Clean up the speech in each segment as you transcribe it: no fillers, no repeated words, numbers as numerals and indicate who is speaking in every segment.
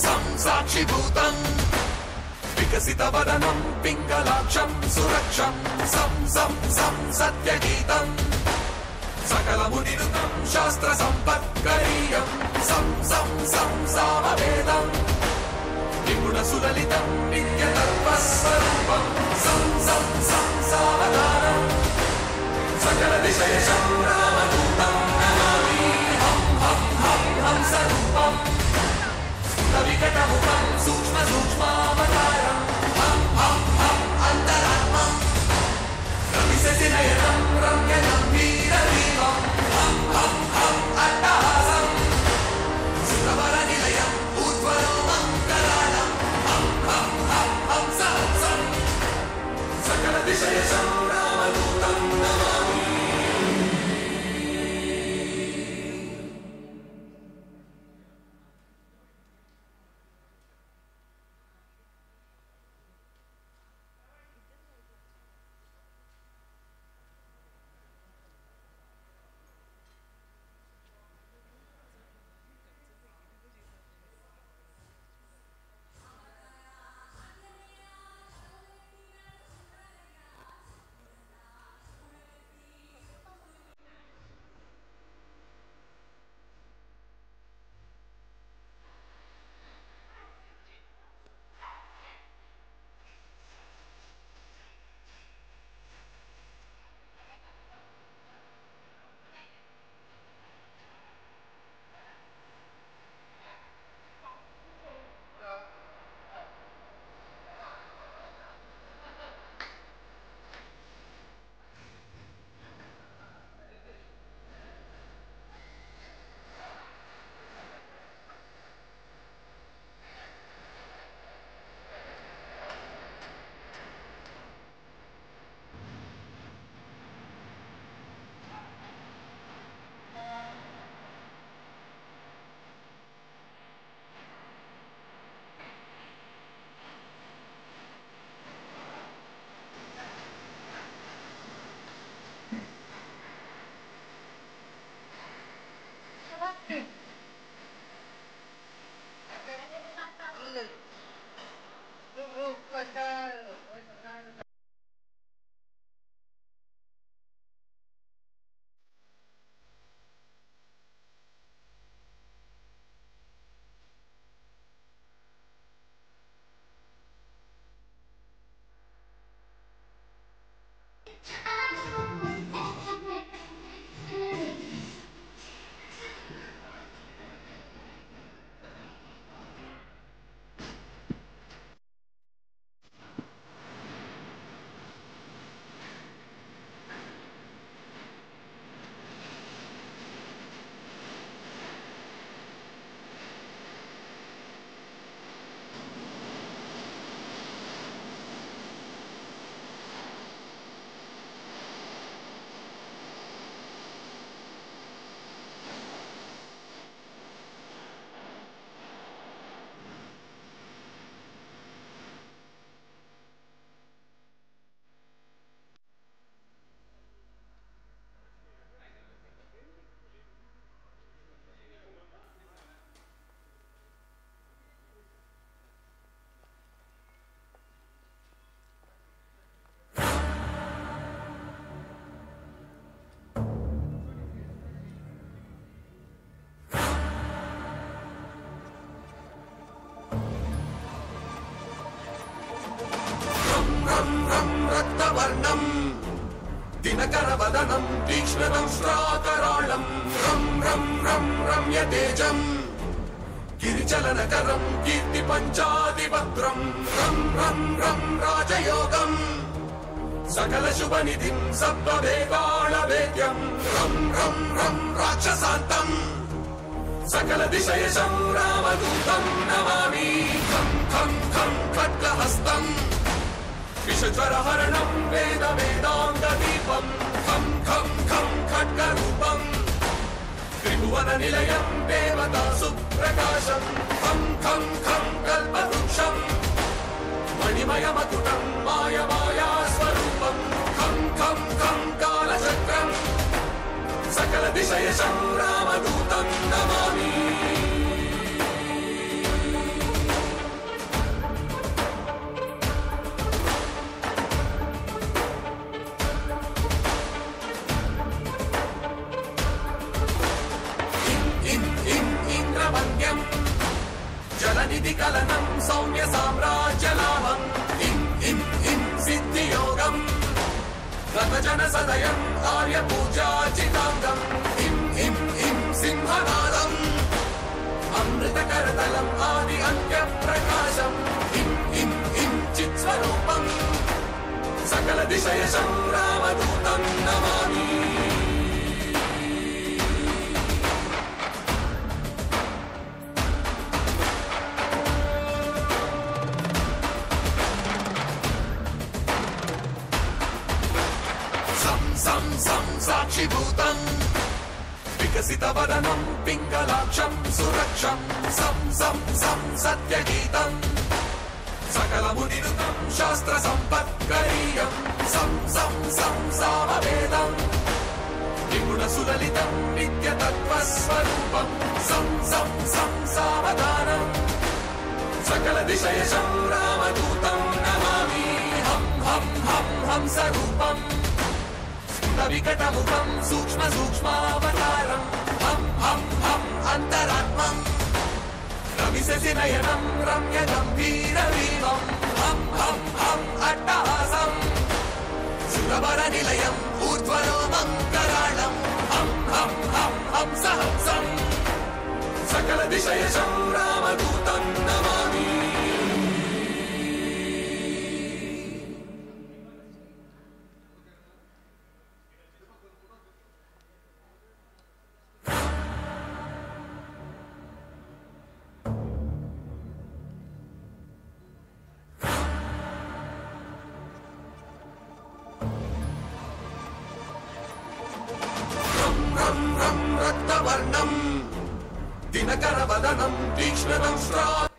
Speaker 1: సం సాక్షిభూతం వికసితవదనం పింగళాక్షం సురక్షం సం సం సం సత్యగీతం సకలమునిరుతం శాస్త్ర సంపత్కరీయం సం సం సం సామవేదం నిపుణ సులలితం నిత్యతత్వస్వరూపం సం సం సం సావధానం సకల దిశయశం రామదూతం నమామి హం హం హం హంసరూపం వికటముఖం సూక్ష్మ సూక్ష్మావతారం హం హం హం అంతరాత్మం రవిశశినయనం రమ్యగంభీరదీపం హం హం హం అట్టహాసం సురవరనిలయం ఊర్ధ్వలోమం కరాళం హం హం హం హంసహంసం సకల దిశయశం రామదూతం నమామి. రక్తవర్ణం దినకరవదనం తీక్ష్ణం శ్రాకరాళం రం రం రం రమ్యతేజం గిరిచలనకరం కీర్తి పంచాదివక్త్రం రం రం రం రాజయోగం సకల శుభనిధిం సప్తవేగాళవేద్యం రం రం రం రాక్షసాంతం సకల దిశయశం రామదూతం నమామి ఖం ఖం ఖం ఖడ్గహస్తం విషజ్వరహరణం వేద వేదాంగ దీపం ఖం ఖం ఖం ఖడ్గరూపం త్రిభువన నిలయం దేవతా సుప్రకాశం ఖం ఖం ఖం కల్పవృక్షం మణిమయమకుటం మాయమాయా స్వరూపం ఖం ఖం ఖం కాలచక్రం సకల దిశయశం రామదూతం నమామి. निधि कलनं सौम्य साम्राज्य लाभम् इं सिद्धियोगम् रथजन सदयम् आर्य पूजा चिताङ्गम् इं सिंहनादम् अमृत करतलम् आदि अन्त्य प्रकाशम् इं चित्स्वरूपम् सकल दिशयशं रामदूतं नमामि सं साक्षिभूतम् विकसितवदनं पिङ्गलाक्षं सुरक्षं सं सत्यगीतम् सकलमुनिरुतं शास्त्रसम्पत्करीयं सं सामवेदम् विगुणसुललितं नित्यतत्त्वस्वरूपं सं सावधानम् सकलदिशयशं रामदूतं नमामि हं स्वरूपम् विकटमुखं सूक्ष्मावतारम् हं अन्तरात्मम् रविशसि नयनं रम्य गम्भीरवीमम् हं अट्टहासम् सुरवरनिलयम् ऊर्ध्वरोमं कराळम् हं सहंसम् सकलदिशयशं रामदूतं नमामि रक्तवर्णम् दिनकरवदनं तीक्ष्णं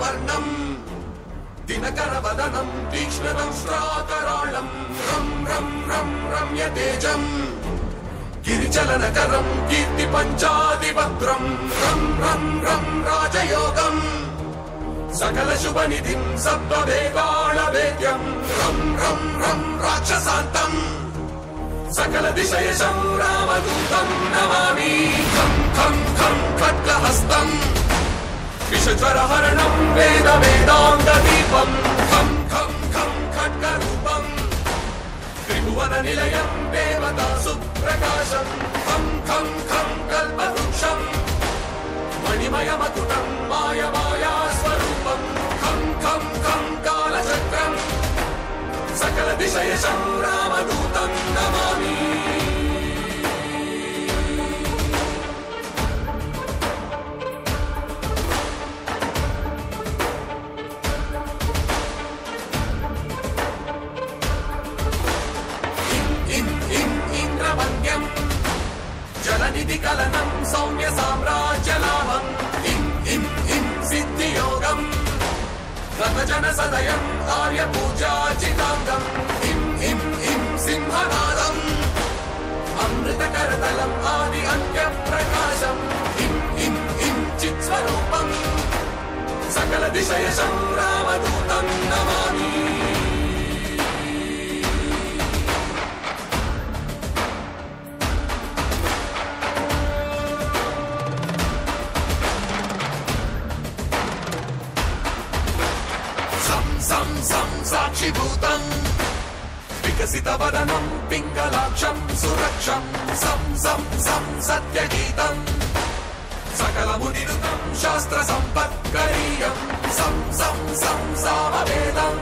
Speaker 1: వర్ణం దినకరవదనం తీక్ష్ణదంష్ట్రాకరాళం రం రం రం రమ్యతేజం గిరిచలనకరం కీర్తి పంచాదిభద్రం రం రం రం రాజయోగం సకల శుభనిధిం సప్తవేగాళవేద్యం రం రం రం రాక్షసాంతం సకల దిశయశం రామదూతం నమామి ఖం ఖం ఖం ఖడ్గహస్తం విషజ్వరహరణం వేద వేదాంగ దీపం ఖం ఖం ఖం ఖడ్గరూపం త్రిభువన నిలయం దేవతా సుప్రకాశం ఖం ఖం ఖం కల్పవృక్షం మణిమయమకుటం మాయమాయా స్వరూపం ఖం ఖం ఖం కాలచక్రం సకల దిశయశం రామదూతం నమామి ఇంద్రవంద్యం జలనిధి కలనం సౌమ్య సామ్రాజ్యలాభం ఇం ఇం ఇం సిద్ధియోగం గతజన సదయం ఆర్య పూజాచితాంగం ఇం ఇం ఇం సింహనాదం అమృతకరతలం ఆది అంత్య ప్రకాశం ఇం ఇం ఇం చిత్స్వరూపం సకల దిశయశం రామదూతం నమామి సాక్షిభూతం వికసితవదనం పింగళాక్షం సురక్షం సం సం సం సత్యగీతం సకలమునిరుతం శాస్త్ర సంపత్కరీయం సం సం సం సామవేదం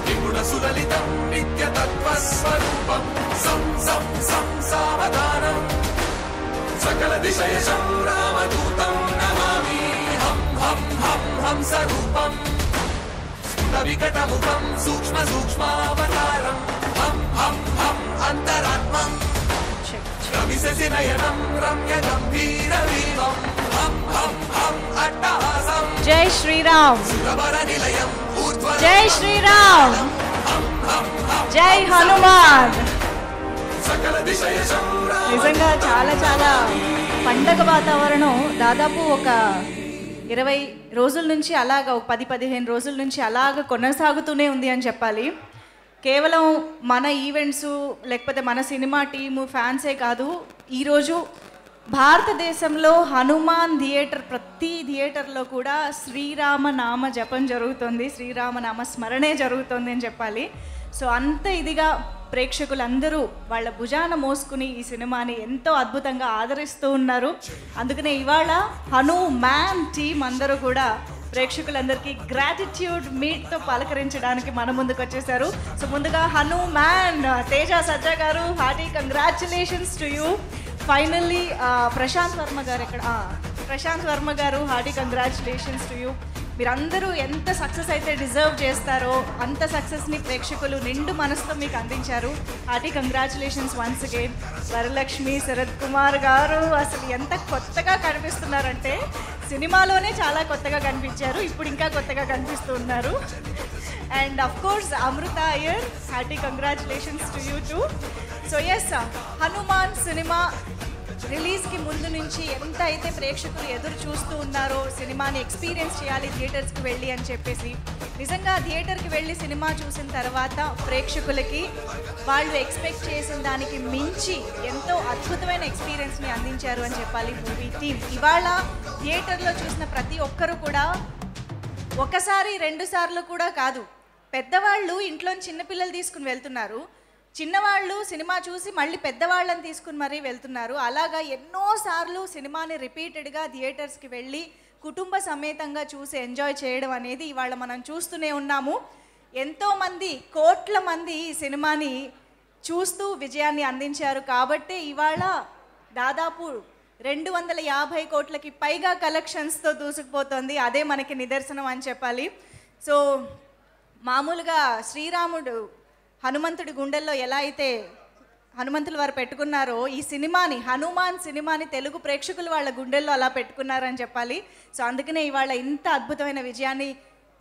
Speaker 1: నిగుణ సులలితం నిత్యతత్వస్వరూపం సం సం సం సావధానం సకల దిశయశం రామదూతం నమామి హం హం హం హంసరూపం వికటముఖం సూక్ష్మ సూక్ష్మావతారం హం హం హం అంతరాత్మం రవిశశినయనం రమ్య గంభీర వీవం హం హం హం అట్టహాసం
Speaker 2: జై శ్రీరామ్
Speaker 1: సురవర నిలయం ఊర్ధ్వ
Speaker 2: జై శ్రీరామ్
Speaker 1: హం హం హం
Speaker 2: జై హనుమాన్.
Speaker 1: సకల దిశయశం
Speaker 2: నిజంగా చాలా చాలా పండగ వాతావరణం. దాదాపు ఒక 20 రోజుల నుంచి అలాగ ఒక 10-15 రోజుల నుంచి అలాగ కొనసాగుతూనే ఉంది అని చెప్పాలి. కేవలం మన ఈవెంట్స్ లేకపోతే మన సినిమా టీము ఫ్యాన్సే కాదు, ఈరోజు భారతదేశంలో హనుమాన్ థియేటర్ ప్రతి థియేటర్లో కూడా శ్రీరామ నామ జపం జరుగుతుంది, శ్రీరామ నామ స్మరణే జరుగుతుంది అని చెప్పాలి. సో అంత ఇదిగా ప్రేక్షకులందరూ వాళ్ళ భుజాన మోసుకుని ఈ సినిమాని ఎంతో అద్భుతంగా ఆదరిస్తూ ఉన్నారు. అందుకనే ఇవాళ హనుమాన్ టీమ్ అందరూ కూడా ప్రేక్షకులందరికీ గ్రాటిట్యూడ్ మీట్తో పలకరించడానికి మన ముందుకు వచ్చేసారు. సో ముందుగా Hanuman Teja Sajja garu, hearty congratulations to you. Finally Prashanth Varma garu hearty congratulations to you. మీరందరూ ఎంత సక్సెస్ అయితే డిజర్వ్ చేస్తారో అంత సక్సెస్ని ప్రేక్షకులు నిండు మనసుతో మీకు అందించారు. Hearty congratulations once again. Varalakshmi, Sarath Kumar garu అసలు ఎంత కొత్తగా కనిపిస్తున్నారంటే సినిమాలోనే చాలా కొత్తగా కనిపించారు, ఇప్పుడు ఇంకా కొత్తగా కనిపిస్తూ ఉన్నారు. And of course Amritha Iyer, hearty congratulations to you too. So yes, Hanuman cinema రిలీజ్కి ముందు నుంచి ఎంత అయితే ప్రేక్షకులు ఎదురు చూస్తూ ఉన్నారో సినిమాని ఎక్స్పీరియన్స్ చేయాలి థియేటర్స్కి వెళ్ళి అని చెప్పేసి, నిజంగా థియేటర్కి వెళ్ళి సినిమా చూసిన తర్వాత ప్రేక్షకులకి వాళ్ళు ఎక్స్పెక్ట్ చేసిన దానికి మించి ఎంతో అద్భుతమైన ఎక్స్పీరియన్స్ని అందించారు అని చెప్పాలి మూవీ టీమ్. ఇవాళ థియేటర్లో చూసిన ప్రతి ఒక్కరు కూడా ఒకసారి 2 సార్లు కూడా కాదు, పెద్దవాళ్ళు ఇంట్లో చిన్నపిల్లలు తీసుకుని వెళ్తున్నారు, చిన్నవాళ్ళు సినిమా చూసి మళ్ళీ పెద్దవాళ్ళని తీసుకుని మరీ వెళ్తున్నారు. అలాగా ఎన్నోసార్లు సినిమాని రిపీటెడ్గా థియేటర్స్కి వెళ్ళి కుటుంబ సమేతంగా చూసి ఎంజాయ్ చేయడం అనేది ఇవాళ మనం చూస్తూనే ఉన్నాము. ఎంతోమంది కోట్ల మంది ఈ సినిమాని చూస్తూ విజయాన్ని అందించారు. కాబట్టి ఇవాళ దాదాపు 250 కోట్లకి పైగా కలెక్షన్స్తో దూసుకుపోతుంది. అదే మనకి నిదర్శనం అని చెప్పాలి. సో మామూలుగా శ్రీరాముడు హనుమంతుడి గుండెల్లో ఎలా అయితే హనుమంతుల వారు పెట్టుకున్నారో ఈ సినిమాని, హనుమాన్ సినిమాని తెలుగు ప్రేక్షకులు వాళ్ళ గుండెల్లో అలా పెట్టుకున్నారని చెప్పాలి. సో అందుకనే ఇవాళ ఇంత అద్భుతమైన విజయాన్ని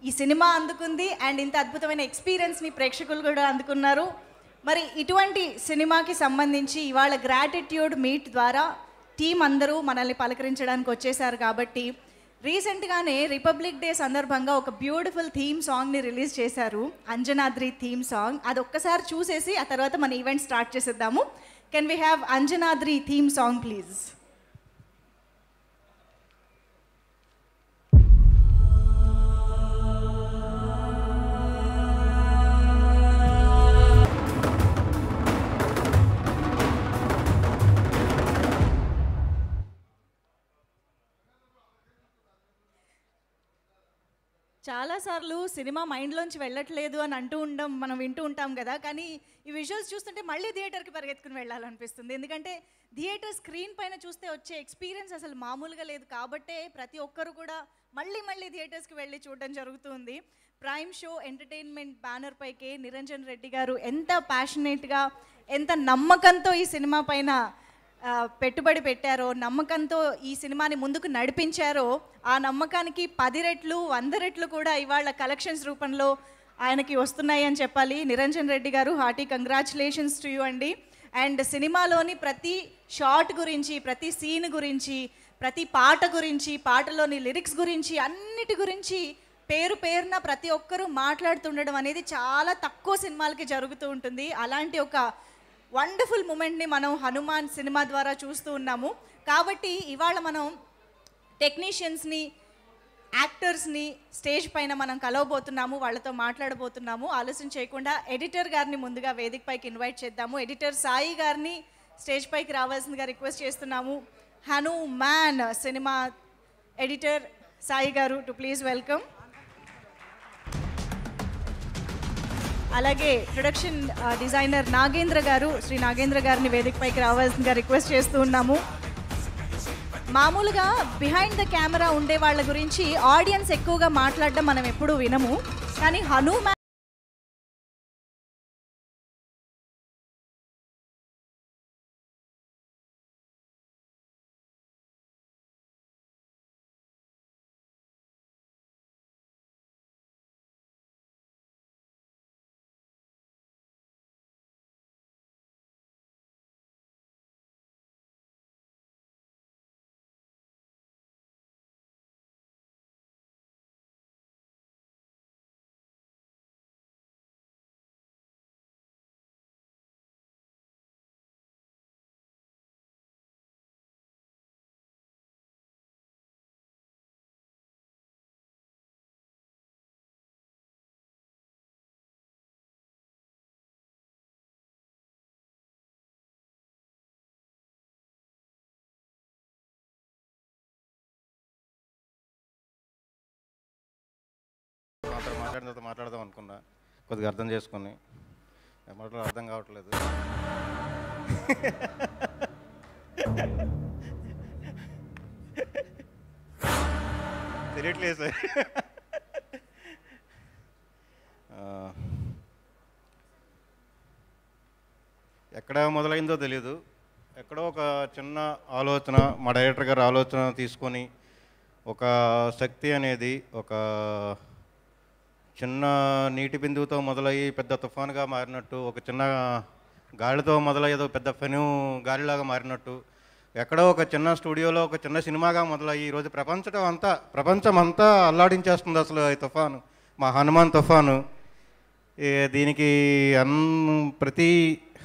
Speaker 2: ఈ సినిమా అందుకుంది అండ్ ఇంత అద్భుతమైన ఎక్స్పీరియన్స్ని ప్రేక్షకులు కూడా అందుకున్నారు. మరి ఇటువంటి సినిమాకి సంబంధించి ఇవాళ గ్రాటిట్యూడ్ మీట్ ద్వారా టీం అందరూ మనల్ని పలకరించడానికి వచ్చేసారు. కాబట్టి రీసెంట్గానే రిపబ్లిక్ డే సందర్భంగా ఒక బ్యూటిఫుల్ థీమ్ సాంగ్ని రిలీజ్ చేశారు, అంజనాద్రి థీమ్ సాంగ్. అది ఒక్కసారి చూసేసి ఆ తర్వాత మన ఈవెంట్ స్టార్ట్ చేసేద్దాము. Can we have Anjanadri theme song please? చాలాసార్లు సినిమా మైండ్లోంచి వెళ్ళట్లేదు అని మనం వింటూ ఉంటాం కదా. కానీ ఈ విజువల్స్ చూస్తుంటే మళ్ళీ థియేటర్కి పరిగెత్తుకుని వెళ్ళాలనిపిస్తుంది. ఎందుకంటే థియేటర్ స్క్రీన్ పైన చూస్తే వచ్చే ఎక్స్పీరియన్స్ అసలు మామూలుగా లేదు. కాబట్టే ప్రతి ఒక్కరు కూడా మళ్ళీ థియేటర్స్కి వెళ్ళి చూడడం జరుగుతుంది. ప్రైమ్ షో ఎంటర్టైన్మెంట్ బ్యానర్ పైకి నిరంజన్ రెడ్డి గారు ఎంత ప్యాషనేట్గా, ఎంత నమ్మకంతో ఈ సినిమా పైన పెట్టుబడి పెట్టారో, నమ్మకంతో ఈ సినిమాని ముందుకు నడిపించారో, ఆ నమ్మకానికి 10 రెట్లు 100 రెట్లు కూడా ఇవాళ కలెక్షన్స్ రూపంలో ఆయనకి వస్తున్నాయి అని చెప్పాలి. నిరంజన్ రెడ్డి గారు, హార్టీ కంగ్రాచులేషన్స్ టు యూ అండి. అండ్ సినిమాలోని ప్రతి షాట్ గురించి, ప్రతి సీన్ గురించి, ప్రతి పాట గురించి, పాటలోని లిరిక్స్ గురించి, అన్నిటి గురించి పేరున ప్రతి ఒక్కరూ మాట్లాడుతుండడం అనేది చాలా తక్కువ సినిమాలకి జరుగుతూ ఉంటుంది. అలాంటి ఒక వండర్ఫుల్ మూమెంట్ని మనం హనుమాన్ సినిమా ద్వారా చూస్తూ ఉన్నాము. కాబట్టి ఇవాళ మనం టెక్నీషియన్స్ని, యాక్టర్స్ని స్టేజ్ పైన మనం కలవబోతున్నాము, వాళ్ళతో మాట్లాడబోతున్నాము. ఆలస్యం చేయకుండా ఎడిటర్ గారిని ముందుగా వేదిక పైకి ఇన్వైట్ చేద్దాము. ఎడిటర్ సాయి గారిని స్టేజ్ పైకి రావాల్సిందిగా రిక్వెస్ట్ చేస్తున్నాము. హనుమాన్ సినిమా ఎడిటర్ సాయి గారు టు ప్లీజ్ వెల్కమ్. అలాగే ప్రొడక్షన్ డిజైనర్ నాగేంద్ర గారు, శ్రీ నాగేంద్ర గారిని వేదిక పైకి రావాల్సిందిగా రిక్వెస్ట్ చేస్తూ ఉన్నాము. మామూలుగా బిహైండ్ ద కెమెరా ఉండే వాళ్ళ గురించి ఆడియన్స్ ఎక్కువగా మాట్లాడడం మనం ఎప్పుడూ వినము. కానీ హనుమాన్
Speaker 3: మాట్లాడదాం అనుకున్నా, కొద్దిగా అర్థం చేసుకుని మాటలు అర్థం కావట్లేదు. తెలియట్లేదు సార్. ఎక్కడ మొదలైందో తెలీదు. ఎక్కడో ఒక చిన్న ఆలోచన, మా డైరెక్టర్ గారు ఆలోచన తీసుకొని ఒక శక్తి అనేది ఒక చిన్న నీటి బిందువుతో మొదలయ్యి పెద్ద తుఫానుగా మారినట్టు, ఒక చిన్న గాలితో మొదలయ్యేదో పెద్ద ఫెను గాలిలాగా మారినట్టు, ఎక్కడో ఒక చిన్న స్టూడియోలో ఒక చిన్న సినిమాగా మొదలయ్యి ఈరోజు ప్రపంచం అంతా అల్లాడించేస్తుంది అసలు ఈ తుఫాను, మా హనుమాన్ తుఫాను. దీనికి ప్రతి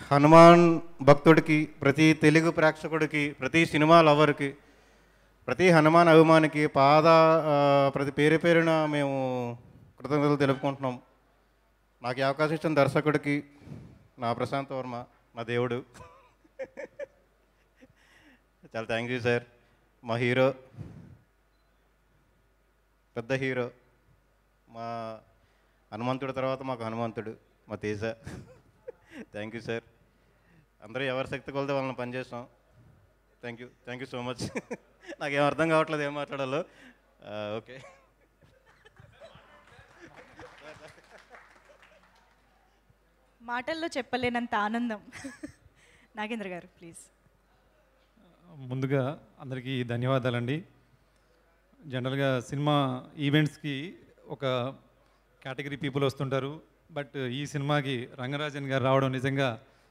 Speaker 3: హనుమాన్ భక్తుడికి, ప్రతి తెలుగు ప్రేక్షకుడికి, ప్రతి సినిమా లవర్కి, ప్రతి హనుమాన్ అభిమానికి ప్రతి పేరున మేము కృతజ్ఞతలు తెలుపుకుంటున్నాం. నాకు ఈ అవకాశం ఇచ్చిన దర్శకుడికి, నా ప్రశాంత్ వర్మ, నా దేవుడు, చాలా థ్యాంక్ యూ సార్. మా హీరో, పెద్ద హీరో, మా హనుమంతుడి తర్వాత మాకు హనుమంతుడు, మా తేజ. Thank you sir. అందరూ ఎవరి శక్తి కొలితే వాళ్ళని పనిచేస్తాం. Thank you so much. నాకేం అర్థం కావట్లేదు ఏం మాట్లాడాలో. ఓకే,
Speaker 2: మాటల్లో చెప్పలేనంత ఆనందం. నాగేంద్ర గారు ప్లీజ్.
Speaker 4: ముందుగా అందరికీ ధన్యవాదాలండి. జనరల్గా సినిమా ఈవెంట్స్కి ఒక కేటగిరీ పీపుల్ వస్తుంటారు, బట్ ఈ సినిమాకి రంగరాజన్ గారు రావడం నిజంగా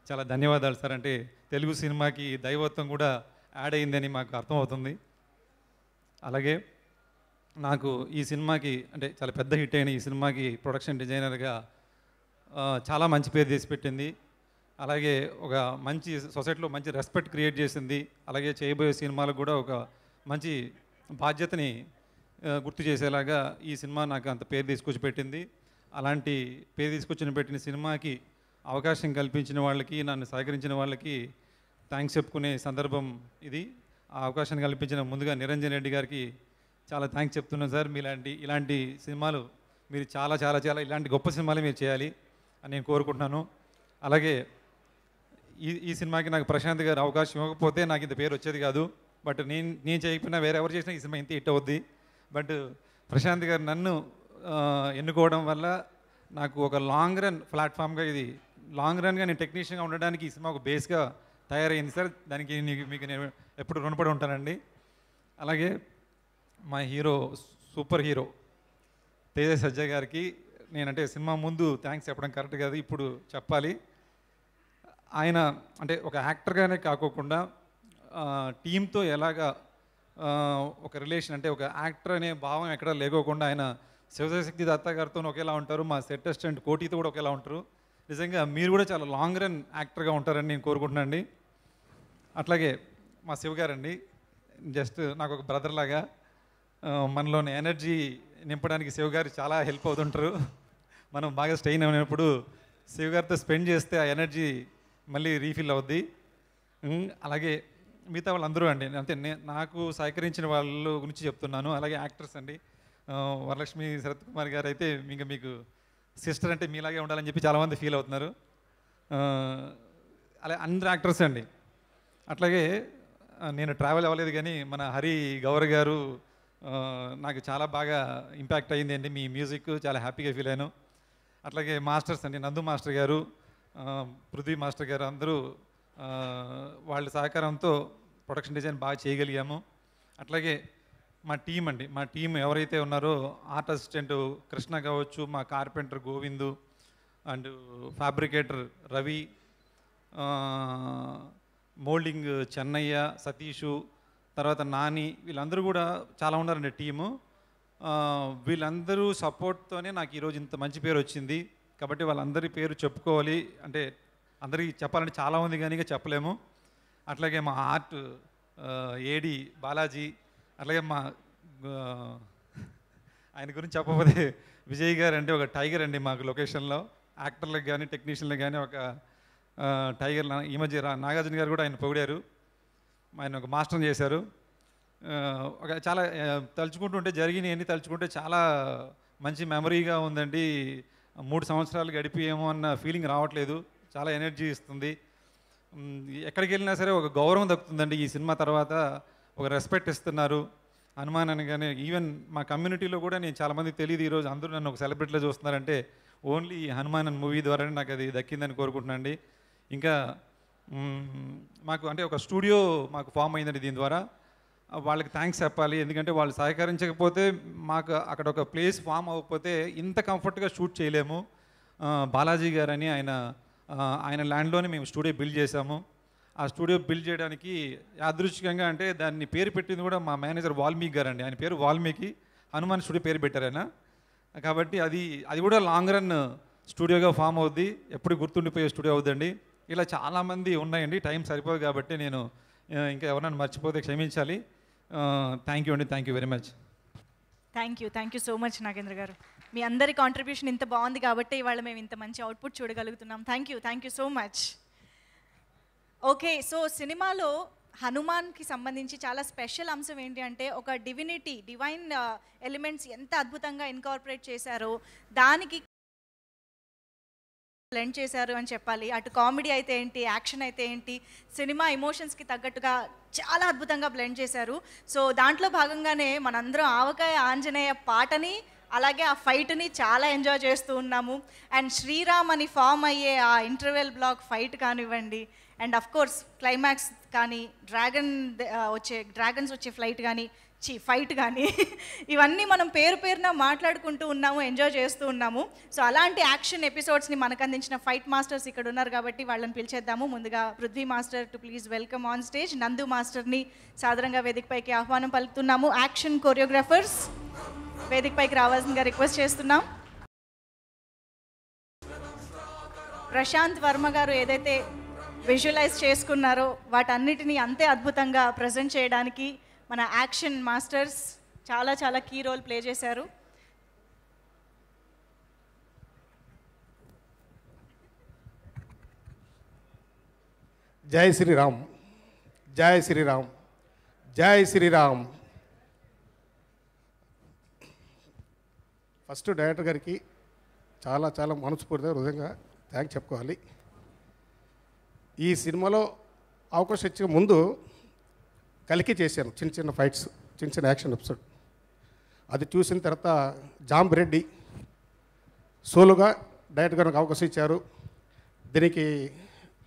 Speaker 4: చాలా ధన్యవాదాలు సార్. అంటే తెలుగు సినిమాకి దైవత్వం కూడా యాడ్ అయిందని మాకు అర్థమవుతుంది. అలాగే నాకు ఈ సినిమాకి అంటే చాలా పెద్ద హిట్ అయిన ఈ సినిమాకి ప్రొడక్షన్ డిజైనర్గా చాలా మంచి పేరు చేసి పెట్టింది. అలాగే ఒక మంచి సొసైటీలో మంచి రెస్పెక్ట్ క్రియేట్ చేసింది. అలాగే చేయబోయే సినిమాలకు కూడా ఒక మంచి బాధ్యతని గుర్తు చేసేలాగా ఈ సినిమా నాకు అంత పేరు తీసుకొచ్చి పెట్టింది. అలాంటి పేరు తీసుకొచ్చి పెట్టిన సినిమాకి అవకాశం కల్పించిన వాళ్ళకి, నన్ను సహకరించిన వాళ్ళకి థ్యాంక్స్ చెప్పుకునే సందర్భం ఇది. ఆ అవకాశాన్ని కల్పించిన ముందుగా నిరంజన్ రెడ్డి గారికి చాలా థ్యాంక్స్ చెప్తున్నాను సార్. ఇలాంటి సినిమాలు మీరు చాలా చాలా చాలా ఇలాంటి గొప్ప సినిమాలు మీరు చేయాలి అని నేను కోరుకుంటున్నాను. అలాగే ఈ సినిమాకి నాకు ప్రశాంత్ గారు అవకాశం ఇవ్వకపోతే నాకు ఇంత పేరు వచ్చేది కాదు. బట్ నేను చేయకపోయినా వేరే ఎవరు చేసినా ఈ సినిమా ఇంత హిట్ అవుద్ది. బట్ ప్రశాంత్ గారు నన్ను ఎన్నుకోవడం వల్ల నాకు ఒక లాంగ్ రన్ ప్లాట్ఫామ్గా, ఇది లాంగ్ రన్గా నేను టెక్నీషియన్గా ఉండడానికి ఈ సినిమా ఒక బేస్గా తయారైంది సార్. దానికి మీకు నేను ఎప్పుడు రుణపడి ఉంటానండి. అలాగే మా హీరో, సూపర్ హీరో తేజ సజ్జ గారికి నేనంటే సినిమా ముందు థ్యాంక్స్ చెప్పడం కరెక్ట్ కాదు, ఇప్పుడు చెప్పాలి. ఆయన అంటే ఒక యాక్టర్గానే కాకోకుండా టీంతో ఎలాగా ఒక రిలేషన్, అంటే ఒక యాక్టర్ అనే భావం ఎక్కడ లేకోకుండా ఆయన శివశక్తి దత్తా గారితో ఒకేలా ఉంటారు, మా సెట్ అసిస్టెంట్ కోటితో కూడా ఒకేలా ఉంటారు. నిజంగా మీరు కూడా చాలా లాంగ్ రన్ యాక్టర్గా ఉంటారని నేను కోరుకుంటున్నాను అండి. అట్లాగే మా శివ గారండి, జస్ట్ నాకు ఒక బ్రదర్ లాగా మనలోని ఎనర్జీ నింపడానికి శివ గారు చాలా హెల్ప్ అవుతుంటారు. మనం బాగా స్ట్రెయిన్ అయినప్పుడు శివ గారితో స్పెండ్ చేస్తే ఆ ఎనర్జీ మళ్ళీ రీఫిల్ అవుద్ది. అలాగే మిగతా వాళ్ళందరూ అండి, అంటే నాకు సహకరించిన వాళ్ళ గురించి చెప్తున్నాను. అలాగే యాక్టర్స్ అండి, వరలక్ష్మి శరత్ కుమార్ గారు అయితే మీకు సిస్టర్ అంటే మీలాగే ఉండాలని చెప్పి చాలామంది ఫీల్ అవుతున్నారు. అలాగే అందరు యాక్టర్స్ అండి. అట్లాగే నేను ట్రావెల్ అవ్వలేదు కానీ మన హరి గౌర్ గారు నాకు చాలా బాగా ఇంపాక్ట్ అయ్యింది అండి. మీ మ్యూజిక్ చాలా హ్యాపీగా ఫీల్ అయ్యాను. అట్లాగే మాస్టర్స్ అండి, నందు మాస్టర్ గారు, పృథ్వీ మాస్టర్ గారు, అందరూ వాళ్ళ సహకారంతో ప్రొడక్షన్ డిజైన్ బాగా చేయగలిగాము. అట్లాగే మా టీం అండి, మా టీం ఎవరైతే ఉన్నారో ఆర్ట్ అసిస్టెంట్ కృష్ణ కావచ్చు, మా carpenter Govindu and fabricator Ravi, moulding Chennaiah, Satish, తర్వాత నాని, వీళ్ళందరూ కూడా చాలా ఉన్నారండి టీము. వీళ్ళందరూ సపోర్ట్తోనే నాకు ఈరోజు ఇంత మంచి పేరు వచ్చింది. కాబట్టి వాళ్ళందరి పేరు చెప్పుకోవాలి అంటే అందరికీ చెప్పాలంటే చాలా ఉంది కానీ చెప్పలేము. అట్లాగే మా ఆర్ట్ ఏడి బాలాజీ, అట్లాగే మా ఆయన గురించి చెప్పకపోతే విజయ్ గారు అంటే ఒక టైగర్ అండి మాకు లొకేషన్లో, యాక్టర్లకు కానీ టెక్నీషియన్లకు కానీ ఒక టైగర్. ఈ మధ్య నాగార్జున గారు కూడా ఆయన పొగిడారు, ఆయన ఒక మాస్టర్ని చేశారు. ఒక చాలా తలుచుకుంటుంటే జరిగినవన్నీ తలుచుకుంటే చాలా మంచి మెమరీగా ఉందండి. 3 సంవత్సరాలు గడిపియేమో అన్న ఫీలింగ్ రావట్లేదు, చాలా ఎనర్జీ ఇస్తుంది. ఎక్కడికి వెళ్ళినా సరే ఒక గౌరవం దక్కుతుందండి. ఈ సినిమా తర్వాత ఒక రెస్పెక్ట్ ఇస్తున్నారు. హనుమాన్ అనగానే ఈవెన్ మా కమ్యూనిటీలో కూడా నేను చాలామందికి తెలియదు, ఈరోజు అందరూ నన్ను ఒక సెలబ్రిటీలో చూస్తున్నారంటే ఓన్లీ హనుమాన్ అనే మూవీ ద్వారానే నాకు అది దక్కిందని కోరుకుంటున్నాను అండి. ఇంకా మాకు అంటే ఒక స్టూడియో మాకు ఫామ్ అయిందండి. దీని ద్వారా వాళ్ళకి థ్యాంక్స్ చెప్పాలి, ఎందుకంటే వాళ్ళు సహకరించకపోతే మాకు అక్కడ ఒక ప్లేస్ ఫామ్ అవ్వకపోతే ఇంత కంఫర్ట్గా షూట్ చేయలేము. బాలాజీ గారని ఆయన ల్యాండ్లోనే మేము స్టూడియో బిల్డ్ చేశాము. ఆ స్టూడియో బిల్డ్ చేయడానికి యాదృచ్ఛికంగా అంటే దాన్ని పేరు పెట్టింది కూడా మా మేనేజర్ వాల్మీకి గారు అండి. ఆయన పేరు వాల్మీకి, హనుమాన్ స్టూడియో పేరు పెట్టారు ఆయన. కాబట్టి అది కూడా లాంగ్ రన్ స్టూడియోగా ఫామ్ అవుద్ది, ఎప్పుడు గుర్తుండిపోయే స్టూడియో అవుద్దండి. ఇలా చాలామంది ఉన్నాయండి, టైం సరిపోదు కాబట్టి నేను ఇంకా ఎవరైనా మర్చిపోతే క్షమించాలి. థ్యాంక్ యూ అండి, thank you very much.
Speaker 2: Thank you so much Nagendra గారు. మీ అందరి కాంట్రిబ్యూషన్ ఇంత బాగుంది కాబట్టి ఇవాళ మేము ఇంత మంచి అవుట్పుట్ చూడగలుగుతున్నాం. Thank you so much. Okay, so సినిమాలో హనుమాన్కి సంబంధించి చాలా స్పెషల్ అంశం ఏంటి అంటే ఒక డివైన్ ఎలిమెంట్స్ ఎంత అద్భుతంగా ఇన్కార్పొరేట్ చేశారో దానికి బ్లెండ్ చేశారు అని చెప్పాలి. అటు కామెడీ అయితే ఏంటి, యాక్షన్ అయితే ఏంటి, సినిమా ఎమోషన్స్కి తగ్గట్టుగా చాలా అద్భుతంగా బ్లెండ్ చేశారు. సో దాంట్లో భాగంగానే మనందరం ఆవకాయ ఆంజనేయ పాటని అలాగే ఆ ఫైట్ని చాలా ఎంజాయ్ చేస్తూ ఉన్నాము. అండ్ శ్రీరామ్ అని ఫామ్ అయ్యే ఆ ఇంటర్వెల్ బ్లాక్ ఫైట్ కానివ్వండి, అండ్ అఫ్ కోర్స్ క్లైమాక్స్ కానీ డ్రాగన్స్ వచ్చే ఫ్లైట్ కానీ ఫైట్ కానీ ఇవన్నీ మనం పేరున మాట్లాడుకుంటూ ఉన్నాము, ఎంజాయ్ చేస్తూ ఉన్నాము. సో అలాంటి యాక్షన్ ఎపిసోడ్స్ని మనకు అందించిన ఫైట్ మాస్టర్స్ ఇక్కడ ఉన్నారు కాబట్టి వాళ్ళని పిలిచేద్దాము. ముందుగా Prithvi master to please welcome on stage. నందు మాస్టర్ని సాదరంగా వేదికపైకి ఆహ్వానం పలుకుతున్నాము. యాక్షన్ కొరియోగ్రాఫర్స్ వేదికపైకి రావాల్సిందిగా రిక్వెస్ట్ చేస్తున్నాం. ప్రశాంత్ వర్మ గారు ఏదైతే విజువలైజ్ చేసుకున్నారో వాటన్నిటినీ అంతే అద్భుతంగా ప్రజెంట్ చేయడానికి మన యాక్షన్ మాస్టర్స్ చాలా కీ రోల్ ప్లే చేశారు.
Speaker 5: జై శ్రీరామ్, జై శ్రీరామ్, జై శ్రీరామ్. ఫస్ట్ డైరెక్టర్ గారికి చాలా మనస్ఫూర్తిగా హృదయంగా థ్యాంక్స్ చెప్పుకోవాలి. ఈ సినిమాలో అవకాశం ఇచ్చే ముందు కలికి చేశాను చిన్న ఫైట్స్, చిన్న యాక్షన్ ఎపిసోడ్. అది చూసిన తర్వాత జాంబిరెడ్డి సోలోగా డైరెక్టర్ గారికి అవకాశం ఇచ్చారు. దీనికి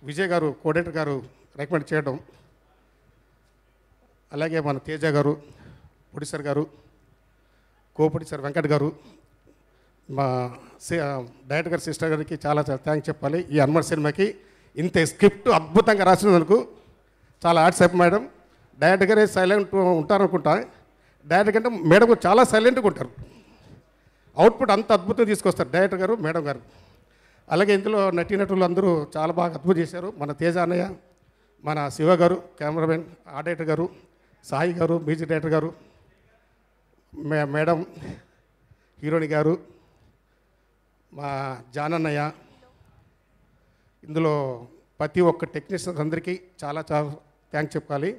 Speaker 5: విజయ్ గారు కోఆర్డినేటర్ గారు రికమెండ్ చేయడం, అలాగే మన తేజ గారు, ప్రొడ్యూసర్ గారు, ప్రొడ్యూసర్ వెంకట్ గారు, మా డైరెక్టర్ గారి సిస్టర్ గారికి చాలా థ్యాంక్స్ చెప్పాలి. ఈ హనుమాన్ సినిమాకి ఇంత స్క్రిప్ట్ అద్భుతంగా రాసినందుకు చాలా హ్యాట్స్ మేడం. డైరెక్టర్ గారే సైలెంట్ ఉంటారనుకుంటా, డైరెక్టర్ కంటే మేడం గారు చాలా సైలెంట్గా ఉంటారు. అవుట్పుట్ అంత అద్భుతంగా తీసుకొస్తారు డైరెక్టర్ గారు, మేడం గారు. అలాగే ఇందులో నటీనటులు అందరూ చాలా బాగా అద్భుతం చేశారు. మన తేజ అన్నయ్య, మన శివ గారు కెమెరామెన్, ఆర్ట్ డైరెక్టర్ గారు, సాయి గారు మ్యూజిక్ డైరెక్టర్ గారు, మేడం హీరోయిన్ గారు, మా జానన్నయ్య, ఇందులో ప్రతి ఒక్క టెక్నీషియన్స్ అందరికీ చాలా థ్యాంక్స్ చెప్పాలి.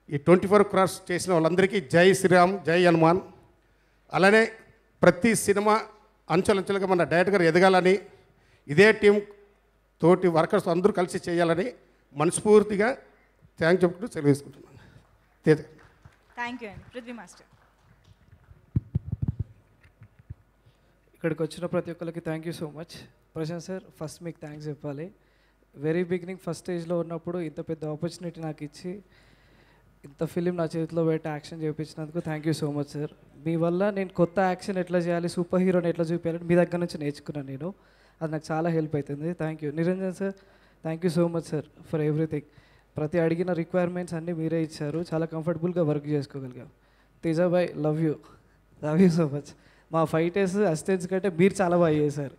Speaker 5: ఈ 24 క్రాస్ చేసిన వాళ్ళందరికీ జై శ్రీరామ్, జై హనుమాన్. అలానే ప్రతి సినిమా అంచెలంచెలుగా మన డైరెక్టర్ గారు ఎదగాలని, ఇదే టీం తోటి వర్కర్స్ అందరూ కలిసి చేయాలని మనస్ఫూర్తిగా థ్యాంక్స్ చెప్పుకుంటూ సెలవు తీసుకుంటున్నాను.
Speaker 2: థ్యాంక్ యూ అండి. పృథ్వీ మాస్టర్.
Speaker 6: ఇక్కడికి వచ్చిన ప్రతి ఒక్కరికి thank you so much. Prashanth sir, first మీకు థ్యాంక్స్ చెప్పాలి. వెరీ బిగినింగ్ ఫస్ట్ స్టేజ్లో ఉన్నప్పుడు ఇంత పెద్ద ఆపర్చునిటీ నాకు ఇచ్చి ఇంత ఫిలిం నా చేతిలో పెట్టి యాక్షన్ చేయించినందుకు thank you so much sir. మీ వల్ల నేను కొత్త యాక్షన్ ఎట్లా చేయాలి, సూపర్ హీరోని ఎట్లా చూపించాలని మీ దగ్గర నుంచి నేర్చుకున్నాను నేను. అది నాకు చాలా హెల్ప్ అవుతుంది. Thank you. Niranjan sir, thank you so much sir for everything. ప్రతి అడిగిన రిక్వైర్మెంట్స్ అన్నీ మీరే ఇచ్చారు. చాలా కంఫర్టబుల్గా వర్క్ చేసుకోగలిగాం. తేజాబాయ్, లవ్ యూ సో మచ్. మా ఫైటర్స్ అసిస్టెంట్స్ కంటే మీరు చాలా బాగా చేశారు.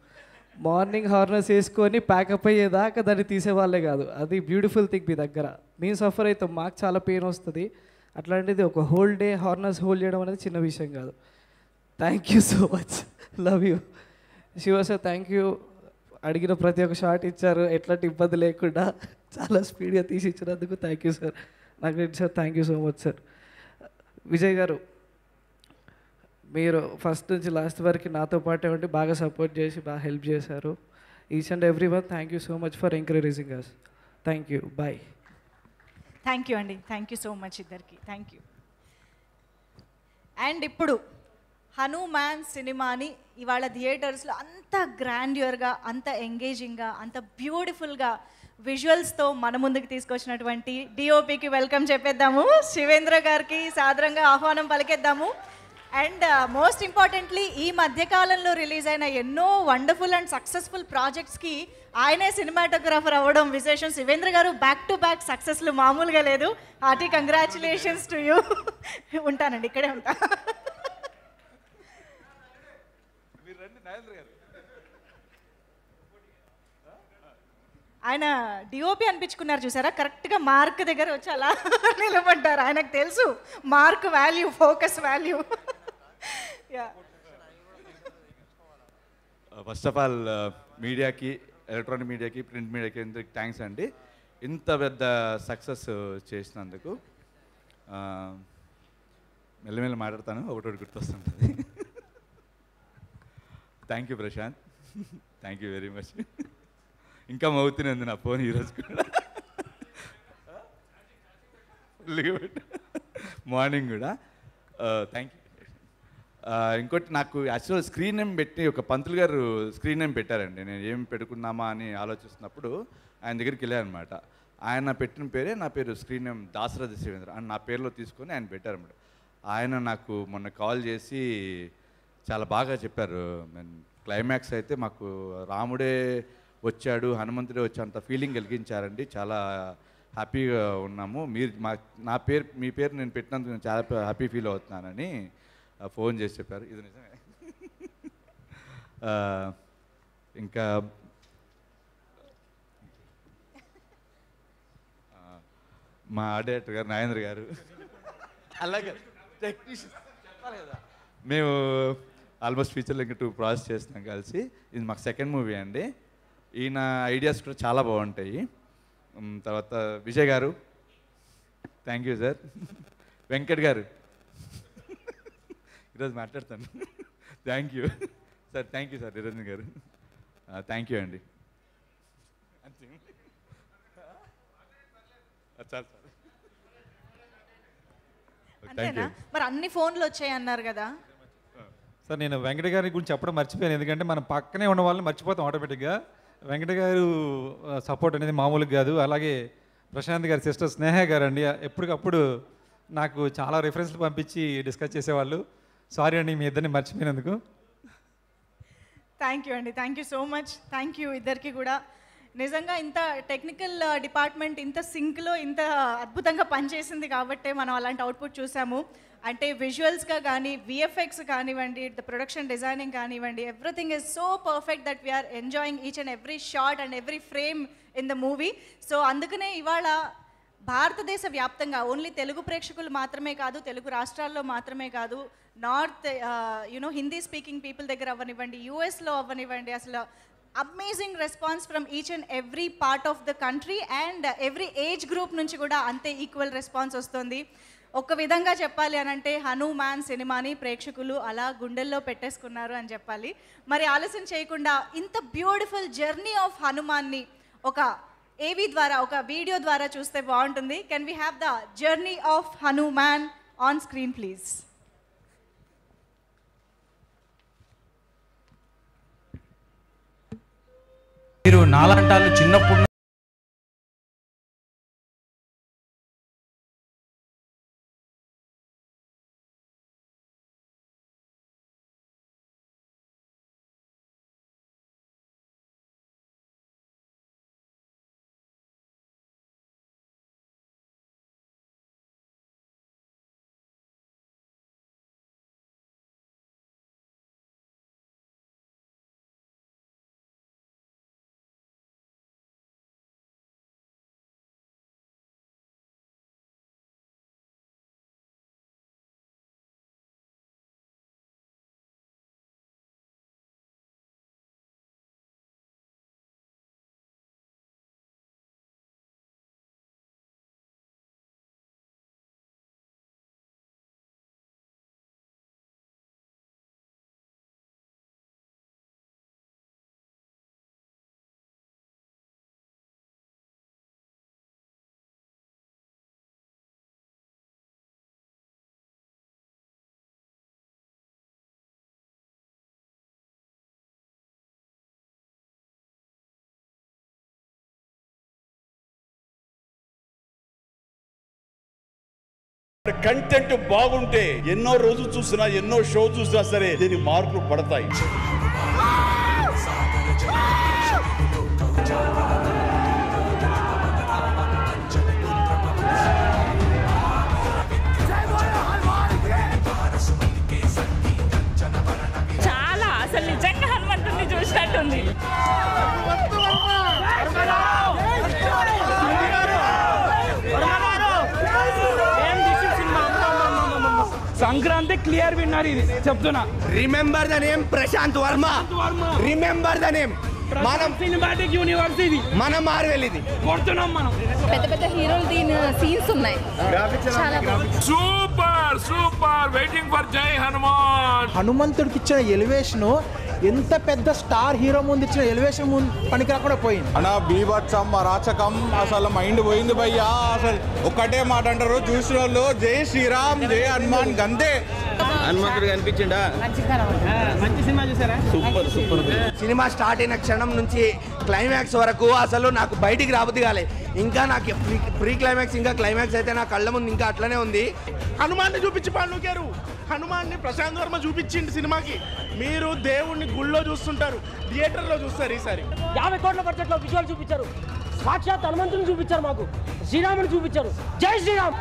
Speaker 6: మార్నింగ్ హార్నెస్ వేసుకొని ప్యాకప్ అయ్యేదాకా దాన్ని తీసేవాళ్ళే కాదు. అది బ్యూటిఫుల్ థింగ్ మీ దగ్గర. మేము సఫర్ అయితే మాకు చాలా పెయిన్ వస్తుంది. అట్లాంటిది ఒక హోల్ డే హార్నెస్ హోల్డ్ చేయడం అనేది చిన్న విషయం కాదు. Thank you so much, love you. Shiva sir, thank you. అడిగిన ప్రతి ఒక్క షాట్ ఇచ్చారు, ఎట్లాంటి ఇబ్బంది లేకుండా చాలా స్పీడ్గా తీసి ఇచ్చినందుకు థ్యాంక్ యూ సార్. నాకు sir thank you so much sir. Vijay గారు, మీరు ఫస్ట్ నుంచి లాస్ట్ వరకు నాతో పాటే ఉండి బాగా సపోర్ట్ చేసి బాగా హెల్ప్ చేశారు. Each and every one thank you so much for encouraging us. Thank you, bye.
Speaker 2: Thank you అండి. థ్యాంక్ యూ సో మచ్ ఇద్దరికి. Thank you. అండ్ ఇప్పుడు హనుమాన్ సినిమాని ఇవాళ థియేటర్స్లో అంత గ్రాండ్యూర్గా, అంత ఎంగేజింగ్గా, అంత బ్యూటిఫుల్గా విజువల్స్తో మన ముందుకు తీసుకొచ్చినటువంటి డిఓపికి వెల్కమ్ చెప్పేద్దాము. శివేంద్ర గారికి సాదరంగా ఆహ్వానం పలికేద్దాము. అండ్ మోస్ట్ ఇంపార్టెంట్లీ ఈ మధ్యకాలంలో రిలీజ్ అయిన ఎన్నో వండర్ఫుల్ అండ్ సక్సెస్ఫుల్ ప్రాజెక్ట్స్కి ఆయనే సినిమాటోగ్రాఫర్ అవ్వడం విశేషం. శివేంద్ర గారు బ్యాక్ టు బ్యాక్ సక్సెస్లు మామూలుగా లేదు. Hearty congratulations to you. ఉంటానండి, ఇక్కడే ఉంటా. ఆయన డిఓపి అనిపించుకున్నారు చూసారా, కరెక్ట్గా మార్క్ దగ్గర వచ్చి అలా నిలబడ్డారు. ఆయనకు తెలుసు mark value, focus value.
Speaker 7: First of all మీడియాకి, ఎలక్ట్రానిక్ మీడియాకి, ప్రింట్ మీడియాకి అందరికి థ్యాంక్స్ అండి. ఇంత పెద్ద సక్సెస్ చేసినందుకు. మెల్లమెల్ల మాట్లాడతాను, ఒకటి గుర్తొస్తుంటుంది. Thank you Prashanth, thank you very much. ఇంకా మౌతూనే ఉంది నా ఫోన్ ఈరోజు కూడా, మార్నింగ్ కూడా. Thank you. ఇంకోటి, నాకు యాక్చువల్ స్క్రీన్ నేమ్ పెట్టి ఒక పంతులు గారు స్క్రీన్ నేమ్ పెట్టారండి. నేను ఏం పెట్టుకున్నామా అని ఆలోచిస్తున్నప్పుడు ఆయన దగ్గరికి వెళ్ళాను అనమాట. ఆయన పెట్టిన పేరే నా పేరు స్క్రీన్ నేమ్ దాశరథి శివేంద్ర అని నా పేరులో తీసుకొని ఆయన పెట్టారన్నమాట. ఆయన నాకు మొన్న కాల్ చేసి చాలా బాగా చెప్పారు. క్లైమాక్స్ అయితే మాకు రాముడే వచ్చాడు, హనుమంతుడే వచ్చాడు అంత ఫీలింగ్ కలిగించారండి. చాలా హ్యాపీగా ఉన్నాము. మీరు మీ పేరు నేను పెట్టినందుకు నేను చాలా హ్యాపీ ఫీల్ అవుతున్నానని ఫోన్ చేసి చెప్పారు. ఇది నిజమే. ఇంకా మా డైరెక్టర్ గారు నాగేంద్ర గారు, అలాగే టెక్నీషియన్ చెప్పాలి కదా, మేము ఆల్మోస్ట్ ఫ్యూచర్లో ఇంకా 2 ప్రాజెక్ట్స్ చేస్తున్నాం కలిసి. ఇది మాకు సెకండ్ మూవీ అండి. ఈయన ఐడియాస్ కూడా చాలా బాగుంటాయి. తర్వాత విజయ్ గారు థ్యాంక్ యూ సార్. వెంకట్ గారు ఈరోజు మాట్లాడతాను. Thank you sir. Thank you sir. Niranjan గారు థ్యాంక్ యూ అండి. చాలు సార్.
Speaker 2: అంతేనా? మరి అన్ని ఫోన్లు వచ్చాయి అన్నారు కదా
Speaker 4: సార్. నేను వెంకట గారి గురించి చెప్పడం మర్చిపోయాను, ఎందుకంటే మనం పక్కనే ఉన్న వాళ్ళని మర్చిపోతాం ఆటోమేటిక్గా. వెంకట గారు సపోర్ట్ అనేది మామూలుగా కాదు. అలాగే ప్రశాంత్ గారి సిస్టర్ స్నేహ గారు అండి, ఎప్పటికప్పుడు నాకు చాలా రిఫరెన్స్లు పంపించి డిస్కస్ చేసేవాళ్ళు. సారీ అండి మీ ఇద్దరిని మర్చిపోయినందుకు.
Speaker 2: థ్యాంక్ యూ అండి, thank you so much. Thank you ఇద్దరికి కూడా. నిజంగా ఇంత టెక్నికల్ డిపార్ట్మెంట్ ఇంత సింక్లో ఇంత అద్భుతంగా పనిచేసింది కాబట్టే మనం అలాంటి అవుట్పుట్ చూసాము. అంటే విజువల్స్గా కానీ, విఎఫ్ఎక్స్ కానివ్వండి, ద ప్రొడక్షన్ డిజైనింగ్ కానివ్వండి, everything is so perfect that we're enjoying each and every shot and every frame in the movie. So అందుకనే ఇవాళ భారతదేశ వ్యాప్తంగా ఓన్లీ తెలుగు ప్రేక్షకులు మాత్రమే కాదు, తెలుగు రాష్ట్రాల్లో మాత్రమే కాదు, నార్త్ హిందీ స్పీకింగ్ పీపుల్ దగ్గర అవ్వనివ్వండి, యూఎస్లో అవ్వనివ్వండి, అసలు amazing response from each and every part of the country and every age group నుంచి కూడా అంతే ఈక్వల్ రెస్పాన్స్ వస్తుంది. ఒక విధంగా చెప్పాలి అనంటే హనుమాన్ సినిమాని ప్రేక్షకులు అలా గుండెల్లో పెట్టేసుకున్నారు అని చెప్పాలి. మరి ఆలస్యం చేయకుండా ఇంత బ్యూటిఫుల్ జర్నీ ఆఫ్ హనుమాన్ని ఒక ఏవీ ద్వారా, ఒక వీడియో ద్వారా చూస్తే బాగుంటుంది. Can we have the journey of Hanuman on screen please?
Speaker 8: మీరు నాలంటాలు చిన్నప్పుడు
Speaker 9: కంటెంట్ బాగుంటే ఎన్నో రోజులు చూసినా, ఎన్నో షో చూసినా సరే దీని మార్కులు పడతాయి.
Speaker 10: చాలా అసలు నిజంగా హనుమంతుడిని చూసినట్టుంది.
Speaker 11: సంక్రాంతి క్లియర్ విన్నర్ ఇది చెప్తున్నా.
Speaker 12: Remember the name Prashanth Varma. Remember the name. మనం
Speaker 11: సినిమాటిక్ యూనివర్స్ ఇది,
Speaker 12: మన మార్వెల్ ఇది
Speaker 11: కొడుతున్నాం మనం.
Speaker 10: పెద్ద పెద్ద హీరోలు దీని సీన్స్ ఉన్నాయి.
Speaker 13: Super super. వెయిటింగ్ ఫర్ జై హనుమాన్.
Speaker 14: హనుమంతుడికి ఇచ్చిన ఎలివేషన్ ఎంత పెద్ద స్టార్ హీరో ముందు ఇచ్చిన ఎలివేషన్ పనికి రాకుండా పోయింది.
Speaker 15: అన్న బీభత్సం అరాచకం అసలు మైండ్ పోయింది భయ్యా. అసలు ఒక్కటే మాట అంటారు చూసిన వాళ్ళు, జై శ్రీరామ్ జై హనుమాన్ గంతే.
Speaker 12: హనుమంతుడు కనిపించిండా?
Speaker 11: మంచి సినిమా చూసారా?
Speaker 12: Super super.
Speaker 16: సినిమా స్టార్ట్ అయిన క్షణం నుంచి క్లైమాక్స్ వరకు అసలు నాకు బయటికి రాబుద్ది కాలే. ఇంకా నాకు ప్రీ క్లైమాక్స్ ఇంకా క్లైమాక్స్ అయితే నా కళ్ళ ముందు ఇంకా అట్లనే ఉంది.
Speaker 17: హనుమాన్ని చూపించి పండుగారు, హనుమాన్ని ప్రశాంత్ వర్మ చూపించింది సినిమాకి. మీరు దేవుణ్ణి గుళ్ళో చూస్తుంటారు, థియేటర్లో చూస్తారు. ఈసారి
Speaker 18: 50 కోట్ల బడ్జెట్లో విజువల్ చూపించారు. సాక్షాత్ హనుమంతుని చూపించారు, మాకు శ్రీరాముని చూపించారు. జై శ్రీరామ్.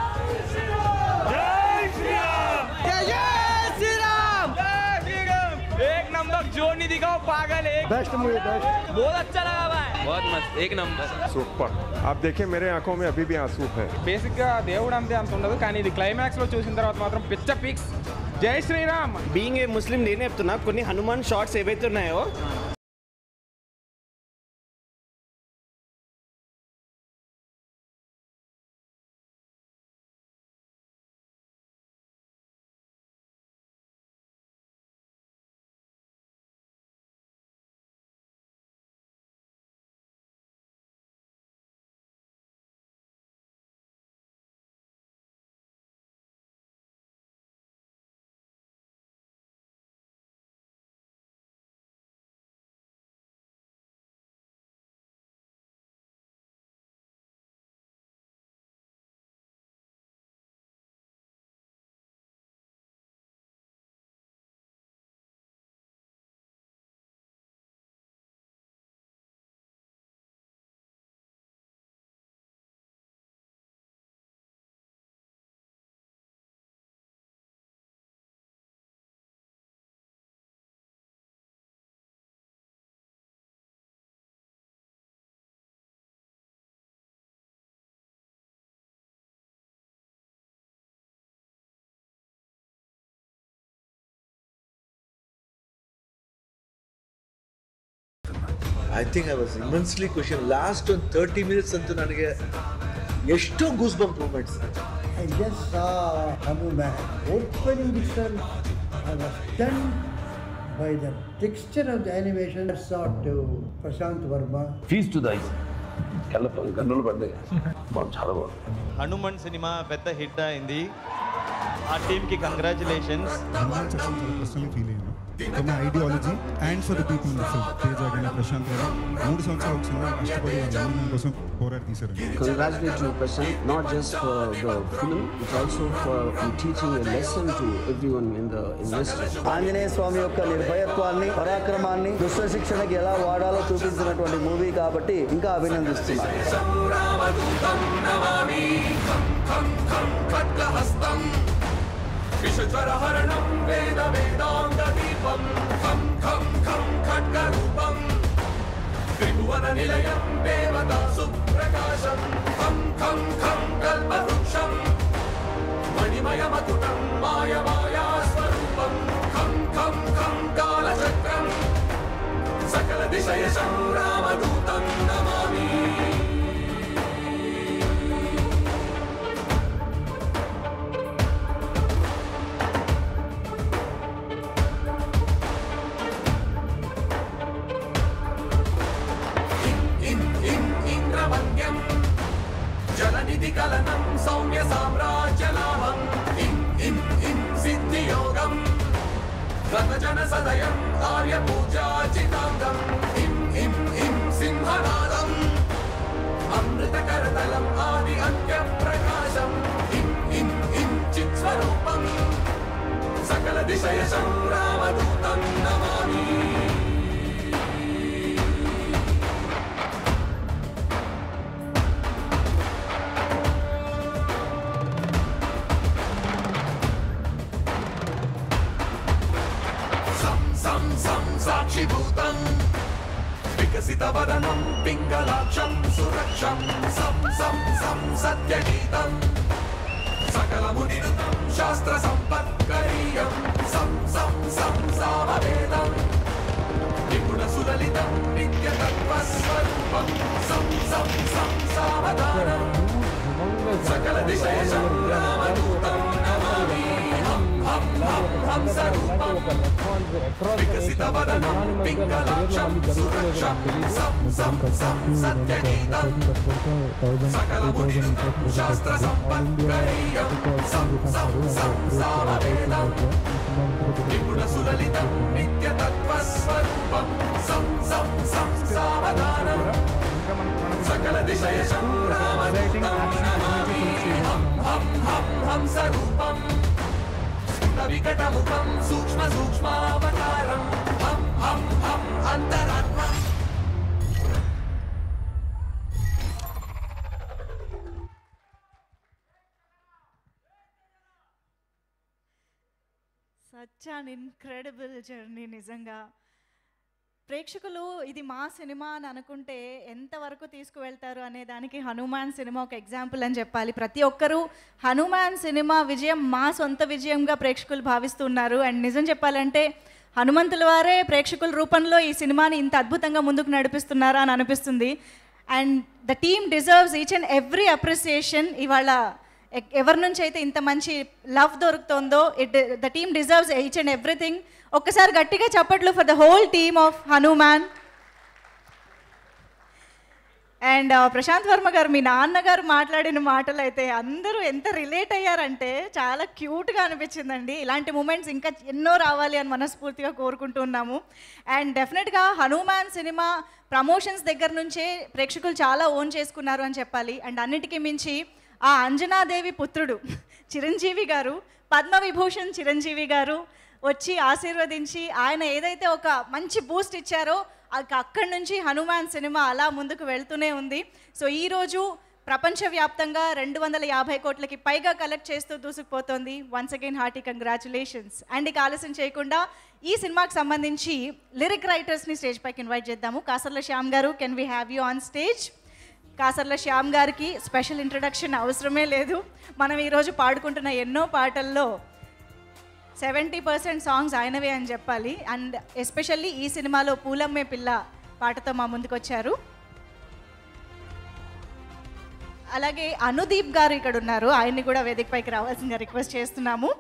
Speaker 11: एक नंबर जो नहीं दिखाओ पागल है।
Speaker 12: बेस्ट मूवी, बेस्ट,
Speaker 11: बहुत अच्छा लगा भाई, बहुत मस्त, एक नंबर
Speaker 19: సూపర్. आप देखिए मेरे आंखों में अभी भी आंसू है.
Speaker 11: బేసిక్ గా దేవుడు అంతే అంత ఉండదు, కానీ ఇది క్లైమాక్స్ లో చూసిన తర్వాత మాత్రం పిచ్చ పిక్స్. జై శ్రీరామ్.
Speaker 12: బీయింగ్ ఏ ముస్లిం నేనే చెప్తున్నా, కొన్ని హనుమాన్ షార్ట్స్ ఏవైతే ఉన్నాయో
Speaker 20: I think I was immensely questioned. Last 30 minutes antu nanage eshto goosebump moments.
Speaker 21: I just saw Hanuman opening itself. I was stunned by the texture of the animation. I saw to Prashant Verma.
Speaker 20: Feast to the eyes. కన్నులు పడ్డాయి. చాలా బాగుంది.
Speaker 22: Hanuman cinema పెద్ద hit అయింది. ఆ టీమ్కి congratulations.
Speaker 23: Hanuman చెప్పడం చాలా పర్సనల్ ఫీల్ అయ్యాను. For my ideology and for the people in the film. Teja గారు, ప్రశాంత్ గారు 3 సంవత్సరాలు ఒక సినిమా కష్టపడి హనుమాన్ కోసం పోరాడి తీశారు.
Speaker 24: Congratulate you, Prashant, not just for the film, but also for teaching a lesson to everyone in the industry.
Speaker 25: Anjaneya స్వామి యొక్క నిర్భయత్వాన్ని, పరాక్రమాన్ని, దుష్ట శిక్షణకి ఎలా వాడాలో చూపించినటువంటి మూవీ కాబట్టి ఇంకా అభినందిస్తున్నాను.
Speaker 1: విషజ్వరహరణం వేద వేదాంగ దీపం ఖం ఖం ఖం ఖడ్గరూపం త్రిభువన నిలయం దేవతా సుప్రకాశం ఖం ఖం ఖం కల్పవృక్షం మణిమయమతుటం మాయమాయా స్వరూపం ఖం ఖం ఖం కాలచక్రం సకల దిశయశం రామదూతం నమామి. జలనిధి కలనం సౌమ్య సామ్రాజ్యలాభం ఇం ఇం ఇం సిద్ధియోగం రతజన సదయం ఆర్య పూజాచితాంగం ఇం ఇం ఇం సింహనాదం అమృతకరతలం ఆది అంత్య ప్రకాశం ఇం ఇం ఇం చిత్స్వరూపం సకల దిశయశం రామదూతం నమామి. సాక్షిభూతం వికసితవదనం పింగళాక్షం సురక్షం సం సం సం సత్యగీతం సకలమునిరుతం శాస్త్ర సంపత్కరీయం సం సం సం సామవేదం నిపుణ సులలితం నిత్యతత్వస్వరూపం సం సం సం సావధానం సకల దిశయశం రామదూతం నమామి. హం హం హం హం స్వరూపం సకల దిశయశం హంసరూపం వికటముఖం సూక్ష్మ సూక్ష్మావతారం హం హం హం అంతరాత్మ.
Speaker 2: సచ్ అన్ ఇన్క్రెడిబుల్ జర్నీ నిజంగా. ప్రేక్షకులు ఇది మా సినిమా అని అనుకుంటే ఎంతవరకు తీసుకువెళ్తారు అనే దానికి హనుమాన్ సినిమా ఒక ఎగ్జాంపుల్ అని చెప్పాలి. ప్రతి ఒక్కరూ హనుమాన్ సినిమా విజయం మా సొంత విజయంగా ప్రేక్షకులు భావిస్తున్నారు. అండ్ నిజం చెప్పాలంటే హనుమంతుల వారే ప్రేక్షకుల రూపంలో ఈ సినిమాని ఇంత అద్భుతంగా ముందుకు నడిపిస్తున్నారా అని అనిపిస్తుంది. And the team deserves each and every appreciation. ఇవాళ ఎవరి నుంచి అయితే ఇంత మంచి లవ్ దొరుకుతుందో the team deserves each and everything. ఒక్కసారి గట్టిగా చప్పట్లు for the whole team of Hanuman. And Prashanth Varma garu, మీ నాన్నగారు మాట్లాడిన మాటలు అయితే అందరూ ఎంత రిలేట్ అయ్యారంటే చాలా క్యూట్గా అనిపించిందండి. ఇలాంటి మూమెంట్స్ ఇంకా ఎన్నో రావాలి అని మనస్ఫూర్తిగా కోరుకుంటున్నాము. అండ్ డెఫినెట్గా హనుమాన్ సినిమా ప్రమోషన్స్ దగ్గర నుంచే ప్రేక్షకులు చాలా ఓన్ చేసుకున్నారు అని చెప్పాలి. అండ్ అన్నిటికీ మించి ఆ అంజనాదేవి పుత్రుడు చిరంజీవి గారు, పద్మవిభూషణ్ చిరంజీవి గారు వచ్చి ఆశీర్వదించి ఆయన ఏదైతే ఒక మంచి బూస్ట్ ఇచ్చారో అక్కడి నుంచి హనుమాన్ సినిమా అలా ముందుకు వెళ్తూనే ఉంది. సో ఈరోజు ప్రపంచవ్యాప్తంగా 250 కోట్లకి పైగా కలెక్ట్ చేస్తూ దూసుకుపోతుంది. Once again hearty congratulations. And ఇక ఆలస్యం చేయకుండా ఈ సినిమాకి సంబంధించి లిరిక్ రైటర్స్ని స్టేజ్ పైకి ఇన్వైట్ చేద్దాము. కాసర్ల శ్యామ్ గారు, can we have you on stage? Kasarla Shyam గారికి స్పెషల్ ఇంట్రడక్షన్ అవసరమే లేదు. మనం ఈరోజు పాడుకుంటున్న ఎన్నో పాటల్లో 70% సాంగ్స్ ఆయనవే అని చెప్పాలి. అండ్ ఎస్పెషల్లీ ఈ సినిమాలో పూలమ్మే పిల్ల పాటతో మా ముందుకు వచ్చారు. అలాగే అనుదీప్ గారు ఇక్కడ ఉన్నారు, ఆయన్ని కూడా వేదికపైకి రావాల్సిందిగా రిక్వెస్ట్ చేస్తున్నాము.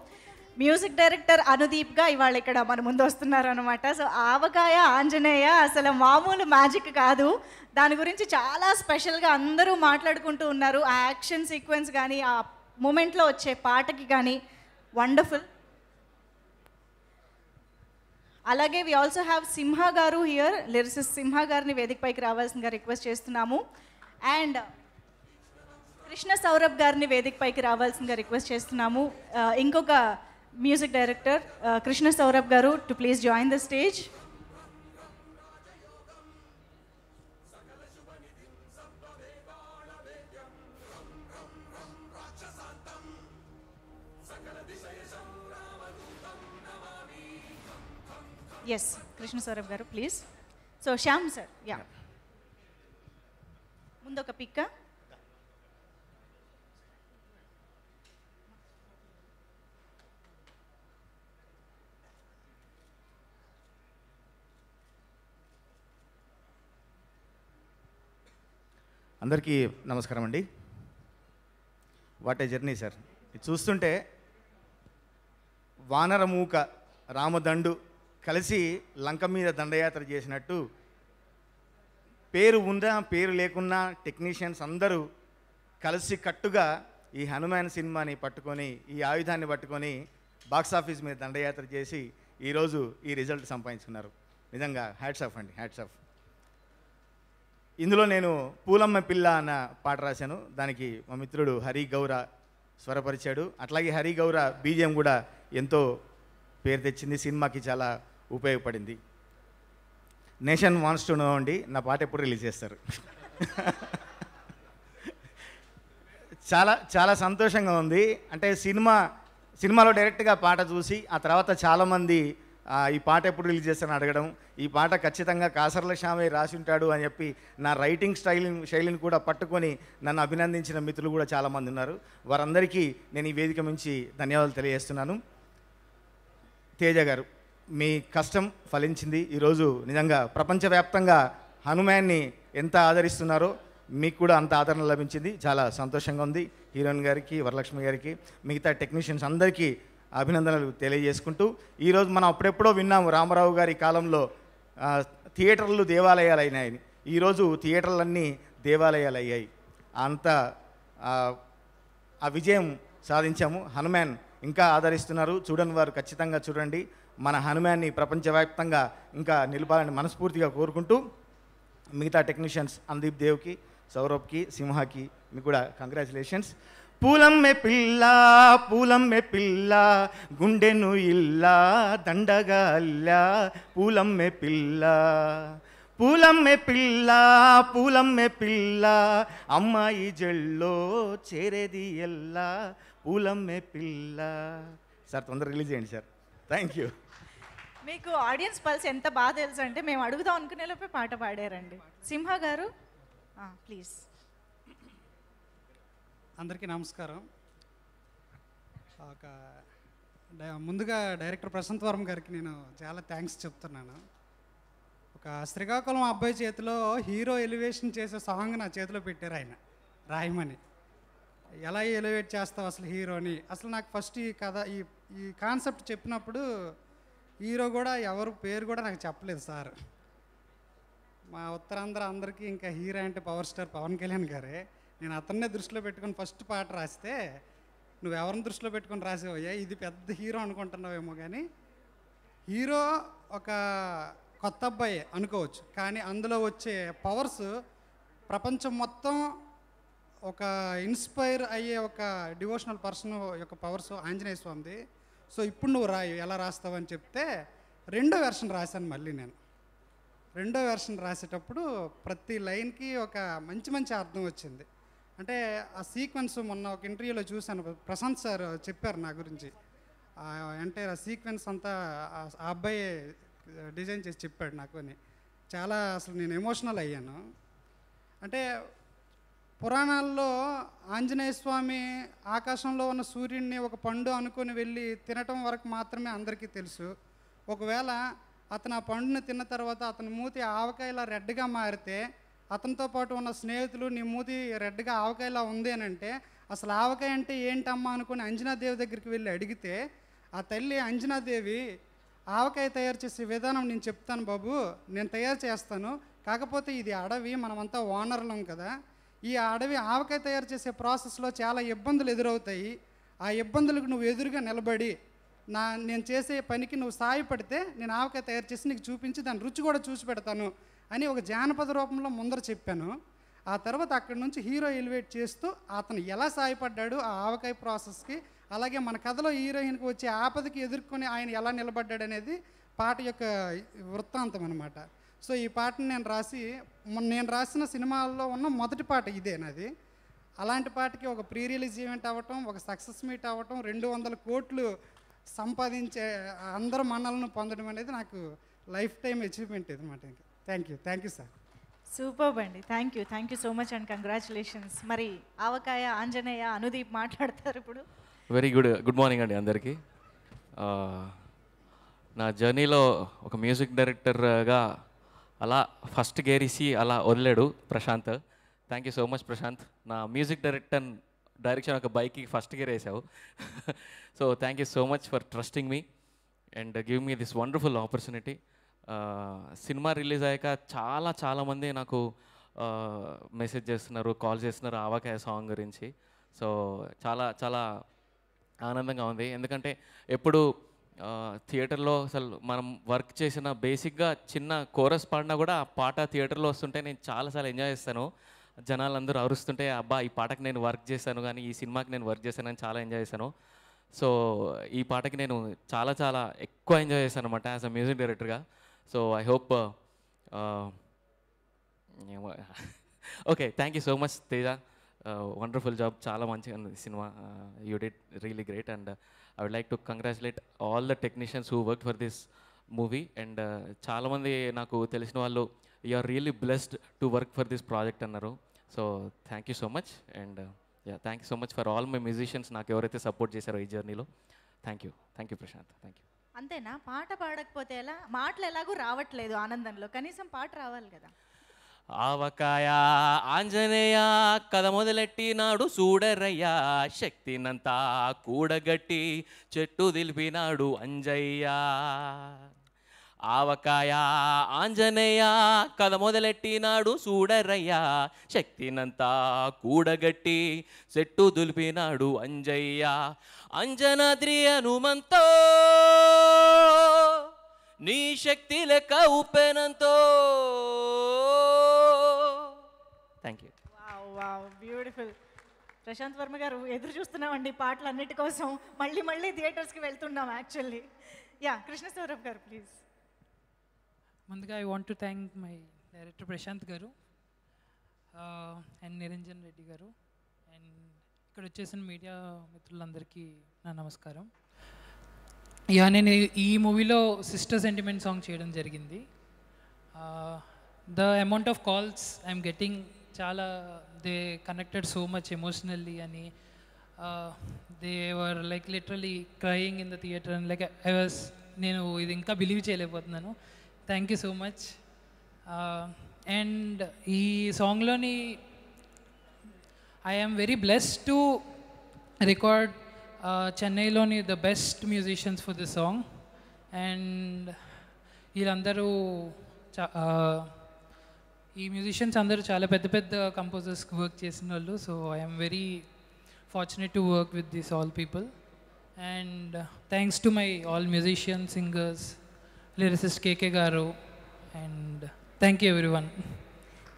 Speaker 2: మ్యూజిక్ డైరెక్టర్ అనుదీప్గా ఇవాళ ఇక్కడ మన ముందు వస్తున్నారు అనమాట. సో ఆవకాయ ఆంజనేయ అసలు మామూలు మ్యాజిక్ కాదు. దాని గురించి చాలా స్పెషల్గా అందరూ మాట్లాడుకుంటూ ఉన్నారు. ఆ యాక్షన్ సీక్వెన్స్ కానీ ఆ మూమెంట్లో వచ్చే పాటకి కానీ వండర్ఫుల్. అలాగే వి ఆల్సో హ్యావ్ సింహ గారు హియర్, లిరిసిస్ట్ సింహ గారిని వేదికపైకి రావాల్సిందిగా రిక్వెస్ట్ చేస్తున్నాము. అండ్ కృష్ణ సౌరభ్ గారిని వేదికపైకి రావాల్సిందిగా రిక్వెస్ట్ చేస్తున్నాము. ఇంకొక మ్యూజిక్ డైరెక్టర్ కృష్ణ సౌరభ్ గారు to please join the stage. Yes Krishna Saurabh గారు please. So Shyam sir, yeah ముందు ఒక పిక్క.
Speaker 3: అందరికీ నమస్కారం అండి. What a journey sir. ఇది చూస్తుంటే వానరమూక రామదండు కలిసి లంక మీద దండయాత్ర చేసినట్టు, పేరు ఉన్నా పేరు లేకున్నా టెక్నీషియన్స్ అందరూ కలిసి కట్టుగా ఈ హనుమాన్ సినిమాని పట్టుకొని, ఈ ఆయుధాన్ని పట్టుకొని బాక్సాఫీస్ మీద దండయాత్ర చేసి ఈరోజు ఈ రిజల్ట్ సంపాదించుకున్నారు. నిజంగా హ్యాట్స్ ఆఫ్ అండి, హ్యాట్స్ ఆఫ్. ఇందులో నేను పూలమ్మ పిల్ల అన్న పాట రాశాను. దానికి మా మిత్రుడు హరి గౌర స్వరపరిచాడు. అట్లాగే హరి గౌర బీజిఎం కూడా ఎంతో పేరు తెచ్చింది, సినిమాకి చాలా ఉపయోగపడింది. నేషన్ వాన్స్ టు నో అండి, నా పాట ఎప్పుడు రిలీజ్ చేస్తారు? చాలా చాలా సంతోషంగా ఉంది. అంటే సినిమాలో డైరెక్ట్గా పాట చూసి ఆ తర్వాత చాలామంది ఈ పాట ఎప్పుడు రిలీజ్ చేస్తారని అడగడం, ఈ పాట ఖచ్చితంగా కాసర్ల శ్యామే రాసి ఉంటాడు అని చెప్పి నా రైటింగ్ శైలిని కూడా పట్టుకొని నన్ను అభినందించిన మిత్రులు కూడా చాలామంది ఉన్నారు. వారందరికీ నేను ఈ వేదిక నుంచి ధన్యవాదాలు తెలియజేస్తున్నాను. తేజ గారు, మీ కష్టం ఫలించింది. ఈరోజు నిజంగా ప్రపంచవ్యాప్తంగా హనుమాన్ని ఎంత ఆదరిస్తున్నారో మీకు కూడా అంత ఆదరణ లభించింది. చాలా సంతోషంగా ఉంది. హీరోయిన్ గారికి, వరలక్ష్మి గారికి, మిగతా టెక్నీషియన్స్ అందరికీ అభినందనలు తెలియజేసుకుంటూ ఈరోజు మనం అప్పుడెప్పుడో విన్నాము రామారావు గారి కాలంలో థియేటర్లు దేవాలయాలు అయినాయని. ఈరోజు థియేటర్లన్నీ దేవాలయాలు అయ్యాయి. అంత ఆ విజయం సాధించాము. హనుమాన్ ఇంకా ఆదరిస్తున్నారు. చూడని వారు ఖచ్చితంగా చూడండి. మన హనుమాన్ని ప్రపంచవ్యాప్తంగా ఇంకా నిలపాలని మనస్ఫూర్తిగా కోరుకుంటూ మిగతా టెక్నీషియన్స్ అందీప్ దేవ్కి, సౌరభ్కి, సింహాకి మీకు కూడా కంగ్రాచులేషన్స్. పూలమ్మె పిల్ల పూలమ్మె పిల్ల గుండెను ఇల్లా దండగా అల్లా పూలమ్మె పిల్ల పూలమ్మె పిల్ల పూలమ్మె పిల్ల అమ్మాయి జల్లో చేరేది ఎల్లా పూలమ్మె పిల్ల. సార్ తొందరగా రిలీజ్ చేయండి సార్. Thank you.
Speaker 2: మీకు ఆడియన్స్ పల్స్ ఎంత బాగా తెలుసు అంటే మేము అడుగుదాం అనుకునే లోపే పాట పాడారండి. సింహ గారు ప్లీజ్.
Speaker 4: అందరికీ నమస్కారం. ముందుగా డైరెక్టర్ ప్రశాంత్ వర్మ గారికి నేను చాలా థ్యాంక్స్ చెప్తున్నాను. ఒక శ్రీకాకుళం అబ్బాయి చేతిలో హీరో ఎలివేషన్ చేసే సాంగ్ నా చేతిలో పెట్టారు ఆయన రాయమని. ఎలా ఎలివేట్ చేస్తావు అసలు హీరోని? అసలు నాకు ఫస్ట్ ఈ కాన్సెప్ట్ చెప్పినప్పుడు హీరో కూడా ఎవరు పేరు కూడా నాకు చెప్పలేదు సార్. మా ఉత్తరాంధ్ర అందరికీ ఇంకా హీరో అంటే పవర్ స్టార్ పవన్ కళ్యాణ్ గారే. నేను అతన్నే దృష్టిలో పెట్టుకొని ఫస్ట్ పాట రాస్తే నువ్వు ఎవరిని దృష్టిలో పెట్టుకొని రాసేవయ్యా, ఇది పెద్ద హీరో అనుకుంటున్నావేమో, కానీ హీరో ఒక కొత్త అబ్బాయి అనుకోవచ్చు, కానీ అందులో వచ్చే పవర్స్ ప్రపంచం మొత్తం ఒక ఇన్స్పైర్ అయ్యే ఒక డివోషనల్ పర్సన్ యొక్క పవర్స్ ఆంజనేయ స్వామిది. సో ఇప్పుడు నువ్వు రాయి, ఎలా రాస్తావని చెప్తే రెండో వెర్షన్ రాశాను. మళ్ళీ నేను రెండో వెర్షన్ రాసేటప్పుడు ప్రతి లైన్కి ఒక మంచి అర్థం వచ్చింది. అంటే ఆ సీక్వెన్స్ మొన్న ఒక ఇంటర్వ్యూలో చూశాను, ప్రశాంత్ సార్ చెప్పారు నా గురించి. అంటే ఆ సీక్వెన్స్ అంతా ఆ అబ్బాయి డిజైన్ చేసి చెప్పాడు నాకు అని. చాలా అసలు నేను ఎమోషనల్ అయ్యాను. అంటే పురాణాల్లో ఆంజనేయ స్వామి ఆకాశంలో ఉన్న సూర్యుడిని ఒక పండు అనుకొని వెళ్ళి తినటం వరకు మాత్రమే అందరికీ తెలుసు. ఒకవేళ అతను ఆ పండుని తిన్న తర్వాత అతని మూతి ఆవకాయలా రెడ్గా మారితే అతనితో పాటు ఉన్న స్నేహితులు నీ మూతి రెడ్గా ఆవకాయలా ఉంది అని అంటే అసలు ఆవకాయ అంటే ఏంటమ్మా అనుకుని అంజనాదేవి దగ్గరికి వెళ్ళి అడిగితే ఆ తల్లి అంజనాదేవి ఆవకాయ తయారు చేసే విధానం నేను చెప్తాను బాబు, నేను తయారు చేస్తాను, కాకపోతే ఇది అడవి, మనమంతా ఓనర్లం కదా, ఈ అడవి ఆవకాయ తయారు చేసే ప్రాసెస్లో చాలా ఇబ్బందులు ఎదురవుతాయి. ఆ ఇబ్బందులకు నువ్వు ఎదురుగా నిలబడి నేను చేసే పనికి నువ్వు సాయపడితే నేను ఆవకాయ తయారు చేసి నీకు చూపించి దాని రుచి కూడా చూసి పెడతాను అని ఒక జానపద రూపంలో ముందర చెప్పాను. ఆ తర్వాత అక్కడి నుంచి హీరో ఎలివేట్ చేస్తూ అతను ఎలా సాయపడ్డాడు ఆ ఆవకాయ ప్రాసెస్కి, అలాగే మన కథలో హీరోయిన్కి వచ్చే ఆపదకి ఎదుర్కొని ఆయన ఎలా నిలబడ్డాడు అనేది పాట యొక్క వృత్తాంతం అనమాట. సో ఈ పాటను నేను రాసిన సినిమాల్లో ఉన్న మొదటి పాట ఇదే నాది. అలాంటి పాటకి ఒక ప్రీ రిలీజ్ ఈవెంట్ అవ్వటం, ఒక సక్సెస్ మీట్ అవ్వటం, 200 కోట్లు సంపాదించే అందరూ మన్నలను పొందడం అనేది నాకు లైఫ్ టైం అచీవ్మెంట్ అనమాట. Thank you sir.
Speaker 2: సూపర్ అండి. Thank you so much and congratulations. మరి ఆవకాయ ఆంజనేయ అనుదీప్ మాట్లాడతారు ఇప్పుడు.
Speaker 5: వెరీ గుడ్ మార్నింగ్ అండి అందరికీ. నా జర్నీలో ఒక మ్యూజిక్ డైరెక్టర్గా అలా ఫస్ట్ గేరిసి అలా వదిలేడు Prashanth. Thank you so much Prashanth. నా మ్యూజిక్ డైరెక్షన్ ఒక బైక్కి ఫస్ట్ గేర్ వేసావు. So thank you so much for trusting me and give me this wonderful opportunity. Cinema release అయ్యాక చాలామంది నాకు మెసేజ్ చేస్తున్నారు, కాల్ చేస్తున్నారు ఆవకాయ సాంగ్ గురించి. సో చాలా ఆనందంగా ఉంది. ఎందుకంటే ఎప్పుడు థియేటర్లో అసలు మనం వర్క్ చేసిన బేసిక్గా చిన్న కోరస్ పాడినా కూడా ఆ పాట థియేటర్లో వస్తుంటే నేను చాలాసార్లు ఎంజాయ్ చేస్తాను. జనాలందరూ అరుస్తుంటే అబ్బా ఈ పాటకి నేను వర్క్ చేశాను, కానీ ఈ సినిమాకి నేను వర్క్ చేశానని చాలా ఎంజాయ్ చేశాను. సో ఈ పాటకి నేను చాలా ఎక్కువ ఎంజాయ్ చేశాను అనమాట యాజ్ అ మ్యూజిక్ డైరెక్టర్గా. So I hope okay thank you so much Teja. Wonderful job, చాలా మంచిగా ఉంది cinema. You did really great and I would like to congratulate all the technicians who work for this movie. And చాలామంది నాకు తెలిసిన వాళ్ళు you are really blessed to work for this project అన్నారు. So thank you so much and thank you so much for all my musicians నాకు ఎవరైతే support చేశారో ఈ జర్నీలో. Thank you Prashanth. Thank you.
Speaker 2: అంతేనా? పాట పాడకపోతే ఎలా? మాటలు ఎలాగూ రావట్లేదు ఆనందంలో, కనీసం పాట రావాలి కదా.
Speaker 5: ఆవకాయ ఆంజనేయ కథ మొదలెట్టినాడు చూడరయ్యా శక్తినంతా కూడగట్టి చెట్టు దిలిపినాడు అంజయ్య ఆవకాయ ఆంజనేయ కథ మొదలెట్టినాడు చూడరయ్యా శక్తినంతా కూడగట్టి చెట్టు దులిపినాడు అంజయ్య అంజనాద్రి హనుమంతో నీ శక్తి లెక్క ఉప్పెనంతో. Thank you.
Speaker 2: Beautiful. Prashanth Varma గారు ఎదురు చూస్తున్నామండి పాటలన్నిటి కోసం. మళ్ళీ థియేటర్స్కి వెళ్తున్నాం యాక్చువల్లీ. యా, కృష్ణ సౌరభ్ గారు ప్లీజ్.
Speaker 6: ముందుగా I want to thank my director Prashanth garu and Niranjan Reddy గారు అండ్ ఇక్కడ వచ్చేసిన మీడియా మిత్రులందరికీ నా నమస్కారం. యా, నేను ఈ మూవీలో సిస్టర్ సెంటిమెంట్ సాంగ్ చేయడం జరిగింది. The amount of calls I'm getting చాలా they connected so much emotionally అని they were like literally crying in the theatre and like నేను ఇది ఇంకా బిలీవ్ చేయలేకపోతున్నాను. Thank you so much. And ఈ సాంగ్లోని I am very blessed to record చెన్నైలోని the best musicians for this song and వీళ్ళందరూ ఈ మ్యూజిషియన్స్ అందరూ చాలా పెద్ద పెద్ద కంపోజర్స్కి వర్క్ చేసిన వాళ్ళు. So I'm very fortunate to work with this all people and thanks to my all musicians, singers, lyricist KK గారు and thank you everyone.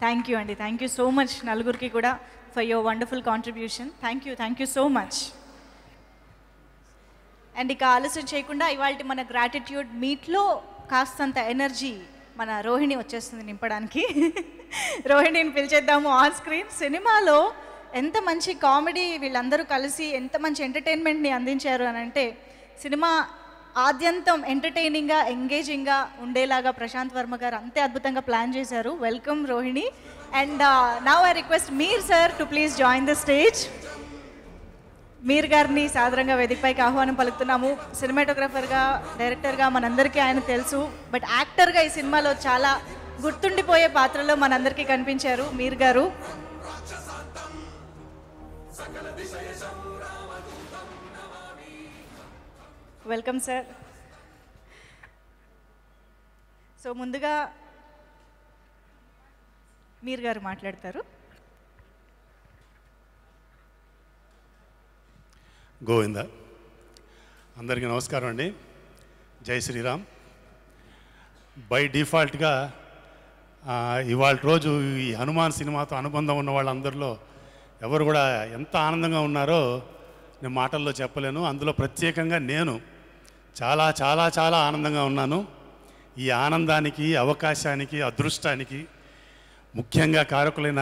Speaker 2: Thank you అండి. థ్యాంక్ యూ సో మచ్ నలుగురికి కూడా for your wonderful contribution. Thank you so much. And ఇక ఆలస్యం చేయకుండా ఇవాళ మన gratitude మీట్లో కాస్తంత ఎనర్జీ మన రోహిణి వచ్చేస్తుంది నింపడానికి. రోహిణిని పిలిచేద్దాము ఆన్ స్క్రీన్. సినిమాలో ఎంత మంచి కామెడీ వీళ్ళందరూ కలిసి ఎంత మంచి ఎంటర్టైన్మెంట్ని అందించారు అని అంటే సినిమా ఆద్యంతం ఎంటర్టైనింగ్గా ఎంగేజింగ్గా ఉండేలాగా ప్రశాంత్ వర్మ గారు అంతే అద్భుతంగా ప్లాన్ చేశారు. Welcome Rohini. And now I request Meer sir to please join the stage. Meer గారిని సాదరంగా వేదికపైకి ఆహ్వానం పలుకుతున్నాము. సినిమాటోగ్రఫర్గా, డైరెక్టర్గా మనందరికీ ఆయన తెలుసు, బట్ యాక్టర్గా ఈ సినిమాలో చాలా గుర్తుండిపోయే పాత్రలో మనందరికీ కనిపించారు మీర్ గారు. Welcome sir. సో ముందుగా మీర్ గారు మాట్లాడతారు.
Speaker 7: గోవింద. అందరికీ నమస్కారం అండి. జై శ్రీరామ్. బై డిఫాల్ట్గా ఇవాళ రోజు ఈ హనుమాన్ సినిమాతో అనుబంధం ఉన్న వాళ్ళందరిలో ఎవరు కూడా ఎంత ఆనందంగా ఉన్నారో నేను మాటల్లో చెప్పలేను. అందులో ప్రత్యేకంగా నేను చాలా చాలా చాలా ఆనందంగా ఉన్నాను. ఈ ఆనందానికి, అవకాశానికి, అదృష్టానికి ముఖ్యంగా కారకులైన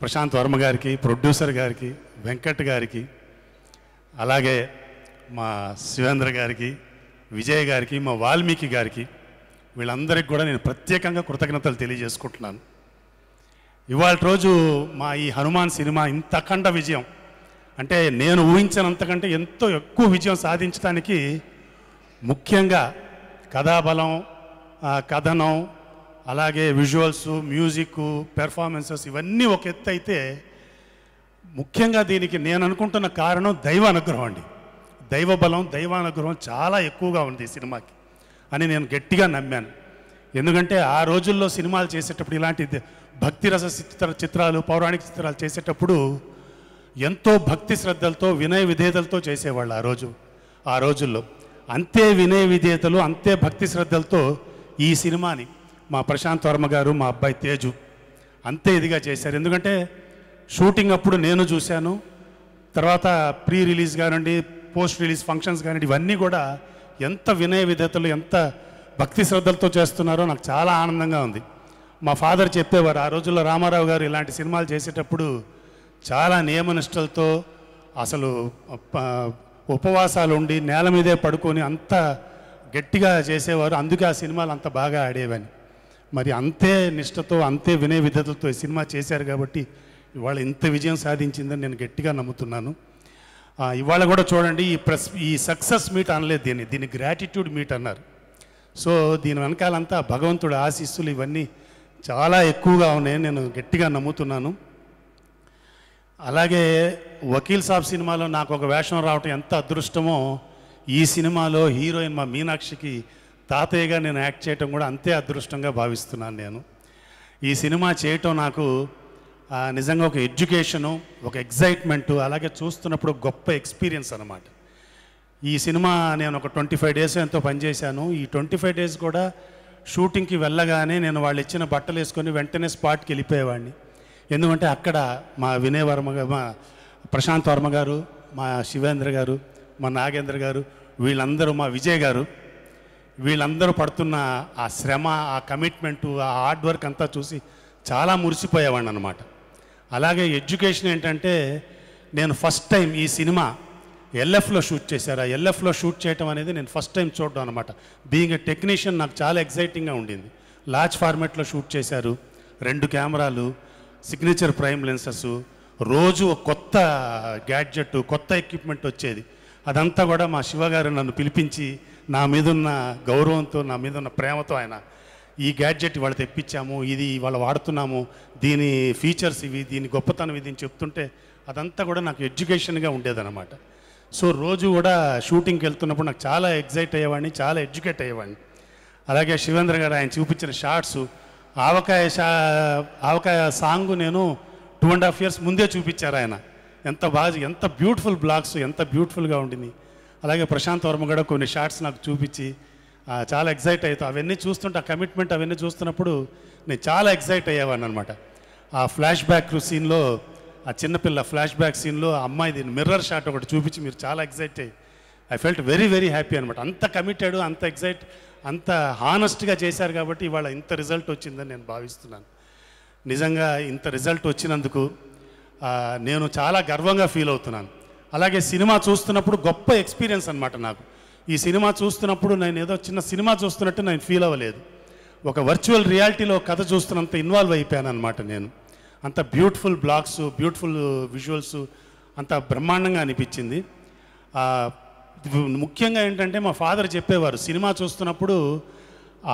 Speaker 7: ప్రశాంత్ వర్మ గారికి, ప్రొడ్యూసర్ గారికి, వెంకట్ గారికి, అలాగే మా శివేంద్ర గారికి, విజయ్ గారికి, మా వాల్మీకి గారికి, వీళ్ళందరికీ కూడా నేను ప్రత్యేకంగా కృతజ్ఞతలు తెలియజేసుకుంటున్నాను. ఇవాళ రోజు మా ఈ హనుమాన్ సినిమా ఇంత అఖండ విజయం అంటే నేను ఊహించినంతకంటే ఎంతో ఎక్కువ విజయం సాధించడానికి ముఖ్యంగా కథాబలం, కథనం, అలాగే విజువల్స్, మ్యూజిక్, పెర్ఫార్మెన్సెస్ ఇవన్నీ ఒక ఎత్తు అయితే ముఖ్యంగా దీనికి నేను అనుకుంటున్న కారణం దైవ అనుగ్రహం అండి. దైవ బలం, దైవానుగ్రహం చాలా ఎక్కువగా ఉంది ఈ సినిమాకి అని నేను గట్టిగా నమ్మాను. ఎందుకంటే ఆ రోజుల్లో సినిమాలు చేసేటప్పుడు ఇలాంటి భక్తిరస చిత్రాలు, పౌరాణిక చిత్రాలు చేసేటప్పుడు ఎంతో భక్తి శ్రద్ధలతో, వినయ విధేయతలతో చేసేవాళ్ళు ఆ రోజుల్లో. అంతే వినయ విధేయతలు, అంతే భక్తి శ్రద్ధలతో ఈ సినిమాని మా ప్రశాంత్ వర్మ గారు, మా అబ్బాయి తేజు అంతే ఇదిగా చేశారు. ఎందుకంటే షూటింగ్ అప్పుడు నేను చూశాను, తర్వాత ప్రీ రిలీజ్ కానివ్వండి, పోస్ట్ రిలీజ్ ఫంక్షన్స్ కానివ్వండి, ఇవన్నీ కూడా ఎంత వినయ విధేయతలు, ఎంత భక్తి శ్రద్ధలతో చేస్తున్నారో నాకు చాలా ఆనందంగా ఉంది. మా ఫాదర్ చెప్పేవారు, ఆ రోజుల్లో రామారావు గారు ఇలాంటి సినిమాలు చేసేటప్పుడు చాలా నియమనిష్టలతో అసలు ఉపవాసాలు ఉండి నేల మీదే పడుకొని అంత గట్టిగా చేసేవారు. అందుకే ఆ సినిమాలు అంత బాగా ఆడేవని. మరి అంతే నిష్టతో, అంతే వినయ విధేయతలతో ఈ సినిమా చేశారు కాబట్టి ఇవాళ ఇంత విజయం సాధించిందని నేను గట్టిగా నమ్ముతున్నాను. ఇవాళ కూడా చూడండి, ఈ సక్సెస్ మీట్ అనలేదు, దీన్ని గ్రాటిట్యూడ్ మీట్ అన్నారు. సో దీని వెనకాలంతా భగవంతుడి ఆశీస్సులు ఇవన్నీ చాలా ఎక్కువగా ఉన్నాయి, నేను గట్టిగా నమ్ముతున్నాను. అలాగే వకీల్ సాబ్ సినిమాలో నాకు ఒక వేషం రావటం ఎంత అదృష్టమో, ఈ సినిమాలో హీరోయిన్ మా మీనాక్షికి తాతయ్యగా నేను యాక్ట్ చేయటం కూడా అంతే అదృష్టంగా భావిస్తున్నాను. నేను ఈ సినిమా చేయటం నాకు నిజంగా ఒక ఎడ్యుకేషను, ఒక ఎగ్జైట్మెంటు, అలాగే చూస్తున్నప్పుడు గొప్ప ఎక్స్పీరియన్స్ అన్నమాట. ఈ సినిమా నేను ఒక 25 డేస్ ఎంతో పనిచేశాను. ఈ 25 డేస్ కూడా షూటింగ్కి వెళ్ళగానే నేను వాళ్ళు ఇచ్చిన బట్టలు వేసుకొని వెంటనే స్పాట్కి వెళ్ళిపోయేవాడిని. ఎందుకంటే అక్కడ మా వినయ్ వర్మ గారు, మా ప్రశాంత్ వర్మ గారు, మా శివేంద్ర గారు, మా నాగేంద్ర గారు, వీళ్ళందరూ, మా విజయ్ గారు, వీళ్ళందరూ పడుతున్న ఆ శ్రమ, ఆ కమిట్మెంటు, ఆ హార్డ్ వర్క్ అంతా చూసి చాలా మురిసిపోయేవాడిని అనమాట. అలాగే ఎడ్యుకేషన్ ఏంటంటే, నేను ఫస్ట్ టైం ఈ సినిమా ఎల్ఎఫ్లో షూట్ చేశారు. ఆ ఎల్ఎఫ్లో షూట్ చేయటం అనేది నేను ఫస్ట్ టైం చూడడం అనమాట. బీయింగ్ ఎ టెక్నీషియన్ నాకు చాలా ఎగ్జైటింగ్గా ఉండింది. లార్జ్ ఫార్మాట్లో షూట్ చేశారు, 2 కెమెరాలు, సిగ్నేచర్ ప్రైమ్ లెన్సెస్, రోజు ఒక కొత్త గ్యాడ్జెట్, కొత్త ఎక్విప్మెంట్ వచ్చేది. అదంతా కూడా మా శివగారు నన్ను పిలిపించి నా మీదున్న గౌరవంతో, నా మీదున్న ప్రేమతో ఆయన ఈ గ్యాడ్జెట్ ఇవాళ తెప్పించాము, ఇది ఇవాళ వాడుతున్నాము, దీని ఫీచర్స్ ఇవి, దీని గొప్పతనం ఇది అని చెప్తుంటే అదంతా కూడా నాకు ఎడ్యుకేషన్గా ఉండేదన్నమాట. సో రోజు కూడా షూటింగ్కి వెళ్తున్నప్పుడు నాకు చాలా ఎగ్జైట్ అయ్యేవాడిని, చాలా ఎడ్యుకేట్ అయ్యేవాడిని. అలాగే శివేంద్ర గారు ఆయన చూపించిన షార్ట్స్, ఆవకాయ సాంగ్ నేను 2.5 years ముందే చూపించారు ఆయన. ఎంత బాగా, ఎంత బ్యూటిఫుల్ బ్లాగ్స్, ఎంత బ్యూటిఫుల్గా ఉండింది. అలాగే ప్రశాంత్ వర్మ కూడా కొన్ని షార్ట్స్ నాకు చూపించి చాలా ఎగ్జైట్ అవుతాను. అవన్నీ చూస్తుంటే, ఆ కమిట్మెంట్ అవన్నీ చూస్తున్నప్పుడు నేను చాలా ఎగ్జైట్ అయ్యేవాడిని అనమాట. ఆ ఫ్లాష్ బ్యాక్ సీన్లో, ఆ చిన్నపిల్ల ఫ్లాష్ బ్యాక్ సీన్లో ఆ అమ్మాయిది మిర్రర్ షాట్ ఒకటి చూపించి మీరు చాలా ఎగ్జైట్ అయ్యి, I felt very very happy అనమాట. అంత కమిటెడ్, అంత ఎగ్జైట్, అంత హానెస్ట్గా చేశారు కాబట్టి ఇవాళ ఇంత రిజల్ట్ వచ్చిందని నేను భావిస్తున్నాను. నిజంగా ఇంత రిజల్ట్ వచ్చినందుకు నేను చాలా గర్వంగా ఫీల్ అవుతున్నాను. అలాగే సినిమా చూస్తున్నప్పుడు గొప్ప ఎక్స్పీరియన్స్ అనమాట నాకు. ఈ సినిమా చూస్తున్నప్పుడు నేను ఏదో చిన్న సినిమా చూస్తున్నట్టు నేను ఫీల్ అవ్వలేదు. ఒక వర్చువల్ రియాలిటీలో కథ చూస్తున్నంత ఇన్వాల్వ్ అయిపోయాను అనమాట నేను. అంత బ్యూటిఫుల్ బ్లాగ్స్, బ్యూటిఫుల్ విజువల్స్, అంత బ్రహ్మాండంగా అనిపించింది. ముఖ్యంగా ఏంటంటే మా ఫాదర్ చెప్పేవారు, సినిమా చూస్తున్నప్పుడు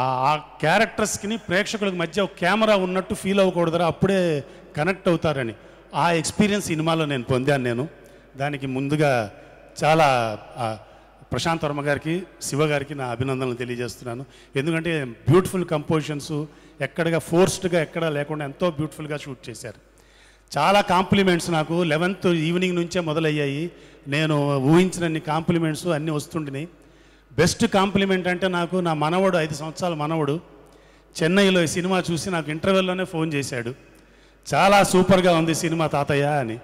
Speaker 7: ఆ క్యారెక్టర్స్కి ప్రేక్షకులకు మధ్య ఒక కెమెరా ఉన్నట్టు ఫీల్ అవ్వకూడదురా, అప్పుడే కనెక్ట్ అవుతారని. ఆ ఎక్స్పీరియన్స్ సినిమాలో నేను పొందాను. నేను దానికి ముందుగా చాలా ప్రశాంత్ వర్మ గారికి, శివ గారికి నా అభినందనలు తెలియజేస్తున్నాను. ఎందుకంటే బ్యూటిఫుల్ కంపోజిషన్స్, ఎక్కడగా ఫోర్స్డ్గా ఎక్కడా లేకుండా ఎంతో బ్యూటిఫుల్గా షూట్ చేశారు. చాలా కాంప్లిమెంట్స్ నాకు 11th ఈవినింగ్ నుంచే మొదలయ్యాయి. నేను ఊహించినన్ని కాంప్లిమెంట్స్ అన్నీ వస్తుండినాయి. బెస్ట్ కాంప్లిమెంట్ అంటే నాకు నా మనవడు, 5 సంవత్సరాల మనవడు, చెన్నైలో ఈ సినిమా చూసి నాకు ఇంటర్వెల్లోనే ఫోన్ చేశాడు, చాలా సూపర్గా ఉంది సినిమా తాతయ్య అని.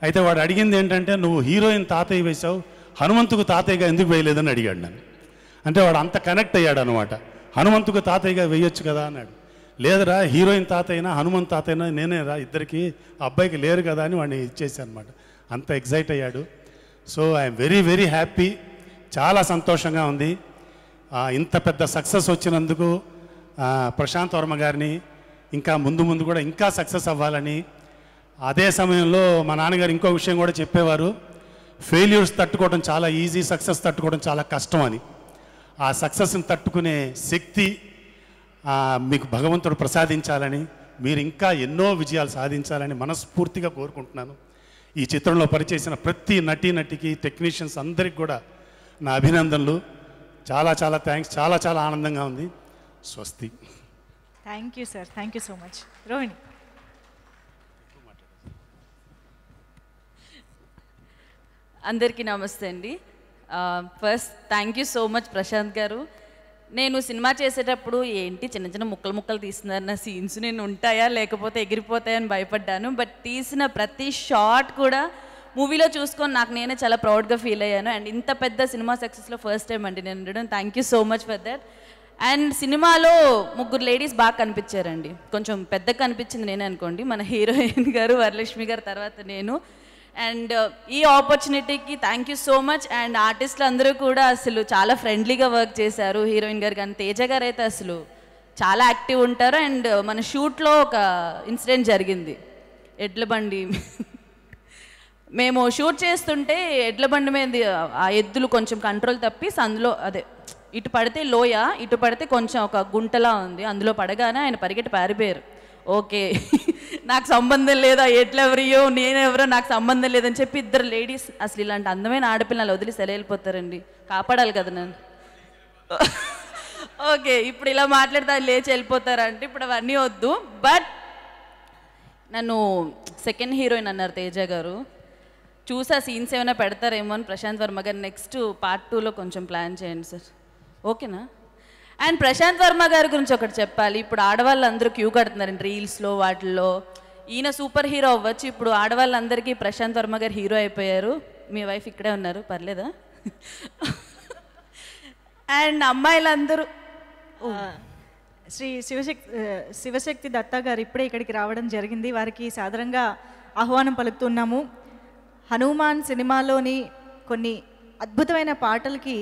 Speaker 7: అయితే వాడు అడిగింది ఏంటంటే, నువ్వు హీరోయిన్ తాతయ్య వేశావు, హనుమంతుకు తాతయ్యగా ఎందుకు వేయలేదని అడిగాడు నన్ను. అంటే వాడు అంత కనెక్ట్ అయ్యాడు అనమాట. హనుమంతుకు తాతయ్యగా వేయొచ్చు కదా అన్నాడు. లేదురా, హీరోయిన్ తాతయ్యనా హనుమంత్ తాతయ్యనా నేనేరా, ఇద్దరికి అబ్బాయికి లేరు కదా అని వాడిని ఇచ్చేసాను అనమాట. అంత ఎగ్జైట్ అయ్యాడు. So I'm very very happy, చాలా సంతోషంగా ఉంది. ఇంత పెద్ద సక్సెస్ వచ్చినందుకు ప్రశాంత్ వర్మ గారిని ఇంకా ముందు ముందు కూడా ఇంకా సక్సెస్ అవ్వాలని. అదే సమయంలో మా నాన్నగారు ఇంకో విషయం కూడా చెప్పేవారు, ఫెయిల్యూర్స్ తట్టుకోవడం చాలా ఈజీ, సక్సెస్ తట్టుకోవడం చాలా కష్టం అని. ఆ సక్సెస్ని తట్టుకునే శక్తి మీకు భగవంతుడు ప్రసాదించాలని, మీరు ఇంకా ఎన్నో విజయాలు సాధించాలని మనస్ఫూర్తిగా కోరుకుంటున్నాను. ఈ చిత్రంలో పనిచేసిన ప్రతి నటీనటికి, టెక్నీషియన్స్ అందరికి కూడా నా అభినందనలు. చాలా చాలా థ్యాంక్స్, చాలా చాలా ఆనందంగా ఉంది. స్వస్తి.
Speaker 2: Thank you sir, thank you so much. Rohini.
Speaker 8: అందరికీ నమస్తే అండి. First thank you so much Prashanth garu. నేను సినిమా చేసేటప్పుడు ఏంటి చిన్న చిన్న ముక్కలు తీస్తున్నారు, నా సీన్స్ నేను ఉంటాయా లేకపోతే ఎగిరిపోతాయని భయపడ్డాను. బట్ తీసిన ప్రతి షాట్ కూడా మూవీలో చూసుకొని నాకు నేనే చాలా ప్రౌడ్గా ఫీల్ అయ్యాను. అండ్ ఇంత పెద్ద సినిమా సక్సెస్లో ఫస్ట్ టైం అండి నేను ఉండడం. Thank you so much for that. And సినిమాలో 3 లేడీస్ బాగా కనిపించారండి. కొంచెం పెద్దగా కనిపించింది నేనే అనుకోండి, మన హీరోయిన్ గారు, వరలక్ష్మి గారు, తర్వాత నేను. అండ్ ఈ ఆపర్చునిటీకి thank you so much. And ఆర్టిస్టులు అందరూ కూడా అసలు చాలా ఫ్రెండ్లీగా వర్క్ చేశారు. హీరోయిన్ గారు కానీ తేజ గారు అయితే అసలు చాలా యాక్టివ్ ఉంటారు. అండ్ మన షూట్లో ఒక ఇన్సిడెంట్ జరిగింది, ఎడ్ల బండి. మేము షూట్ చేస్తుంటే ఎడ్ల బండి మీద ఆ ఎద్దులు కొంచెం కంట్రోల్ తప్పి అందులో అదే ఇటు పడితే లోయ, ఇటు పడితే కొంచెం ఒక గుంటలా ఉంది. అందులో పడగానే ఆయన పరిగెట్టి పారిపోయారు. ఓకే నాకు సంబంధం లేదా, ఎట్లెవరియో నేనెవరో నాకు సంబంధం లేదని చెప్పి ఇద్దరు లేడీస్, అసలు ఇలాంటి అందమైన ఆడపిల్లలు వదిలి సెల వెళ్ళిపోతారండి, కాపాడాలి కదా నన్ను. ఓకే ఇప్పుడు ఇలా మాట్లాడితే లేచి వెళ్ళిపోతారంటే ఇప్పుడు అవన్నీ వద్దు. బట్ నన్ను సెకండ్ హీరోయిన్ అన్నారు తేజ గారు. చూసా సీన్స్ ఏమైనా పెడతారేమో అని ప్రశాంత్ వర్మ గారు నెక్స్ట్ పార్ట్ 2లో కొంచెం ప్లాన్ చేయండి సార్, ఓకేనా? అండ్ ప్రశాంత్ వర్మ గారి గురించి ఒకటి చెప్పాలి. ఇప్పుడు ఆడవాళ్ళందరూ క్యూ కడుతున్నారండి రీల్స్లో వాటిల్లో. ఈయన సూపర్ హీరో అవ్వచ్చు, ఇప్పుడు ఆడవాళ్ళందరికీ ప్రశాంత్ వర్మ గారు హీరో అయిపోయారు. మీ వైఫ్ ఇక్కడే ఉన్నారు, పర్లేదా? అండ్ అమ్మాయిలందరూ
Speaker 2: శ్రీ శివశక్తి దత్తా గారు ఇప్పుడే ఇక్కడికి రావడం జరిగింది. వారికి సాదరంగా ఆహ్వానం పలుకుతున్నాము. హనుమాన్ సినిమాలోని కొన్ని అద్భుతమైన పాటలకి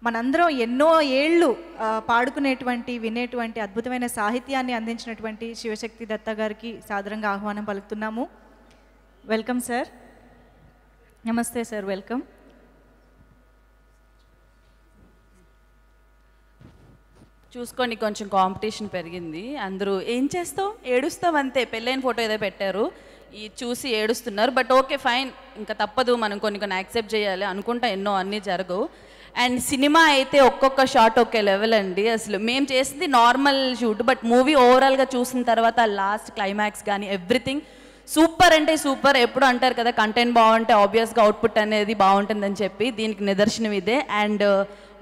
Speaker 2: మనందరం ఎన్నో ఏళ్ళు పాడుకునేటువంటి వినేటువంటి అద్భుతమైన సాహిత్యాన్ని అందించినటువంటి శివశక్తి దత్తా గారికి సాదరంగా ఆహ్వానం పలుకుతున్నాము. Welcome sir. నమస్తే సార్, వెల్కమ్.
Speaker 8: చూసుకోండి కొంచెం కాంపిటీషన్ పెరిగింది. అందరూ ఏం చేస్తావు, ఏడుస్తావు అంతే. పెళ్ళైన ఫోటో ఏదో పెట్టారు, ఈ చూసి ఏడుస్తున్నారు. బట్ ఓకే ఫైన్, ఇంకా తప్పదు, మనం కొన్ని యాక్సెప్ట్ చేయాలి అనుకుంటా. ఎన్నో అన్నీ జరగవు. అండ్ సినిమా అయితే ఒక్కొక్క షాట్ ఒకే లెవెల్ అండి. అసలు మేము చేసింది నార్మల్ షూట్, బట్ మూవీ ఓవరాల్గా చూసిన తర్వాత లాస్ట్ క్లైమాక్స్ కానీ ఎవ్రీథింగ్ సూపర్ అంటే సూపర్. ఎప్పుడు అంటారు కదా కంటెంట్ బాగుంటే ఆబ్వియస్గా అవుట్పుట్ అనేది బాగుంటుందని చెప్పి, దీనికి నిదర్శనం ఇదే. అండ్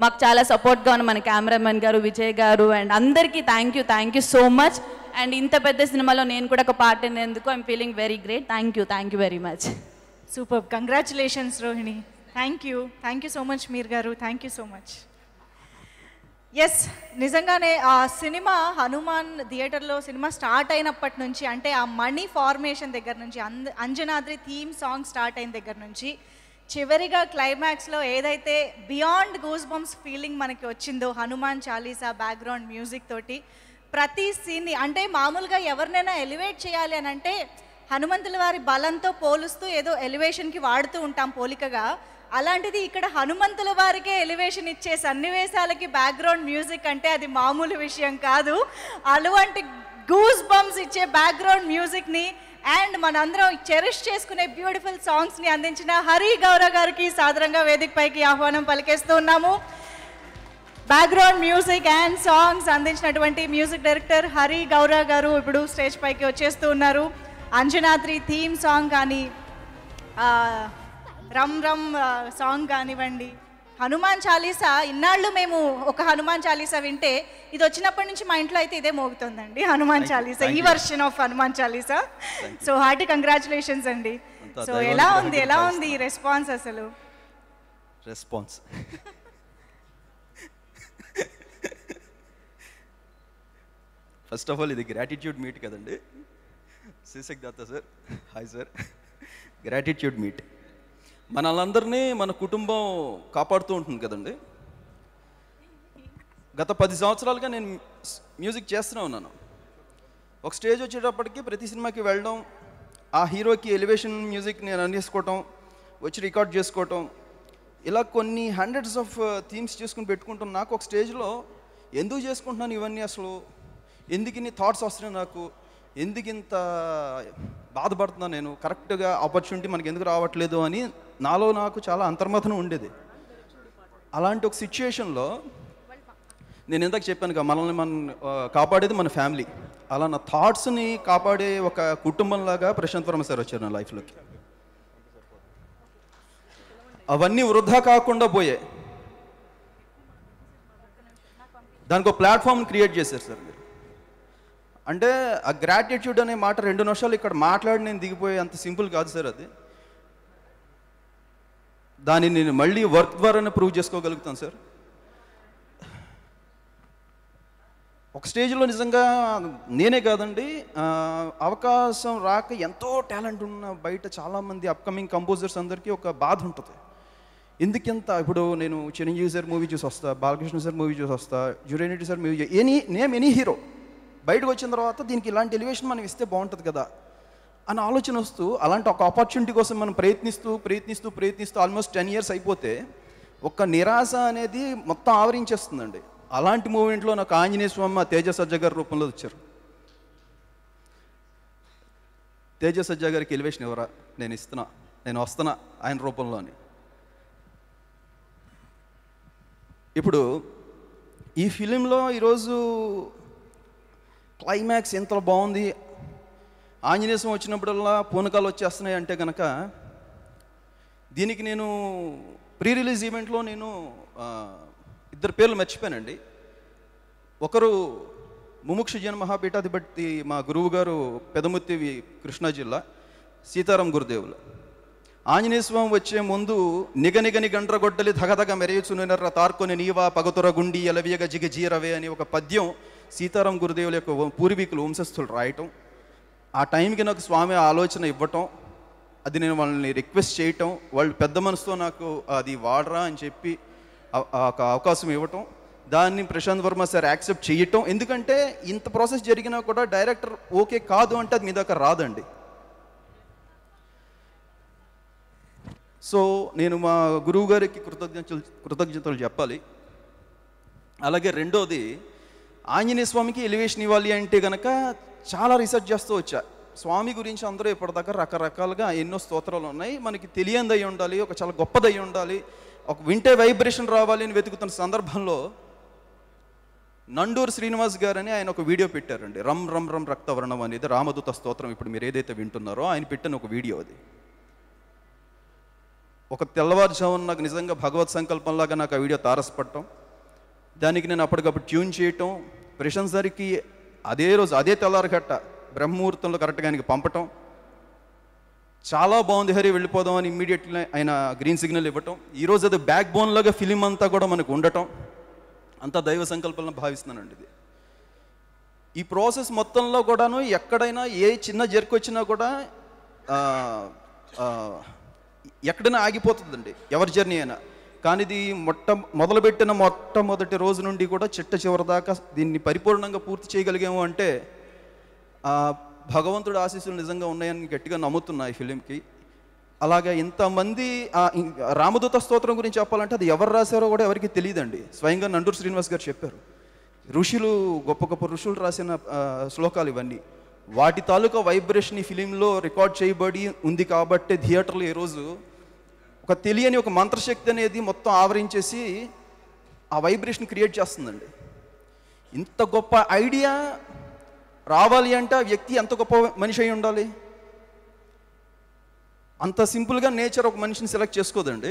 Speaker 8: మాకు చాలా సపోర్ట్గా ఉన్న మన కెమెరామెన్ గారు, విజయ్ గారు, అండ్ అందరికీ thank you so much. And ఇంత పెద్ద సినిమాలో నేను కూడా ఒక పార్ట్ అయినందుకు I'm feeling very great. Thank you very much.
Speaker 2: Super, congratulations Rohini. Thank you so much Meer గారు, thank you so much. Yes, నిజంగానే ఆ సినిమా హనుమాన్ థియేటర్లో సినిమా స్టార్ట్ అయినప్పటి నుంచి, అంటే ఆ మనీ ఫార్మేషన్ దగ్గర నుంచి, అంజనాద్రి థీమ్ సాంగ్ స్టార్ట్ అయిన దగ్గర నుంచి చివరిగా క్లైమాక్స్లో ఏదైతే బియాండ్ గూస్ బంప్స్ ఫీలింగ్ మనకి వచ్చిందో హనుమాన్ చాలీసా బ్యాక్గ్రౌండ్ మ్యూజిక్ తోటి ప్రతి సీన్ని, అంటే మామూలుగా ఎవరినైనా ఎలివేట్ చేయాలి అని అంటే హనుమంతుల వారి బలంతో పోలుస్తూ ఏదో ఎలివేషన్కి వాడుతూ ఉంటాం పోలికగా. అలాంటిది ఇక్కడ హనుమంతుల వారికే ఎలివేషన్ ఇచ్చే సన్నివేశాలకి బ్యాక్గ్రౌండ్ మ్యూజిక్ అంటే అది మామూలు విషయం కాదు. అటువంటి గూస్ బంప్స్ ఇచ్చే బ్యాక్గ్రౌండ్ మ్యూజిక్ని అండ్ మనందరం చెరిష్ చేసుకునే బ్యూటిఫుల్ సాంగ్స్ని అందించిన హరి గౌరవ్ గారికి సాదరంగా వేదిక పైకి ఆహ్వానం పలికేస్తూ ఉన్నాము. బ్యాక్గ్రౌండ్ మ్యూజిక్ అండ్ సాంగ్స్ అందించినటువంటి మ్యూజిక్ డైరెక్టర్ హరి గౌరవ్ గారు ఇప్పుడు స్టేజ్ పైకి వచ్చేస్తూ ఉన్నారు. అంజనాద్రి థీమ్ సాంగ్ కానీ, రమ్ రమ్ సాంగ్ కానివ్వండి, హనుమాన్ చాలీసా ఇన్నాళ్ళు మేము ఒక హనుమాన్ చాలీసా వింటే ఇది వచ్చినప్పటి నుంచి మా ఇంట్లో అయితే ఇదే మోగుతుందండి హనుమాన్ చాలీసా, ఈ version of Hanuman Chalisa. So hearty congratulations అండి. సో ఎలా ఉంది ఈ రెస్పాన్స్? అసలు
Speaker 22: రెస్పాన్స్ ఫస్ట్ ఆఫ్ ఆల్ ఇది గ్రాటిట్యూడ్ మీట్ కదండి. Sivashakthi Datta sir, hi sir. Gratitude meet మనల్ని మన కుటుంబం కాపాడుతూ ఉంటుంది కదండి. గత 10 సంవత్సరాలుగా నేను మ్యూజిక్ చేస్తూనే ఉన్నాను. ఒక స్టేజ్ వచ్చేటప్పటికి ప్రతి సినిమాకి వెళ్ళడం, ఆ హీరోకి ఎలివేషన్ మ్యూజిక్ నేను అందించుకోవటం, వచ్చి రికార్డ్ చేసుకోవటం, ఇలా కొన్ని హండ్రెడ్స్ ఆఫ్ థీమ్స్ చేసుకుని పెట్టుకుంటాం. నాకు ఒక స్టేజ్లో ఎందుకు చేసుకుంటున్నాను ఇవన్నీ, అసలు ఎందుకు ఇన్ని థాట్స్ వస్తున్నాయి నాకు, ఎందుకు ఇంత బాధపడుతున్నాను నేను, కరెక్ట్గా ఆపర్చునిటీ మనకి ఎందుకు రావట్లేదు అని నాలో నాకు చాలా అంతర్మథనం ఉండేది. అలాంటి ఒక సిచ్యుయేషన్లో నేను ఇందాక చెప్పాను కదా, మనల్ని మనం కాపాడేది మన ఫ్యామిలీ. అలా నా థాట్స్ని కాపాడే ఒక కుటుంబంలాగా ప్రశాంత్ వర్మ సార్ వచ్చారు నా లైఫ్లోకి. అవన్నీ వృధా కాకుండా పోయాయి. దానికి ఒక ప్లాట్ఫామ్ క్రియేట్ చేశారు సార్ మీరు. అంటే ఆ గ్రాటిట్యూడ్ అనే మాట 2 నిమిషాలు ఇక్కడ మాట్లాడి నేను దిగిపోయే అంత సింపుల్ కాదు సార్ అది. దాన్ని నేను మళ్ళీ వర్క్ ద్వారానే ప్రూవ్ చేసుకోగలుగుతాను సార్. ఒక స్టేజ్లో నిజంగా నేనే కాదండి, అవకాశం రాక ఎంతో టాలెంట్ ఉన్న బయట చాలామంది అప్కమింగ్ కంపోజర్స్ అందరికీ ఒక బాధ ఉంటుంది. ఎందుకింత, ఇప్పుడు నేను చిరంజీవి సార్ మూవీ చూసి వస్తా, బాలకృష్ణ సార్ మూవీ చూసి వస్తా, జురేనిటీ సార్ మూవీ, ఎనీ హీరో బయటకు వచ్చిన తర్వాత దీనికి ఇలాంటి ఎలివేషన్ మనం ఇస్తే బాగుంటుంది కదా అని ఆలోచన వస్తూ, అలాంటి ఒక ఆపర్చునిటీ కోసం మనం ప్రయత్నిస్తూ ఆల్మోస్ట్ 10 years అయిపోతే ఒక నిరాశ అనేది మొత్తం ఆవరించేస్తుందండి. అలాంటి మూమెంట్లో నాకు ఆంజనేయ స్వామి తేజ సజ్జ గారి రూపంలో వచ్చారు. తేజ సజ్జ గారికి ఎలివేషన్ ఎవరా, నేను వస్తున్నా ఆయన రూపంలోని. ఇప్పుడు ఈ ఫిలింలో ఈరోజు క్లైమాక్స్ ఎంత బాగుంది, ఆంజనేయ స్వామి వచ్చినప్పుడల్లా పూనకాలు వచ్చేస్తున్నాయి అంటే కనుక దీనికి నేను ప్రీ రిలీజ్ ఈవెంట్లో నేను ఇద్దరు పేర్లు మర్చిపోయానండి. ఒకరు ముముక్షు జన మహాపీఠాధిపతి మా గురువు గారు పెదముత్తివి కృష్ణా జిల్లా సీతారాం గురుదేవులు. ఆంజనేయ స్వామి వచ్చే ముందు నిగనిగని గండ్రగొడ్డలి ధగధగ మెరయుచునెర్ర తార్కొని నీవా పగతుర గుండి ఎలవియగ జిగజీరవే అని ఒక పద్యం సీతారాం గురుదేవుల యొక్క పూర్వీకులు వంశస్థులు రాయటం, ఆ టైంకి నాకు స్వామి ఆలోచన ఇవ్వటం, అది నేను వాళ్ళని రిక్వెస్ట్ చేయటం, వాళ్ళు పెద్ద మనసుతో నాకు అది వాడరా అని చెప్పి ఒక అవకాశం ఇవ్వటం, దాన్ని ప్రశాంత్ వర్మ సార్ యాక్సెప్ట్ చేయటం. ఎందుకంటే ఇంత ప్రాసెస్ జరిగినా కూడా డైరెక్టర్ ఓకే కాదు అంటే అది మీ దాకా రాదండి. సో నేను మా గురువు గారికి కృతజ్ఞతలు చెప్పాలి. అలాగే రెండోది, ఆంజనేయ స్వామికి ఎలివేషన్ ఇవ్వాలి అంటే కనుక చాలా రీసెర్చ్ చేస్తూ వచ్చా. స్వామి గురించి అందరూ ఇప్పటిదాకా రకరకాలుగా ఎన్నో స్తోత్రాలు ఉన్నాయి, మనకి తెలియనిది అయి ఉండాలి, ఒక చాలా గొప్పది అయి ఉండాలి, ఒక వింటే వైబ్రేషన్ రావాలి అని వెతుకుతున్న సందర్భంలో నండూరు శ్రీనివాస్ గారు అని ఆయన ఒక వీడియో పెట్టారండి. రమ్ రమ్ రమ్ రక్తవర్ణం అనేది రామదూత స్తోత్రం. ఇప్పుడు మీరు ఏదైతే వింటున్నారో ఆయన పెట్టిన ఒక వీడియో అది. ఒక తెల్లవారుజామున నాకు నిజంగా భగవత్ సంకల్పంలాగా నాకు ఆ వీడియో తారసపడటం, దానికి నేను అప్పటికప్పుడు ట్యూన్ చేయటం, ప్రశాంత్ సార్కి అదే రోజు అదే తెల్లారగట్ట బ్రహ్మముహూర్తంలో కరెక్ట్గా ఆయనకి పంపటం, చాలా బాగుంది హరి వెళ్ళిపోదాం అని ఇమ్మీడియట్లీ ఆయన గ్రీన్ సిగ్నల్ ఇవ్వటం. ఈరోజు అది బ్యాక్ బోన్ లాగా ఫిలిం అంతా కూడా మనకు ఉండటం, అంతా దైవ సంకల్పంలో భావిస్తున్నానండి. ఇది ఈ ప్రాసెస్ మొత్తంలో కూడాను ఎక్కడైనా ఏ చిన్న జర్క్ వచ్చినా కూడా ఎక్కడైనా ఆగిపోతుందండి ఎవరి జర్నీ అయినా. కానీ ఇది మొదలుపెట్టిన మొట్టమొదటి రోజు నుండి కూడా చివరి దాకా దీన్ని పరిపూర్ణంగా పూర్తి చేయగలిగాము అంటే భగవంతుడి ఆశీస్సులు నిజంగా ఉన్నాయని గట్టిగా నమ్ముతున్నా ఈ ఫిలింకి. అలాగే ఇంతమంది రామదూత స్తోత్రం గురించి చెప్పాలంటే అది ఎవరు రాశారో కూడా ఎవరికి తెలియదండి. స్వయంగా నండూరు శ్రీనివాస్ గారు చెప్పారు. ఋషులు గొప్ప గొప్ప ఋషులు రాసిన శ్లోకాలు ఇవన్నీ. వాటి తాలూకా వైబ్రేషన్ ఈ ఫిలింలో రికార్డ్ చేయబడి ఉంది కాబట్టి థియేటర్లో ఈరోజు ఒక తెలియని ఒక మంత్రశక్తి అనేది మొత్తం ఆవరించేసి ఆ వైబ్రేషన్ క్రియేట్ చేస్తుందండి. ఇంత గొప్ప ఐడియా రావాలి అంటే ఆ వ్యక్తి ఎంత గొప్ప మనిషి అయి ఉండాలి. అంత సింపుల్గా నేచర్ ఒక మనిషిని సెలెక్ట్ చేసుకోదండి.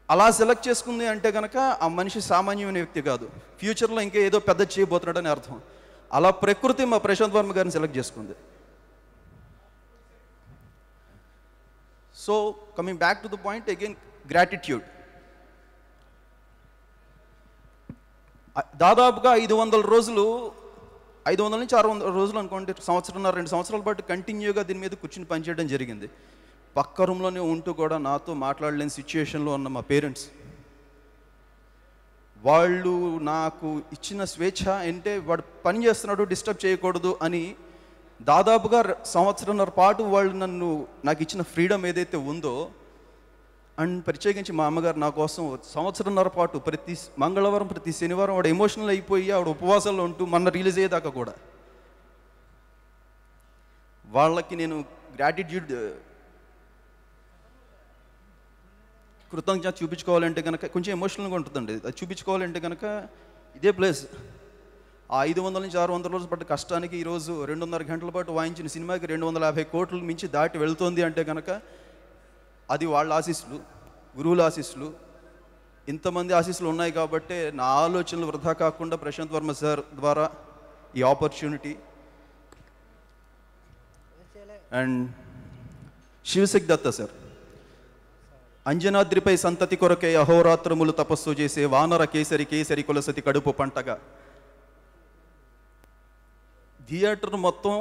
Speaker 22: అలా సెలెక్ట్ చేసుకుంది అంటే కనుక ఆ మనిషి సామాన్యమైన వ్యక్తి కాదు, ఫ్యూచర్లో ఇంకా ఏదో పెద్ద చేయబోతున్నాడని అర్థం. అలా ప్రకృతి మా ప్రశాంత్ వర్మ గారిని సెలెక్ట్ చేసుకుంది. So coming back to the point again, gratitude. దాదాపుగా 500 రోజులు, 500 నుంచి 600 రోజులు అనుకోండి, సంవత్సరంన్నర 2 సంవత్సరాల పాటు కంటిన్యూగా దీని మీద కూర్చుని పనిచేయడం జరిగింది. పక్క రూమ్లోనే ఉంటూ కూడా నాతో మాట్లాడలేని సిచ్యుయేషన్లో ఉన్న మా పేరెంట్స్, వాళ్ళు నాకు ఇచ్చిన స్వేచ్ఛ అంటే వాడు పని చేస్తున్నాడు డిస్టర్బ్ చేయకూడదు అని దాదాపుగా సంవత్సరంన్నర పాటు వాళ్ళు నాకు ఇచ్చిన ఫ్రీడమ్ ఏదైతే ఉందో, అండ్ ప్రత్యేకించి మా అమ్మగారు నా కోసం సంవత్సరంన్నర పాటు ప్రతి మంగళవారం ప్రతి శనివారం ఆవిడ ఎమోషనల్ అయిపోయి ఆవిడ ఉపవాసాల్లో ఉంటూ మొన్న రిలీజ్ అయ్యేదాకా కూడా వాళ్ళకి నేను గ్రాటిట్యూడ్ కృతజ్ఞత చూపించుకోవాలంటే కనుక కొంచెం ఎమోషనల్గా ఉంటుందండి. అది చూపించుకోవాలంటే కనుక ఇదే ప్లేస్. ఆ 500 నుంచి 600 రోజుల పాటు కష్టానికి ఈరోజు 2.5 గంటల పాటు వాయించిన సినిమాకి 250 కోట్లు మించి దాటి వెళ్తుంది అంటే కనుక అది వాళ్ళ ఆశీస్సులు, గురువుల ఆశీస్సులు, ఇంతమంది ఆశీస్సులు ఉన్నాయి కాబట్టి నా ఆలోచనలు వృధా కాకుండా ప్రశాంత్ వర్మ సార్ ద్వారా ఈ opportunity. And Shivashakti Datta sir, అంజనాద్రిపై సంతతి కొరకే అహోరాత్రములు తపస్సు చేసే వానర కేసరి కేసరి కులసతి కడుపు పంటగా. థియేటర్ మొత్తం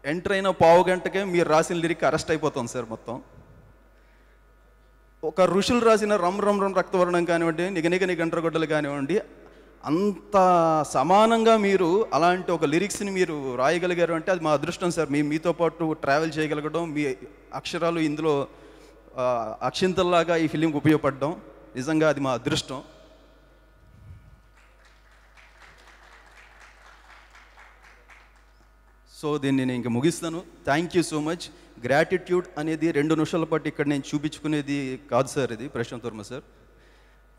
Speaker 22: ఎంటర్ అయిన పావు గంటకే మీరు రాసిన లిరిక్ అరెస్ట్ అయిపోతాం సార్. మొత్తం ఒక ఋషులు రాసిన రమ్ రమ్ రమ్ రక్తవర్ణం కానివ్వండి, నిగనిగని గండ్రగొడ్డలు కానివ్వండి, అంత సమానంగా మీరు అలాంటి ఒక లిరిక్స్ని మీరు రాయగలిగారు అంటే అది మా అదృష్టం సార్. మీతో పాటు ట్రావెల్ చేయగలగడం, మీ అక్షరాలు ఇందులో అక్షింతల్లాగా ఈ ఫిలింకి ఉపయోగపడడం నిజంగా అది మా అదృష్టం. సో దీన్ని నేను ఇంకా ముగిస్తాను. Thank you so much. Gratitude అనేది 2 నిమిషాల పాటు ఇక్కడ నేను చూపించుకునేది కాదు సార్. ఇది ప్రశాంత్ వర్మ సార్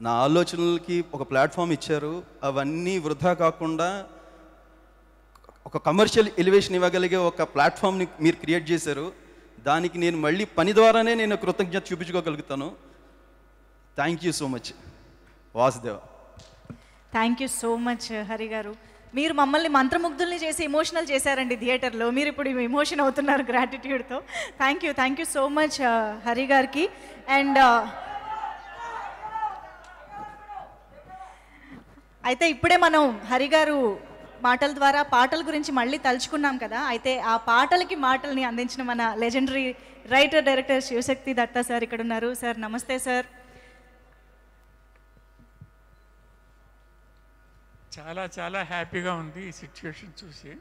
Speaker 22: నా ఆలోచనలకి ఒక ప్లాట్ఫామ్ ఇచ్చారు. అవన్నీ వృధా కాకుండా ఒక కమర్షియల్ ఎలివేషన్ ఇవ్వగలిగే ఒక ప్లాట్ఫామ్ని మీరు క్రియేట్ చేశారు. దానికి నేను మళ్ళీ పని ద్వారానే నేను కృతజ్ఞత చూపించుకోగలుగుతాను. Thank you so much Vasudeva.
Speaker 2: Thank you so much Hari గారు. మీరు మమ్మల్ని మంత్రముగ్ధుల్ని చేసి ఎమోషనల్ చేశారండి థియేటర్లో. మీరు ఇప్పుడు ఎమోషన్ అవుతున్నారు గ్రాటిట్యూడ్తో. Thank you so much Hari గారికి. అండ్ అయితే ఇప్పుడే మనం హరి గారు మాటల ద్వారా పాటల గురించి మళ్ళీ తలుచుకున్నాం కదా. అయితే ఆ పాటలకి మాటల్ని అందించిన మన legendary writer director Sivashakthi Datta sir ఇక్కడ ఉన్నారు. సార్ నమస్తే సార్.
Speaker 9: చాలా హ్యాపీగా ఉంది ఈ సిచ్యువేషన్ చూసి.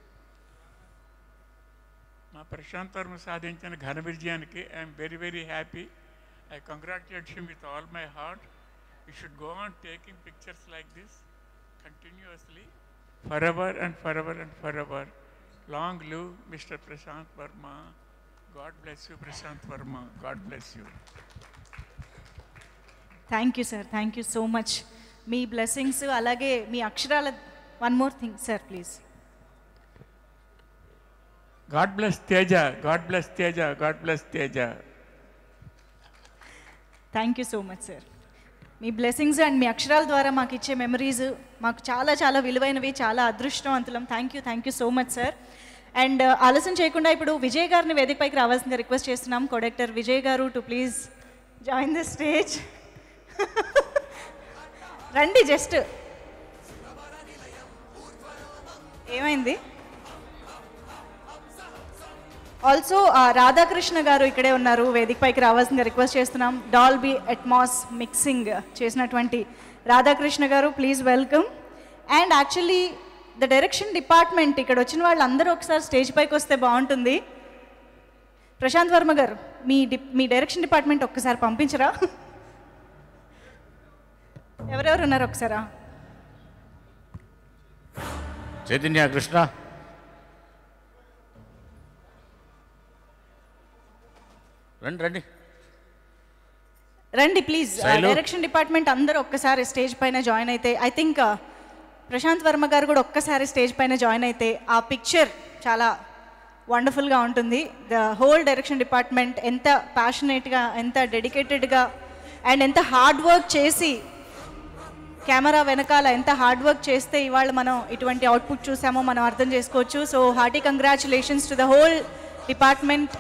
Speaker 9: మా ప్రశాంత్ వర్మ సాధించిన ఘన విజయానికి I'm very happy. I congratulate him with all my heart. You should go on taking pictures like this continuously forever and forever. Long live Mr. Prashant Verma. God bless you, Prashant Verma. God bless you.
Speaker 2: Thank you sir. Thank you so much. మీ blessings అలాగే మీ అక్షరాల one more thing sir please.
Speaker 9: God bless Teja. God bless Teja. God bless Teja.
Speaker 2: Thank you so much sir. మీ blessings and మీ అక్షరాల ద్వారా మాకు ఇచ్చే మెమరీస్ మాకు చాలా విలువైనవి, చాలా అదృష్టవంతులం. Thank you so much sir. And ఆలస్యం చేయకుండా ఇప్పుడు విజయ్ గారిని వేదికపైకి రావాల్సిందిగా రిక్వెస్ట్ చేస్తున్నాం. కొడెక్టర్ విజయ్ గారు to please join the stage. రండి. జస్ట్ ఏమైంది? ఆల్సో రాధాకృష్ణ గారు ఇక్కడే ఉన్నారు. వేదికపైకి రావాల్సిందిగా రిక్వెస్ట్ చేస్తున్నాం. డాల్బీ అట్మాస్ మిక్సింగ్ చేసినటువంటి రాధాకృష్ణ గారు please welcome. And actually the direction department ఇక్కడ వచ్చిన వాళ్ళందరూ ఒకసారి స్టేజ్ పైకి వస్తే బాగుంటుంది. ప్రశాంత్ వర్మ గారు మీ డైరెక్షన్ డిపార్ట్మెంట్ ఒక్కసారి పంపించరా? ఎవరెవరు ఉన్నారు ఒకసారా?
Speaker 10: చైతన్య, కృష్ణ,
Speaker 2: రండి ప్లీజ్. డైరెక్షన్ డిపార్ట్మెంట్ అందరూ ఒక్కసారి స్టేజ్ పైన జాయిన్ అయితే, ఐ థింక్ ప్రశాంత్ వర్మ గారు కూడా ఒక్కసారి స్టేజ్ పైన జాయిన్ అయితే ఆ పిక్చర్ చాలా వండర్ఫుల్గా ఉంటుంది. ద హోల్ డైరెక్షన్ డిపార్ట్మెంట్ ఎంత ప్యాషనేట్గా, ఎంత డెడికేటెడ్గా అండ్ ఎంత హార్డ్ వర్క్ చేసి కెమెరా వెనకాల ఎంత హార్డ్ వర్క్ చేస్తే ఇవాళ మనం ఇటువంటి అవుట్పుట్ చూసామో మనం అర్థం చేసుకోవచ్చు. So hearty congratulations to the whole department.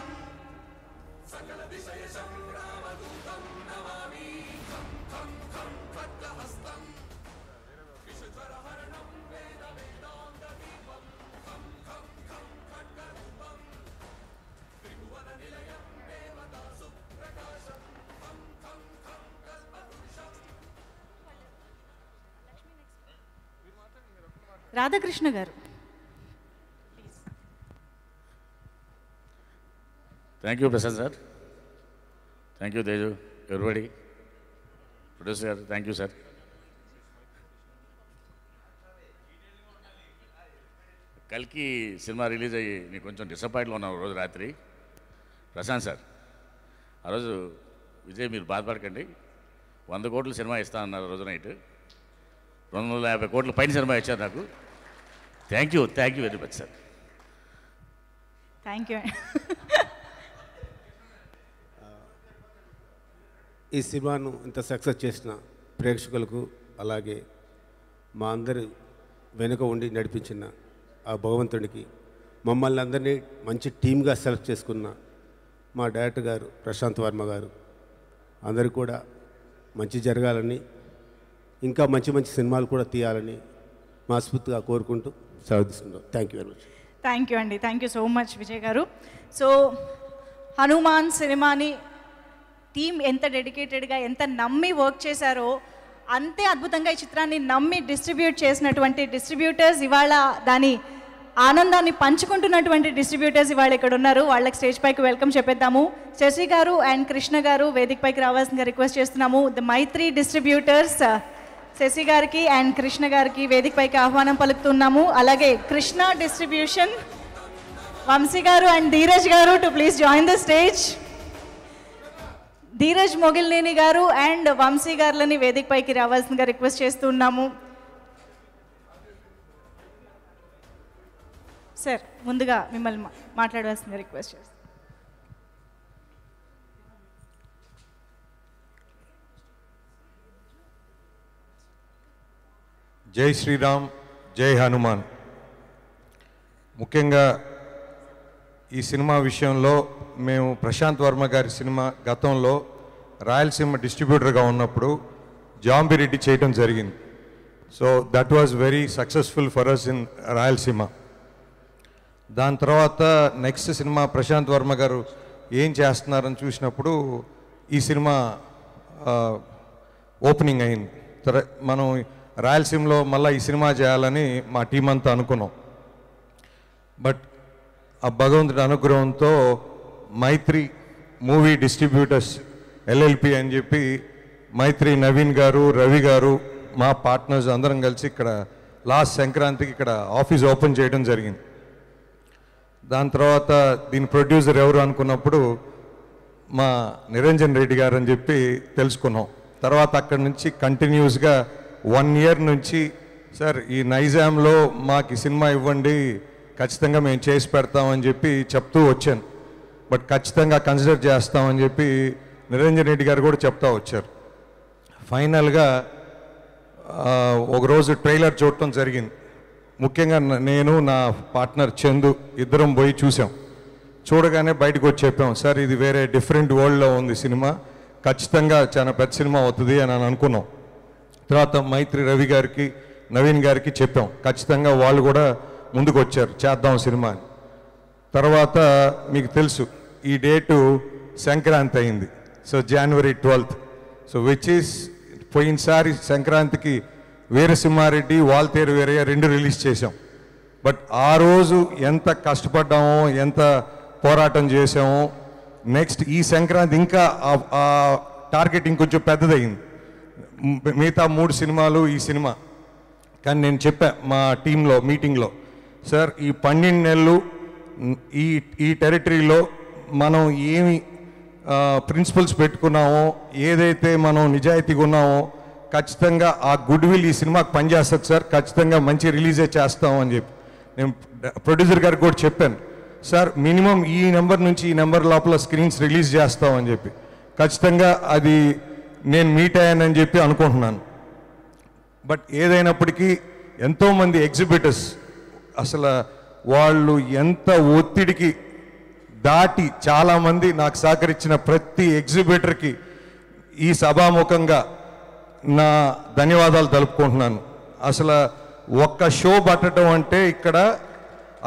Speaker 2: Radhakrishna గారు.
Speaker 10: Thank you Prasad sir. Thank you Teju, everybody, producer గారు, థ్యాంక్ యూ సార్. కల్కి సినిమా రిలీజ్ అయ్యి నేను కొంచెం డిసప్పాయింట్లో ఉన్నాను రోజు రాత్రి. ప్రశాంత్ సార్ ఆ రోజు విజయ్ మీరు బాధపడకండి, 100 కోట్ల సినిమా ఇస్తా అన్నారు రోజు నైట్. 250 కోట్ల పైన సినిమా ఇచ్చారు నాకు. Thank you very much sir.
Speaker 2: Thank you.
Speaker 13: ఈ సినిమాను ఇంత సక్సెస్ చేసిన ప్రేక్షకులకు, అలాగే మా అందరి వెనుక ఉండి నడిపించిన ఆ భగవంతుడికి, మమ్మల్ని అందరినీ మంచి టీమ్గా సెలెక్ట్ చేసుకున్న మా డైరెక్టర్ గారు ప్రశాంత్ వర్మ గారు, అందరికీ కూడా మంచి జరగాలని, ఇంకా మంచి సినిమాలు కూడా తీయాలని మనస్ఫూర్తిగా కోరుకుంటూ సెలవు తీసుకుంటాం. Thank you very much.
Speaker 2: Thank you అండి. Thank you so much Vijay గారు. సో హనుమాన్ సినిమాని టీమ్ ఎంత డెడికేటెడ్గా, ఎంత నమ్మి వర్క్ చేశారో అంతే అద్భుతంగా ఈ చిత్రాన్ని నమ్మి డిస్ట్రిబ్యూట్ చేసినటువంటి డిస్ట్రిబ్యూటర్స్ ఇవాళ దాని ఆనందాన్ని పంచుకుంటున్నటువంటి డిస్ట్రిబ్యూటర్స్ ఇవాళ ఇక్కడ ఉన్నారు. వాళ్ళకి స్టేజ్ పైకి వెల్కమ్ చెప్పేద్దాము. శశి గారు అండ్ కృష్ణ గారు వేదిక పైకి రావాల్సిందిగా రిక్వెస్ట్ చేస్తున్నాము. ద మైత్రి డిస్ట్రిబ్యూటర్స్ శశి గారికి అండ్ కృష్ణ గారికి వేదిక పైకి ఆహ్వానం పలుకుతున్నాము. అలాగే కృష్ణ డిస్ట్రిబ్యూషన్ వంశీ గారు అండ్ ధీరజ్ గారు to please join the stage. Dheeraj Mogilineni గారు అండ్ వంశీ గారులని వేదిక పైకి రావాల్సిందిగా రిక్వెస్ట్ చేస్తున్నాము. సార్ ముందుగా మిమ్మల్ని మాట్లాడవలసిందిగా రిక్వెస్ట్ చేస్తాను.
Speaker 14: జై శ్రీరామ్, జై హనుమాన్. ముఖ్యంగా ఈ సినిమా విషయంలో మేము ప్రశాంత్ వర్మ గారి సినిమా గతంలో రాయలసీమ డిస్ట్రిబ్యూటర్గా ఉన్నప్పుడు జాంబిరెడ్డి చేయడం జరిగింది. So that was very successful for us in Rayalaseema. దాని తర్వాత నెక్స్ట్ సినిమా ప్రశాంత్ వర్మ గారు ఏం చేస్తున్నారని చూసినప్పుడు ఈ సినిమా ఓపెనింగ్ అయింది. మనం రాయలసీమలో మళ్ళీ ఈ సినిమా చేయాలని మా టీం అంతా అనుకున్నాం. బట్ ఆ భగవంతుడి అనుగ్రహంతో మైత్రి మూవీ డిస్ట్రిబ్యూటర్స్ ఎల్ఎల్పి అని చెప్పి మైత్రి నవీన్ గారు, రవి గారు, మా పార్ట్నర్స్ అందరం కలిసి ఇక్కడ లాస్ట్ సంక్రాంతికి ఇక్కడ ఆఫీస్ ఓపెన్ చేయడం జరిగింది. దాని తర్వాత దీని ప్రొడ్యూసర్ ఎవరు అనుకున్నప్పుడు మా నిరంజన్ రెడ్డి గారు అని చెప్పి తెలుసుకున్నాం. తర్వాత అక్కడి నుంచి కంటిన్యూస్గా 1 year నుంచి సార్ ఈ నైజాంలో మాకు ఈ సినిమా ఇవ్వండి, ఖచ్చితంగా మేము చేసి పెడతామని చెప్పి చెప్తూ వచ్చాను. బట్ ఖచ్చితంగా కన్సిడర్ చేస్తామని చెప్పి నిరంజన్ రెడ్డి గారు కూడా చెప్తా వచ్చారు. ఫైనల్గా ఒకరోజు ట్రైలర్ చూడటం జరిగింది. ముఖ్యంగా నేను నా పార్ట్నర్ చందు ఇద్దరం పోయి చూసాం. చూడగానే బయటకు వచ్చి చెప్పాం, సార్ ఇది వేరే డిఫరెంట్ వరల్డ్లో ఉంది సినిమా, ఖచ్చితంగా చాలా పెద్ద సినిమా అవుతుంది అని అనుకున్నాం. తర్వాత మైత్రి రవి గారికి, నవీన్ గారికి చెప్పాం, ఖచ్చితంగా వాళ్ళు కూడా ముందుకు వచ్చారు చేద్దాం సినిమా అని. తర్వాత మీకు తెలుసు ఈ డేటు సంక్రాంతి అయింది. So January 12th. So which is పోయినసారి సంక్రాంతికి వీరసింహారెడ్డి, వాల్తేరు వీరయ్య 2 రిలీజ్ చేసాం. బట్ ఆ రోజు ఎంత కష్టపడ్డామో, ఎంత పోరాటం చేసామో, నెక్స్ట్ ఈ సంక్రాంతి ఇంకా ఆ టార్గెట్ ఇంకొంచెం పెద్దదయింది. మిగతా 3 సినిమాలు ఈ సినిమా. కానీ నేను చెప్పా మా టీంలో మీటింగ్లో, సార్ ఈ 12 నెలలు ఈ టెరిటరీలో మనం ఏమి ప్రిన్సిపల్స్ పెట్టుకున్నామో, ఏదైతే మనం నిజాయితీగా ఉన్నామో, ఖచ్చితంగా ఆ గుడ్ విల్ ఈ సినిమాకి పనిచేస్తుంది సార్, ఖచ్చితంగా మంచి రిలీజే చేస్తాం అని చెప్పి నేను ప్రొడ్యూసర్ గారికి కూడా చెప్పాను. సార్ మినిమం ఈ నెంబర్ నుంచి ఈ నెంబర్ లోపల స్క్రీన్స్ రిలీజ్ చేస్తామని చెప్పి ఖచ్చితంగా అది నేను మీట్ అయ్యానని చెప్పి అనుకుంటున్నాను. బట్ ఏదైనప్పటికీ ఎంతోమంది ఎగ్జిబిటర్స్ అసలు వాళ్ళు ఎంత ఒత్తిడికి దాటి చాలామంది నాకు సహకరించిన ప్రతి ఎగ్జిబిటర్కి ఈ సభాముఖంగా నా ధన్యవాదాలు తెలుపుకుంటున్నాను. అసలు ఒక్క షో పట్టడం అంటే ఇక్కడ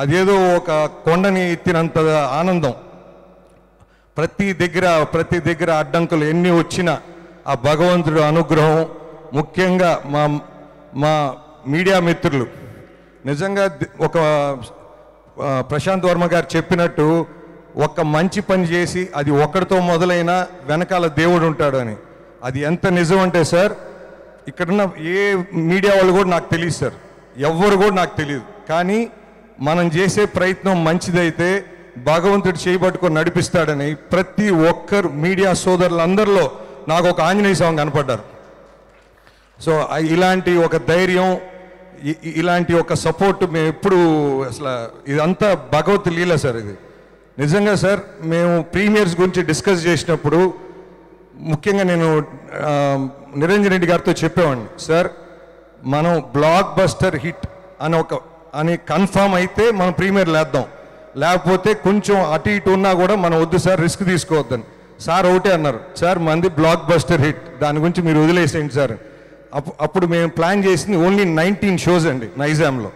Speaker 14: అదేదో ఒక కొండని ఎత్తినంత ఆనందం. ప్రతి దగ్గర అడ్డంకులు ఎన్ని వచ్చినా ఆ భగవంతుడు అనుగ్రహం, ముఖ్యంగా మా మీడియా మిత్రులు నిజంగా ఒక ప్రశాంత్ వర్మ గారు చెప్పినట్టు ఒక మంచి పని చేసి అది ఒక్కడితో మొదలైనా వెనకాల దేవుడు ఉంటాడు అని. అది ఎంత నిజం అంటే సార్, ఇక్కడున్న ఏ మీడియా వాళ్ళు కూడా నాకు తెలియదు సార్, ఎవ్వరు కూడా నాకు తెలియదు. కానీ మనం చేసే ప్రయత్నం మంచిదైతే భగవంతుడు చేయబట్టుకొని నడిపిస్తాడని ప్రతి ఒక్కరు మీడియా సోదరులందరిలో నాకు ఒక ఆంజనేయ స్వామి కనపడ్డారు. సో ఇలాంటి ఒక ధైర్యం, ఇలాంటి ఒక సపోర్ట్ మేము ఎప్పుడు అసలు ఇదంతా భగవత్ లీల సార్. ఇది నిజంగా సార్ మేము ప్రీమియర్స్ గురించి డిస్కస్ చేసినప్పుడు ముఖ్యంగా నేను నిరంజన్ రెడ్డి గారితో చెప్పేవాడిని, సార్ మనం బ్లాక్ బస్టర్ హిట్ అని కన్ఫామ్ అయితే మనం ప్రీమియర్ లేద్దాం, లేకపోతే కొంచెం అటు ఇటు ఉన్నా కూడా మనం వద్దు సార్, రిస్క్ తీసుకోవద్దని. సార్ ఒకటే అన్నారు, సార్ మంది బ్లాక్ బస్టర్ హిట్, దాని గురించి మీరు వదిలేసేయండి సార్. అప్పుడు మేము ప్లాన్ చేసింది ఓన్లీ 19 షోస్ అండి నైజాంలో.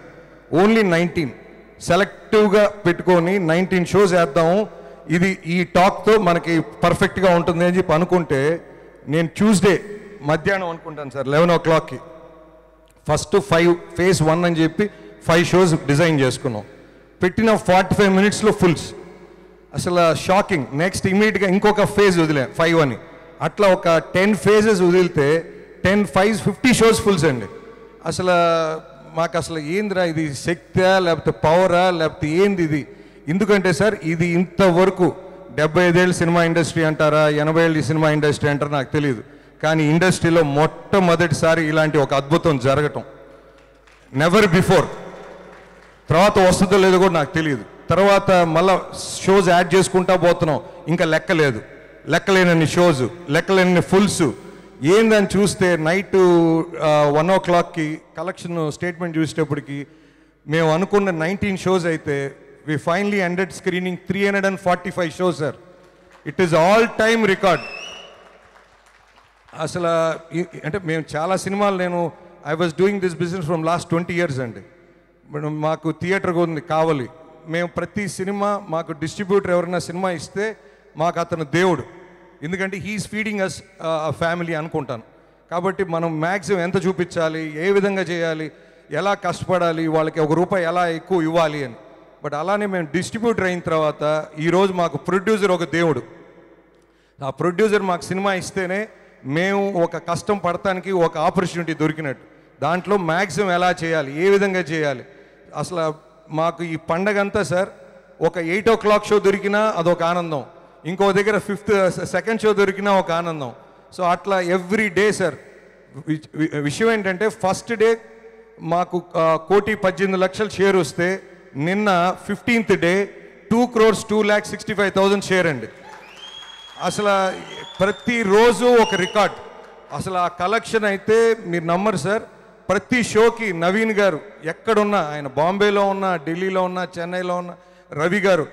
Speaker 14: ఓన్లీ 19 సెలెక్టివ్గా పెట్టుకొని 19 షోస్ వేద్దాము, ఇది ఈ టాక్తో మనకి పర్ఫెక్ట్గా ఉంటుంది అని చెప్పి అనుకుంటే, నేను ట్యూస్డే మధ్యాహ్నం అనుకుంటాను సార్ 11 o'clockకి ఫస్ట్ 5 phase 1 అని చెప్పి 5 షోస్ డిజైన్ చేసుకున్నాం. పెట్టిన 45 మినిట్స్లో ఫుల్స్. అసలు షాకింగ్. నెక్స్ట్ ఇమీడియట్గా ఇంకొక ఫేజ్ వదిలే 5 అని. అట్లా ఒక 10 ఫేజెస్ వదిలితే 50 షోస్ ఫుల్స్ అండి. అసలు మాకు అసలు ఏందిరా ఇది, శక్తి లేకపోతే పవరా లేకపోతే ఏంది ఇది? ఎందుకంటే సార్ ఇది ఇంతవరకు 75 ఏళ్ళ సినిమా ఇండస్ట్రీ అంటారా 80 ఏళ్ళ సినిమా ఇండస్ట్రీ అంటారా నాకు తెలియదు, కానీ ఇండస్ట్రీలో మొట్టమొదటిసారి ఇలాంటి ఒక అద్భుతం జరగటం నెవర్ బిఫోర్. తర్వాత వస్తుందో లేదో కూడా నాకు తెలియదు. తర్వాత మళ్ళీ షోస్ యాడ్ చేసుకుంటా పోతున్నాం, ఇంకా లెక్కలేనన్ని షోస్, లెక్కలేనన్ని ఫుల్స్. ఏందని చూస్తే నైట్ 1 o'clockకి కలెక్షన్ స్టేట్మెంట్ చూసేటప్పటికి మేము అనుకున్న 19 షోస్ అయితే we finally ended screening 345 shows, sir. It is all time record. అసలు అంటే మేము చాలా సినిమాలు, I was doing this business from last 20 years అండి. మాకు థియేటర్ ఉంది కావాలి. మేము ప్రతి సినిమా మాకు డిస్ట్రిబ్యూటర్ ఎవరైనా సినిమా ఇస్తే మాకు అతను దేవుడు. ఎందుకంటే హీఈస్ ఫీడింగ్ అస్ ఫ్యామిలీ అనుకుంటాను. కాబట్టి మనం మ్యాక్సిమం ఎంత చూపించాలి, ఏ విధంగా చేయాలి, ఎలా కష్టపడాలి, వాళ్ళకి ₹1 ఎలా ఎక్కువ ఇవ్వాలి అని. బట్ అలానే మేము డిస్ట్రిబ్యూటర్ అయిన తర్వాత ఈరోజు మాకు ప్రొడ్యూసర్ ఒక దేవుడు. ఆ ప్రొడ్యూసర్ మాకు సినిమా ఇస్తేనే మేము ఒక కష్టం పడటానికి ఒక ఆపర్చునిటీ దొరికినట్టు. దాంట్లో మ్యాక్సిమం ఎలా చేయాలి, ఏ విధంగా చేయాలి. అసలు మాకు ఈ పండగంతా సార్ ఒక 8 o'clock షో దొరికినా అదొక ఆనందం, ఇంకో దగ్గర 2nd షో దొరికినా ఒక ఆనందం. సో అట్లా ఎవ్రీ డే సార్. విషయం ఏంటంటే ఫస్ట్ డే మాకు 1,18,00,000 షేర్ వస్తే నిన్న 15th డే 2,02,65,000 షేర్ అండి. అసలు ప్రతిరోజు ఒక రికార్డ్. అసలు ఆ కలెక్షన్ అయితే మీరు నమ్మరు సార్. ప్రతి షోకి నవీన్ గారు ఎక్కడున్నా, ఆయన బాంబేలో ఉన్నా, ఢిల్లీలో ఉన్నా, చెన్నైలో ఉన్నా, రవి గారు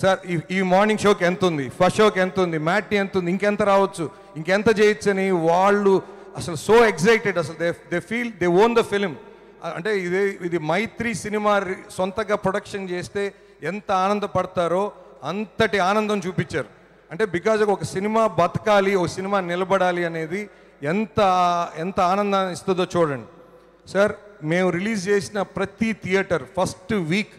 Speaker 14: సార్ ఈ మార్నింగ్ షోకి ఎంత ఉంది, ఫస్ట్ షోకి ఎంత ఉంది, మ్యాట్ని ఎంత ఉంది, ఇంకెంత రావచ్చు, ఇంకెంత చేయొచ్చు అని వాళ్ళు అసలు సో ఎక్సైటెడ్. అసలు they feel they own the film. అంటే ఇది మైత్రి సినిమా సొంతగా ప్రొడక్షన్ చేస్తే ఎంత ఆనందపడతారో అంతటి ఆనందం చూపించారు. అంటే బికాజ్ ఒక సినిమా బతకాలి, ఒక సినిమా నిలబడాలి అనేది ఎంత ఆనందాన్ని ఇస్తుందో చూడండి సార్. మేము రిలీజ్ చేసిన ప్రతి theatre first week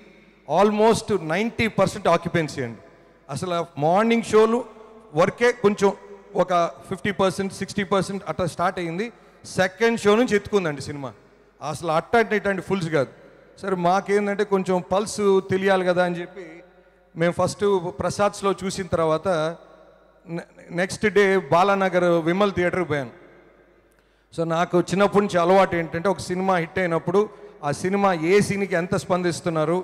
Speaker 14: almost 90% occupancy అండి. అసలు మార్నింగ్ షోలు వర్కే కొంచెం ఒక 50%, 60% అట్లా స్టార్ట్ అయ్యింది. సెకండ్ షో నుంచి ఎత్తుకుందండి సినిమా. అసలు ఇట్లాంటి ఫుల్స్ కాదు సార్. మాకేంటంటే కొంచెం పల్స్ తెలియాలి కదా అని చెప్పి మేము ఫస్ట్ ప్రసాద్స్లో చూసిన తర్వాత నెక్స్ట్ డే బాలానగర్ విమల్ థియేటర్కి పోయాను. సో నాకు చిన్నప్పటి నుంచి అలవాటు ఏంటంటే ఒక సినిమా హిట్ అయినప్పుడు ఆ సినిమా ఏ సీన్కి ఎంత స్పందిస్తున్నారు,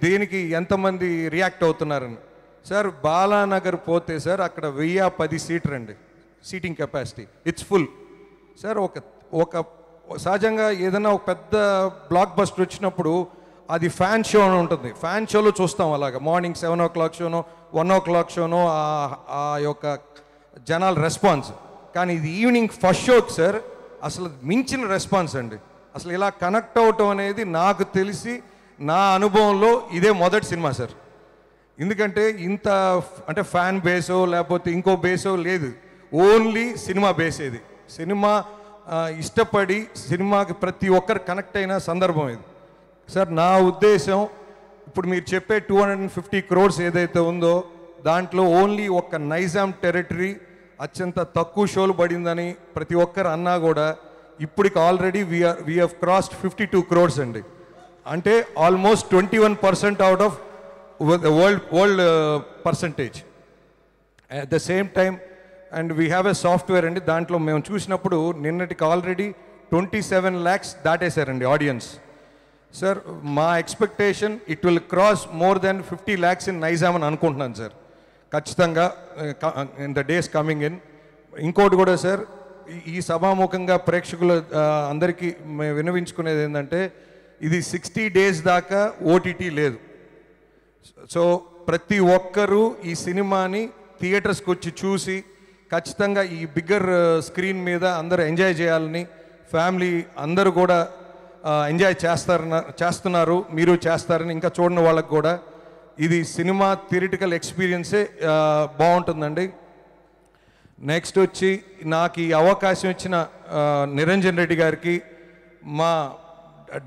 Speaker 14: దేనికి ఎంతమంది రియాక్ట్ అవుతున్నారని. సార్ బాలానగర్ పోతే సార్ అక్కడ 1010 సీటర్ అండి seating capacity, it's full sir. ఒక సహజంగా ఏదైనా ఒక పెద్ద బ్లాక్ బస్టర్ వచ్చినప్పుడు అది ఫ్యాన్ షో అని ఉంటుంది. ఫ్యాన్ షోలో చూస్తాం అలాగా మార్నింగ్ 7 o'clock షోనో 1 o'clock షోనో ఆ యొక్క జనాల రెస్పాన్స్. కానీ ఇది ఈవినింగ్ ఫస్ట్ షోకి సార్ అసలు మించిన రెస్పాన్స్ అండి. అసలు ఇలా కనెక్ట్ అవటం అనేది నాకు తెలిసి నా అనుభవంలో ఇదే మొదటి సినిమా సార్. ఎందుకంటే ఇంత అంటే ఫ్యాన్ బేసో లేకపోతే ఇంకో బేసో లేదు, ఓన్లీ సినిమా బేస్. ఇది సినిమా ఇష్టపడి సినిమాకి ప్రతి ఒక్కరు కనెక్ట్ అయిన సందర్భం ఇది సార్. నా ఉద్దేశం ఇప్పుడు మీరు చెప్పే 250 crores ఏదైతే ఉందో దాంట్లో ఓన్లీ ఒక నైజాం టెరిటరీ అత్యంత తక్కువ షోలు పడిందని ప్రతి ఒక్కరు అన్నా కూడా ఇప్పటికి already we have crossed 52 crores అండి. అంటే almost 21% out of world percentage. At the same time and we have a software అండి. దాంట్లో మేము చూసినప్పుడు నిన్నటికి ఆల్రెడీ 27 lakhs దాటేశారండి ఆడియన్స్. సార్ మా expectation it will cross more than 50 lakhs in Nizam అని అనుకుంటున్నాను సార్ ఖచ్చితంగా in the days coming in. ఇంకోటి కూడా సార్ ఈ సభాముఖంగా ప్రేక్షకులు అందరికీ మేము విన్నవించుకునేది ఏంటంటే ఇది 60 days దాకా ఓటీటీ లేదు. సో ప్రతి ఒక్కరూ ఈ సినిమాని థియేటర్స్కి వచ్చి చూసి ఖచ్చితంగా ఈ బిగ్గర్ స్క్రీన్ మీద అందరూ ఎంజాయ్ చేయాలని, ఫ్యామిలీ అందరూ కూడా ఎంజాయ్ చేస్తున్నారు, మీరు చేస్తారని, ఇంకా చూడని వాళ్ళకు కూడా ఇది సినిమా థియేటికల్ ఎక్స్పీరియన్సే బాగుంటుందండి. నెక్స్ట్ వచ్చి నాకు ఈ అవకాశం ఇచ్చిన నిరంజన్ రెడ్డి గారికి, మా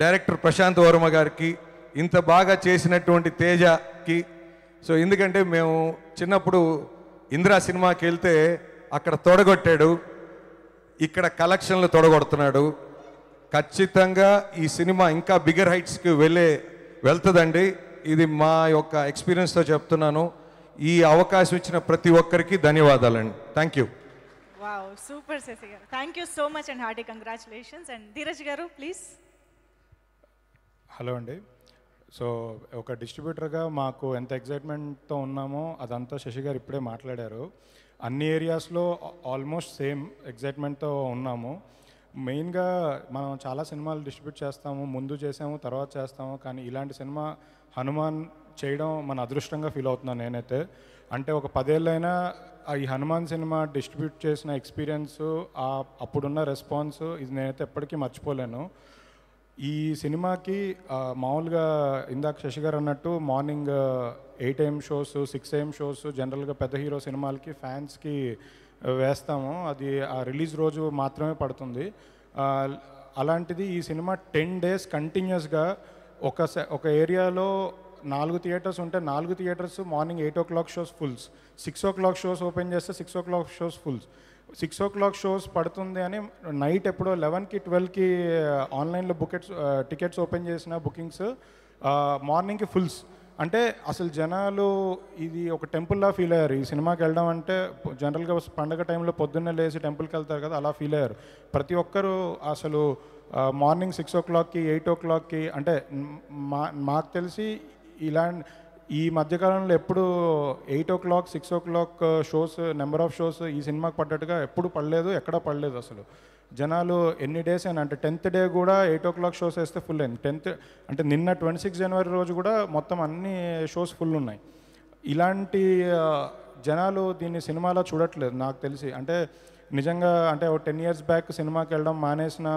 Speaker 14: డైరెక్టర్ ప్రశాంత్ వర్మ గారికి, ఇంత బాగా చేసినటువంటి తేజకి. సో ఎందుకంటే మేము చిన్నప్పుడు ఇందిరా సినిమాకి వెళ్తే అక్కడ తొడగొట్టాడు, ఇక్కడ కలెక్షన్లు తొడగొడుతున్నాడు. ఖచ్చితంగా ఈ సినిమా ఇంకా బిగ్గర్ హైట్స్కి వెళ్తుందండి. ఇది మా యొక్క ఎక్స్పీరియన్స్తో చెప్తున్నాను. ఈ అవకాశం ఇచ్చిన ప్రతి ఒక్కరికి ధన్యవాదాలండి. Thank you.
Speaker 2: Wow, super Sashi గారు. Thank you so much and hearty congratulations. And Dheeraj గారు ప్లీజ్.
Speaker 23: హలో అండి. సో ఒక డిస్ట్రిబ్యూటర్గా మాకు ఎంత ఎగ్జైట్మెంట్తో ఉన్నామో అదంతా శశి గారు ఇప్పుడే మాట్లాడారు. అన్ని ఏరియాస్లో ఆల్మోస్ట్ సేమ్ ఎగ్జైట్మెంట్తో ఉన్నాము. మెయిన్గా మనం చాలా సినిమాలు డిస్ట్రిబ్యూట్ చేస్తాము, ముందు చేసాము తర్వాత చేస్తాము, కానీ ఇలాంటి సినిమా హనుమాన్ చేయడం మన అదృష్టంగా ఫీల్ అవుతున్నాను నేనైతే. అంటే ఒక 10 ఏళ్ళైనా ఈ హనుమాన్ సినిమా డిస్ట్రిబ్యూట్ చేసిన ఎక్స్పీరియన్స్, అప్పుడున్న రెస్పాన్స్ ఇది నేనైతే ఎప్పటికీ మర్చిపోలేను. ఈ సినిమాకి మామూలుగా ఇందాక శశి గారు అన్నట్టు morning 8 AM shows, 6 AM shows జనరల్గా పెద్ద హీరో సినిమాలకి ఫ్యాన్స్కి వేస్తాము. అది ఆ రిలీజ్ రోజు మాత్రమే పడుతుంది. అలాంటిది ఈ సినిమా 10 days కంటిన్యూస్గా ఒక ఏరియాలో 4 థియేటర్స్ ఉంటే 4 theatres morning 8 o'clock shows fulls, 6 o'clock shows open చేస్తే 6 o'clock shows fulls. 6 o'clock shows పడుతుంది అని నైట్ ఎప్పుడో 11కి 12కి ఆన్లైన్లో టికెట్స్ ఓపెన్ చేసిన బుకింగ్స్ మార్నింగ్కి ఫుల్స్. అంటే అసలు జనాలు ఇది ఒక టెంపుల్లా ఫీల్ అయ్యారు. ఈ సినిమాకి వెళ్ళడం అంటే జనరల్గా పండగ టైంలో పొద్దున్నే లేచి టెంపుల్కి వెళ్తారు కదా, అలా ఫీల్ అయ్యారు ప్రతి ఒక్కరు. అసలు మార్నింగ్ 6 o'clockకి 8 o'clockకి అంటే మాకు తెలిసి ఈ మధ్యకాలంలో ఎప్పుడు 8 o'clock 6 o'clock shows, number of shows ఈ సినిమాకి పడ్డట్టుగా ఎప్పుడు పడలేదు, ఎక్కడా పడలేదు. అసలు జనాలు ఎన్ని డేస్ అయినా అంటే 10th డే కూడా 8 o'clock షోస్ వేస్తే ఫుల్ అయింది. 10th అంటే నిన్న 26 January రోజు కూడా మొత్తం అన్ని షోస్ ఫుల్ ఉన్నాయి. ఇలాంటి జనాలు దీన్ని సినిమాలో చూడట్లేదు నాకు తెలిసి. అంటే నిజంగా అంటే ఒక 10 years బ్యాక్ సినిమాకి వెళ్ళడం మానేసిన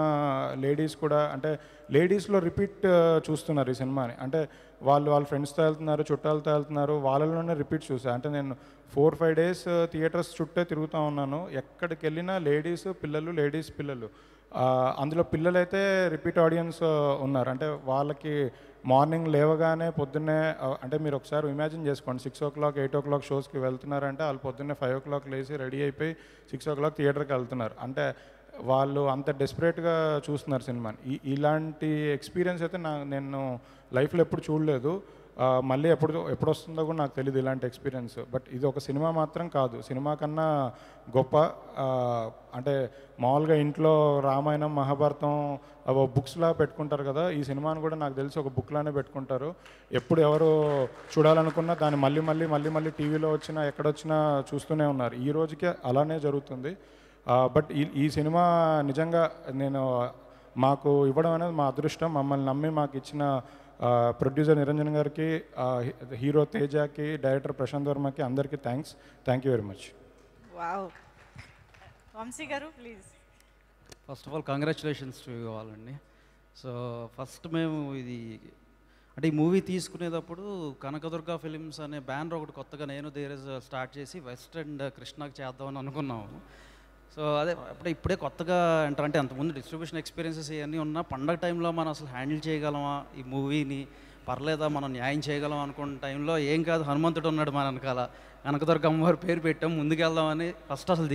Speaker 23: లేడీస్ కూడా, అంటే లేడీస్లో రిపీట్ చూస్తున్నారు ఈ సినిమాని. అంటే వాళ్ళ ఫ్రెండ్స్తో వెళ్తున్నారు, చుట్టాలతో వెళ్తున్నారు, వాళ్ళలోనే రిపీట్ చూసాను. అంటే నేను 4-5 days థియేటర్స్ చుట్టే తిరుగుతూ ఉన్నాను. ఎక్కడికి వెళ్ళినా లేడీస్ పిల్లలు. అందులో పిల్లలైతే రిపీట్ ఆడియన్స్ ఉన్నారు. అంటే వాళ్ళకి మార్నింగ్ లేవగానే పొద్దున్నే అంటే మీరు ఒకసారి ఇమాజిన్ చేసుకోండి, 6 o'clock 8 o'clock షోస్కి వెళ్తున్నారంటే వాళ్ళు పొద్దున్నే 5 o'clock లేచి రెడీ అయిపోయి 6 o'clock థియేటర్కి వెళ్తున్నారు. అంటే వాళ్ళు అంత డెస్పరేట్గా చూస్తున్నారు సినిమాని. ఇలాంటి ఎక్స్పీరియన్స్ అయితే నేను లైఫ్లో ఎప్పుడు చూడలేదు. మళ్ళీ ఎప్పుడు వస్తుందో కూడా నాకు తెలియదు ఇలాంటి ఎక్స్పీరియన్స్. బట్ ఇది ఒక సినిమా మాత్రం కాదు, సినిమా కన్నా గొప్ప. అంటే మామూలుగా ఇంట్లో రామాయణం మహాభారతం బుక్స్లా పెట్టుకుంటారు కదా, ఈ సినిమాని కూడా నాకు తెలిసి ఒక బుక్లానే పెట్టుకుంటారు. ఎప్పుడు ఎవరు చూడాలనుకున్నా దాన్ని మళ్ళీ టీవీలో వచ్చినా ఎక్కడొచ్చినా చూస్తూనే ఉన్నారు. ఈ రోజుకే అలానే జరుగుతుంది. బట్ ఈ సినిమా నిజంగా మాకు ఇవ్వడం అనేది మా అదృష్టం. మమ్మల్ని నమ్మి మాకు ఇచ్చిన ప్రొడ్యూసర్ నిరంజన్ గారికి, హీరో తేజకి, డైరెక్టర్ ప్రశాంత్ వర్మకి అందరికీ thank you very much.
Speaker 2: Wow, Vamsi గారు please.
Speaker 15: First of all congratulations to you all అండి. సో ఫస్ట్ మేము ఈ మూవీ తీసుకునేటప్పుడు కనకదుర్గ ఫిలిమ్స్ అనే బ్యానర్ ఒకటి కొత్తగా నేను ధీరజ్ స్టార్ట్ చేసి వెస్ట్ అండ్ కృష్ణాకి చేద్దామని అనుకున్నాము. సో అదే ఇప్పుడే కొత్తగా అంటే అంతకుముందు డిస్ట్రిబ్యూషన్ ఎక్స్పీరియన్సెస్ ఇవన్నీ ఉన్నా పండగ టైంలో మనం అసలు హ్యాండిల్ చేయగలమా ఈ మూవీని, పర్లేదా మనం న్యాయం చేయగలం అనుకున్న టైంలో ఏం కాదు హనుమంతుడు ఉన్నాడు మన వెనకాల, కనకదుర్గ అమ్మవారి పేరు పెట్టాం, ముందుకెళ్దామని ఫస్ట్ అసలు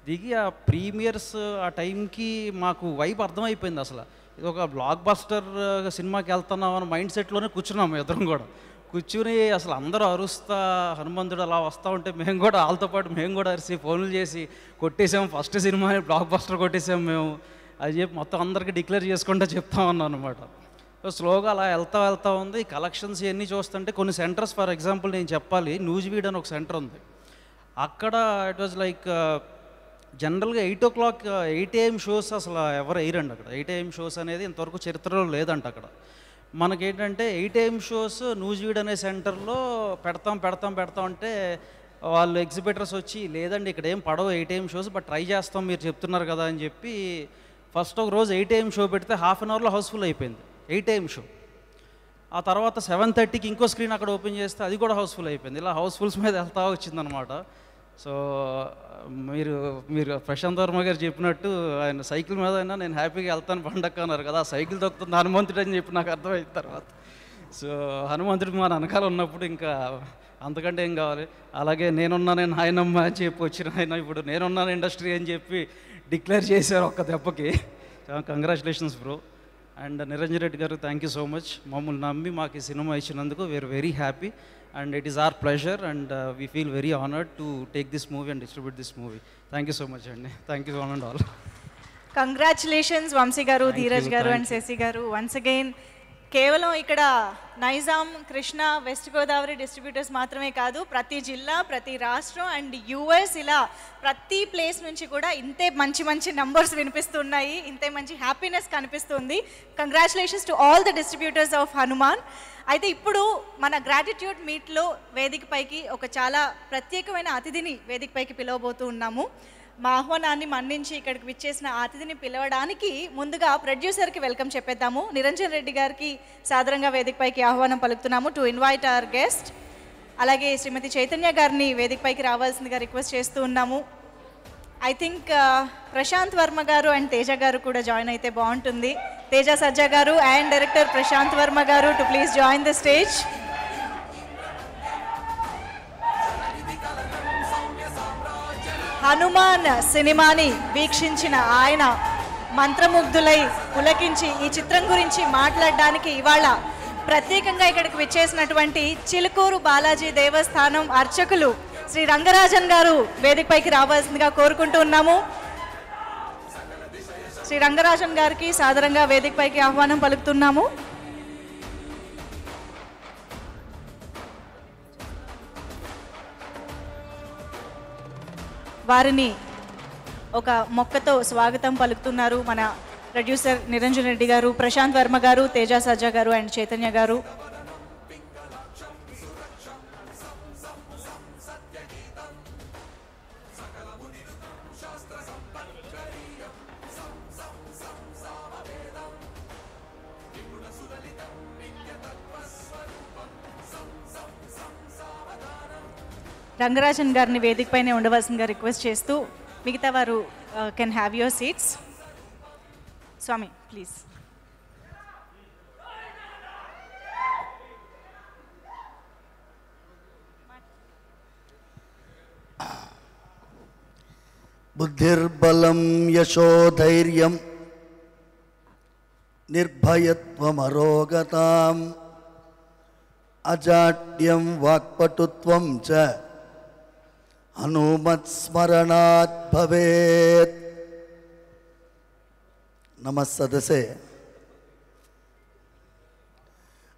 Speaker 15: దిగి ఆ ప్రీమియర్స్ ఆ టైంకి మాకు వైపు అర్థమైపోయింది. అసలు ఇది ఒక బ్లాక్ బస్టర్ సినిమాకి వెళ్తున్నాం అని మైండ్ సెట్లోనే కూర్చున్నాము ఇద్దరం కూడా. కూర్చుని అసలు అందరూ అరుస్తా హనుమంతుడు అలా వస్తూ ఉంటే మేము కూడా వాళ్ళతో పాటు అరిసి ఫోన్లు చేసి కొట్టేసాము, ఫస్ట్ సినిమా బ్లాక్ బస్టర్ కొట్టేసాము మేము అది చెప్పి మొత్తం అందరికీ డిక్లేర్ చేసుకుంటూ చెప్తా ఉన్నాను అనమాట. సో స్లోగా అలా వెళ్తా ఉంది. కలెక్షన్స్ ఇవన్నీ చూస్తుంటే కొన్ని సెంటర్స్, ఫర్ ఎగ్జాంపుల్ నేను చెప్పాలి, న్యూజివీడ్ అని ఒక సెంటర్ ఉంది. అక్కడ ఇట్ వాజ్ లైక్ జనరల్గా 8 o'clock 8 AM షోస్ అసలు ఎవరు వేయరండి అక్కడ. 8 AM షోస్ అనేది ఇంతవరకు చరిత్రలో లేదంట అక్కడ. మనకేంటంటే 8 AM షోస్ న్యూజివీడ్ అనే సెంటర్లో పెడతాం అంటే వాళ్ళు ఎగ్జిబిటర్స్ వచ్చి లేదండి ఇక్కడ ఏం పడవు 8 AM షోస్, బట్ ట్రై చేస్తాం మీరు చెప్తున్నారు కదా అని చెప్పి ఫస్ట్ ఒక రోజు 8 AM షో పెడితే ½ an hourలో హౌస్ఫుల్ అయిపోయింది 8 AM షో. ఆ తర్వాత 7:30కి ఇంకో స్క్రీన్ అక్కడ ఓపెన్ చేస్తే అది కూడా హౌస్ఫుల్ అయిపోయింది. ఇలా హౌస్ఫుల్స్ మీద వెళ్తా వచ్చిందనమాట. సో మీరు ప్రశాంత్ వర్మ గారు చెప్పినట్టు ఆయన సైకిల్ మీద అయినా నేను హ్యాపీగా వెళ్తాను పండగ అన్నారు కదా, సైకిల్ తొక్కుతుంది హనుమంతుడు అని చెప్పి నాకు అర్థమైన తర్వాత సో హనుమంతుడు మన వెనకాల ఉన్నప్పుడు ఇంకా అంతకంటే ఏం కావాలి. అలాగే నేనున్నానే నాయనమ్మ అని చెప్పి వచ్చిన ఆయన ఇప్పుడు నేనున్నాను ఇండస్ట్రీ అని చెప్పి డిక్లేర్ చేశారు ఒక్క దెబ్బకి. Congratulations bro. And Niranjan Reddy గారు థ్యాంక్ యూ సో మచ్. మమ్మల్ని నమ్మి మాకు ఈ సినిమా ఇచ్చినందుకు we're very happy and it is our pleasure and we feel very honoured to take this movie and distribute this movie. Thank you so much అండి. Thank you all and all.
Speaker 2: Congratulations Vamsi గారు, ధీరజ్ గారు and Shashi గారు. Once again కేవలం ఇక్కడ Nizam, Krishna, west Godavari distributors మాత్రమే కాదు, ప్రతి జిల్లా, ప్రతి రాష్ట్రం అండ్ యూఎస్ ఇలా ప్రతి ప్లేస్ నుంచి కూడా ఇంతే మంచి మంచి నంబర్స్ వినిపిస్తున్నాయి, ఇంతే మంచి హ్యాపీనెస్ కనిపిస్తుంది. Congratulations to all the distributors of Hanuman. అయితే ఇప్పుడు మన గ్రాటిట్యూడ్ మీట్లో వేదికపైకి ఒక చాలా ప్రత్యేకమైన అతిథిని వేదికపైకి పిలవబోతూ ఉన్నాము. మా ఆహ్వానాన్ని మన్నించి ఇక్కడికి విచ్చేసిన అతిథిని పిలవడానికి ముందుగా ప్రొడ్యూసర్కి వెల్కమ్ చెప్పేద్దాము. నిరంజన్ రెడ్డి గారికి సాదరంగా వేదికపైకి ఆహ్వానం పలుకుతున్నాము టు ఇన్వైట్ అవర్ గెస్ట్. అలాగే శ్రీమతి చైతన్య గారిని వేదికపైకి రావాల్సిందిగా రిక్వెస్ట్ చేస్తూ ఉన్నాము. ఐ థింక్ ప్రశాంత్ వర్మ గారు అండ్ తేజ గారు కూడా జాయిన్ అయితే బాగుంటుంది. తేజ సజ్జా గారు అండ్ డైరెక్టర్ ప్రశాంత్ వర్మ గారు to please join the stage. Hanuman సినిమాని వీక్షించిన ఆయన మంత్రముగ్ధులై పులకించి ఈ చిత్రం గురించి మాట్లాడడానికి ఇవాళ ప్రత్యేకంగా ఇక్కడికి విచ్చేసినటువంటి చిలుకూరు బాలాజీ దేవస్థానం అర్చకులు శ్రీ రంగరాజన్ గారు వేదికపైకి రావాల్సిందిగా కోరుకుంటూ ఉన్నాము. శ్రీ రంగరాజన్ గారికి సాదరంగా వేదికపైకి ఆహ్వానం పలుకుతున్నాము. వారిని ఒక మొక్కతో స్వాగతం పలుకుతున్నారు మన ప్రొడ్యూసర్ నిరంజన్ రెడ్డి గారు, ప్రశాంత్ వర్మ గారు, తేజ సజ్జా గారు అండ్ చైతన్య గారు. రంగరాజన్ గారిని వేదికపైనే ఉండవలసిందిగా రిక్వెస్ట్ చేస్తూ మిగతా వారు can have your seats. Swami please.
Speaker 11: బుద్ధిర్బలం యశోధైర్యం నిర్భయత్వమరోగతాం అజాడ్యం వాక్పటుత్వం చ హనుమత్స్మరణాత్ భవేత్. నమస్సదసే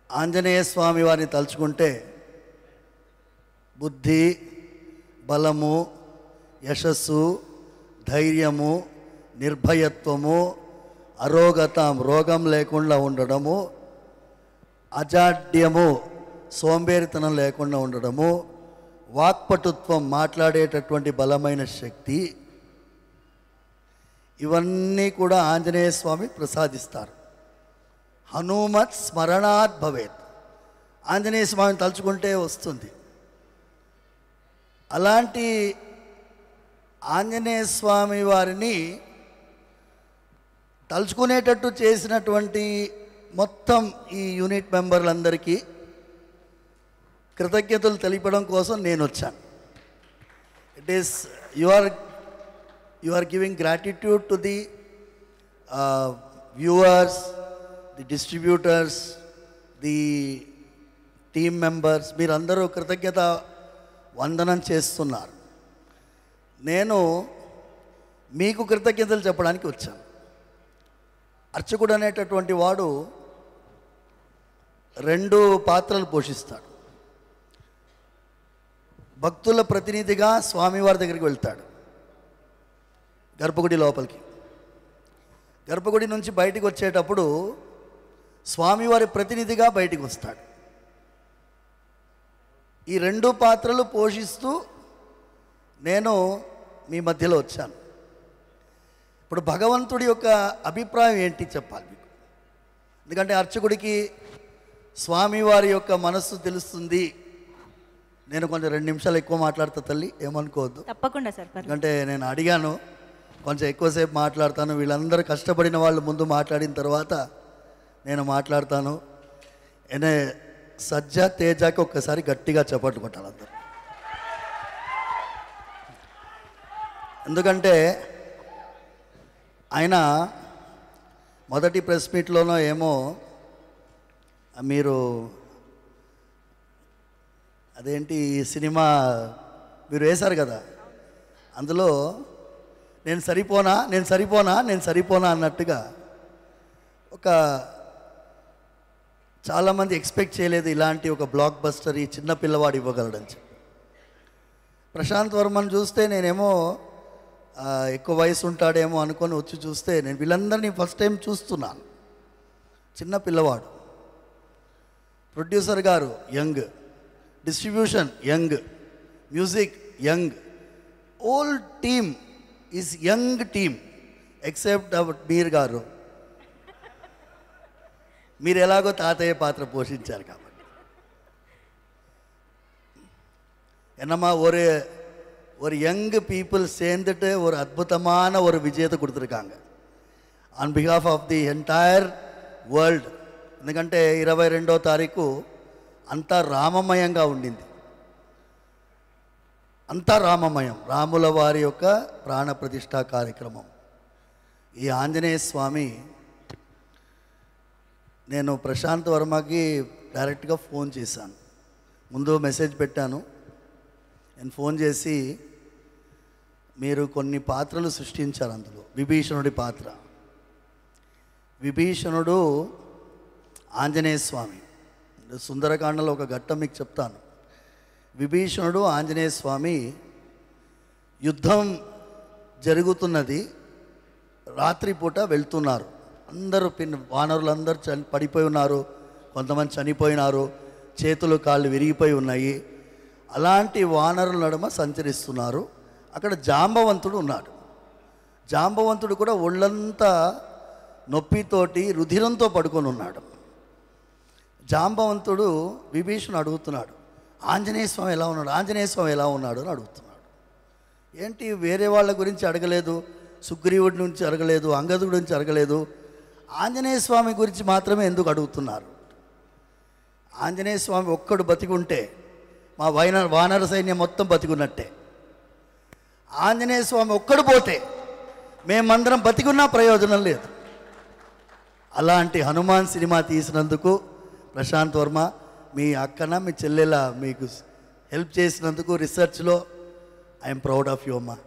Speaker 11: ఆంజనేయ స్వామి వారిని తలుచుకుంటే బుద్ధి, బలము, యశస్సు, ధైర్యము, నిర్భయత్వము, అరోగతం రోగం లేకుండా ఉండడము, అజాడ్యము సోంబేరితనం లేకుండా ఉండడము, వాక్పటుత్వం మాట్లాడేటటువంటి బలమైన శక్తి, ఇవన్నీ కూడా ఆంజనేయ స్వామి ప్రసాదిస్తారు. హనుమత్ స్మరణాత్ భవేత్, ఆంజనేయ స్వామిని తలుచుకుంటే వస్తుంది. అలాంటి ఆంజనేయ స్వామి వారిని తలుచుకునేటట్టు చేసినటువంటి మొత్తం ఈ యూనిట్ మెంబర్లందరికీ కృతజ్ఞతలు తెలిపడం కోసం నేను వచ్చాను. It is you are giving gratitude to the viewers, the distributors, the team members. మీరందరూ కృతజ్ఞత వందనం చేస్తున్నారు. నేను మీకు కృతజ్ఞతలు చెప్పడానికి వచ్చాను. అర్చకుడు అనేటటువంటి వాడు 2 పాత్రలు పోషిస్తాడు. భక్తుల ప్రతినిధిగా స్వామివారి దగ్గరికి వెళ్తాడు, గర్భగుడి లోపలికి. గర్భగుడి నుంచి బయటికి వచ్చేటప్పుడు స్వామివారి ప్రతినిధిగా బయటికి వస్తాడు. ఈ 2 పాత్రలు పోషిస్తూ నేను మీ మధ్యలో వచ్చాను. ఇప్పుడు భగవంతుడి యొక్క అభిప్రాయం ఏంటి చెప్పాలి మీకు. ఎందుకంటే అర్చకుడికి స్వామివారి యొక్క మనస్సు తెలుస్తుంది. నేను కొంచెం 2 నిమిషాలు ఎక్కువ మాట్లాడతా తల్లి, ఏమనుకోవద్దు.
Speaker 2: తప్పకుండా సార్.
Speaker 11: ఎందుకంటే నేను అడిగాను, కొంచెం ఎక్కువసేపు మాట్లాడతాను. వీళ్ళందరూ కష్టపడిన వాళ్ళు ముందు మాట్లాడిన తర్వాత నేను మాట్లాడతాను. ఎనే సజ్జా తేజాకి ఒక్కసారి గట్టిగా చప్పట్లు కొట్టాలి అందరూ. ఎందుకంటే ఆయన మొదటి ప్రెస్ మీట్లోనో ఏమో మీరు అదేంటి ఈ సినిమా మీరు వేశారు కదా, అందులో నేను సరిపోనా అన్నట్టుగా ఒక చాలామంది ఎక్స్పెక్ట్ చేయలేదు ఇలాంటి ఒక బ్లాక్ బస్టర్ ఈ చిన్న పిల్లవాడు ఇవ్వగలడని చెప్పి. ప్రశాంత్ వర్మని చూస్తే నేనేమో ఎక్కువ వయసు ఉంటాడేమో అనుకొని వచ్చి చూస్తే నేను వీళ్ళందరినీ ఫస్ట్ టైం చూస్తున్నాను. చిన్న పిల్లవాడు, ప్రొడ్యూసర్ గారు young, distribution young, music young, all team is young team except Meer గారు. మీరు ఎలాగో తాతయ్య పాత్ర పోషించారు కాబట్టి. என்னம்மா ஒரு யங் பீப்புள் சேர்ந்துட்டு ஒரு அற்புதமான ஒரு விஜயத்தை கொடுத்துருக்காங்க on behalf of the entire world. ఎందుకంటే 22వ తారీఖు అంతా రామమయంగా ఉండింది. అంతా రామమయం, రాముల వారి యొక్క ప్రాణ ప్రతిష్ఠా కార్యక్రమం. ఈ ఆంజనేయ స్వామి, నేను ప్రశాంత్ వర్మకి డైరెక్ట్గా ఫోన్ చేశాను. ముందు మెసేజ్ పెట్టాను. నేను ఫోన్ చేసి, మీరు కొన్ని పాత్రలు సృష్టించారు, అందులో విభీషణుడి పాత్ర. విభీషణుడు ఆంజనేయ స్వామి. సుందరకాండలో ఒక ఘట్టం మీకు చెప్తాను. విభీషణుడు ఆంజనేయ స్వామి యుద్ధం జరుగుతున్నది, రాత్రిపూట వెళ్తున్నారు. అందరూ వానరులందరూ పడిపోయి ఉన్నారు, కొంతమంది చనిపోయినారు, చేతులు కాళ్ళు విరిగిపోయి ఉన్నాయి. అలాంటి వానరుల నడుమ సంచరిస్తున్నారు. అక్కడ జాంబవంతుడు ఉన్నాడు. జాంబవంతుడు కూడా ఒళ్ళంతా నొప్పితోటి రుధిరంతో పడుకొని ఉన్నాడు. జాంబవంతుడు విభీషణుడు అడుగుతున్నాడు, ఆంజనేయ స్వామి ఎలా ఉన్నాడు, ఆంజనేయ స్వామి ఎలా ఉన్నాడు అని అడుగుతున్నాడు. ఏంటి వేరే వాళ్ళ గురించి అడగలేదు, సుగ్రీవుడి నుంచి అడగలేదు, అంగదుడి గురించి అడగలేదు, ఆంజనేయ స్వామి గురించి మాత్రమే ఎందుకు అడుగుతున్నారు? ఆంజనేయ స్వామి ఒక్కడు బతికుంటే మా వానర సైన్యం మొత్తం బతికున్నట్టే. ఆంజనేయ స్వామి ఒక్కడు పోతే మేమందరం బతికున్నా ప్రయోజనం లేదు. అలాంటి హనుమాన్ సినిమా తీసినందుకు ప్రశాంత్ వర్మ, మీ అక్కన మీ చెల్లెల మీకు హెల్ప్ చేసినందుకు రీసెర్చ్లో ఐఎమ్ ప్రౌడ్ ఆఫ్ యూ అమ్మా.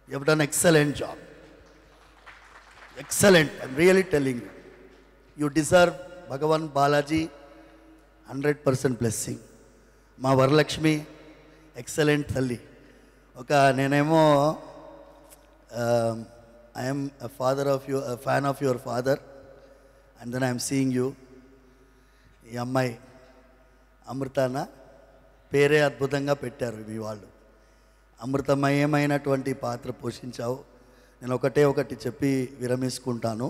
Speaker 11: You have done excellent job, excellent. I'm really telling you, you deserve Bhagwan Balaji 100% blessing. మా వరలక్ష్మి ఎక్సలెంట్ తల్లి. ఒక నేనేమో I'm father of you, fan of your father, and then I'm seeing you. ఈ అమ్మాయి అమృతాన పేరే అద్భుతంగా పెట్టారు మీ వాళ్ళు. అమృతమయమైనటువంటి పాత్ర పోషించావు. నేను ఒకటి చెప్పి విరమించుకుంటాను.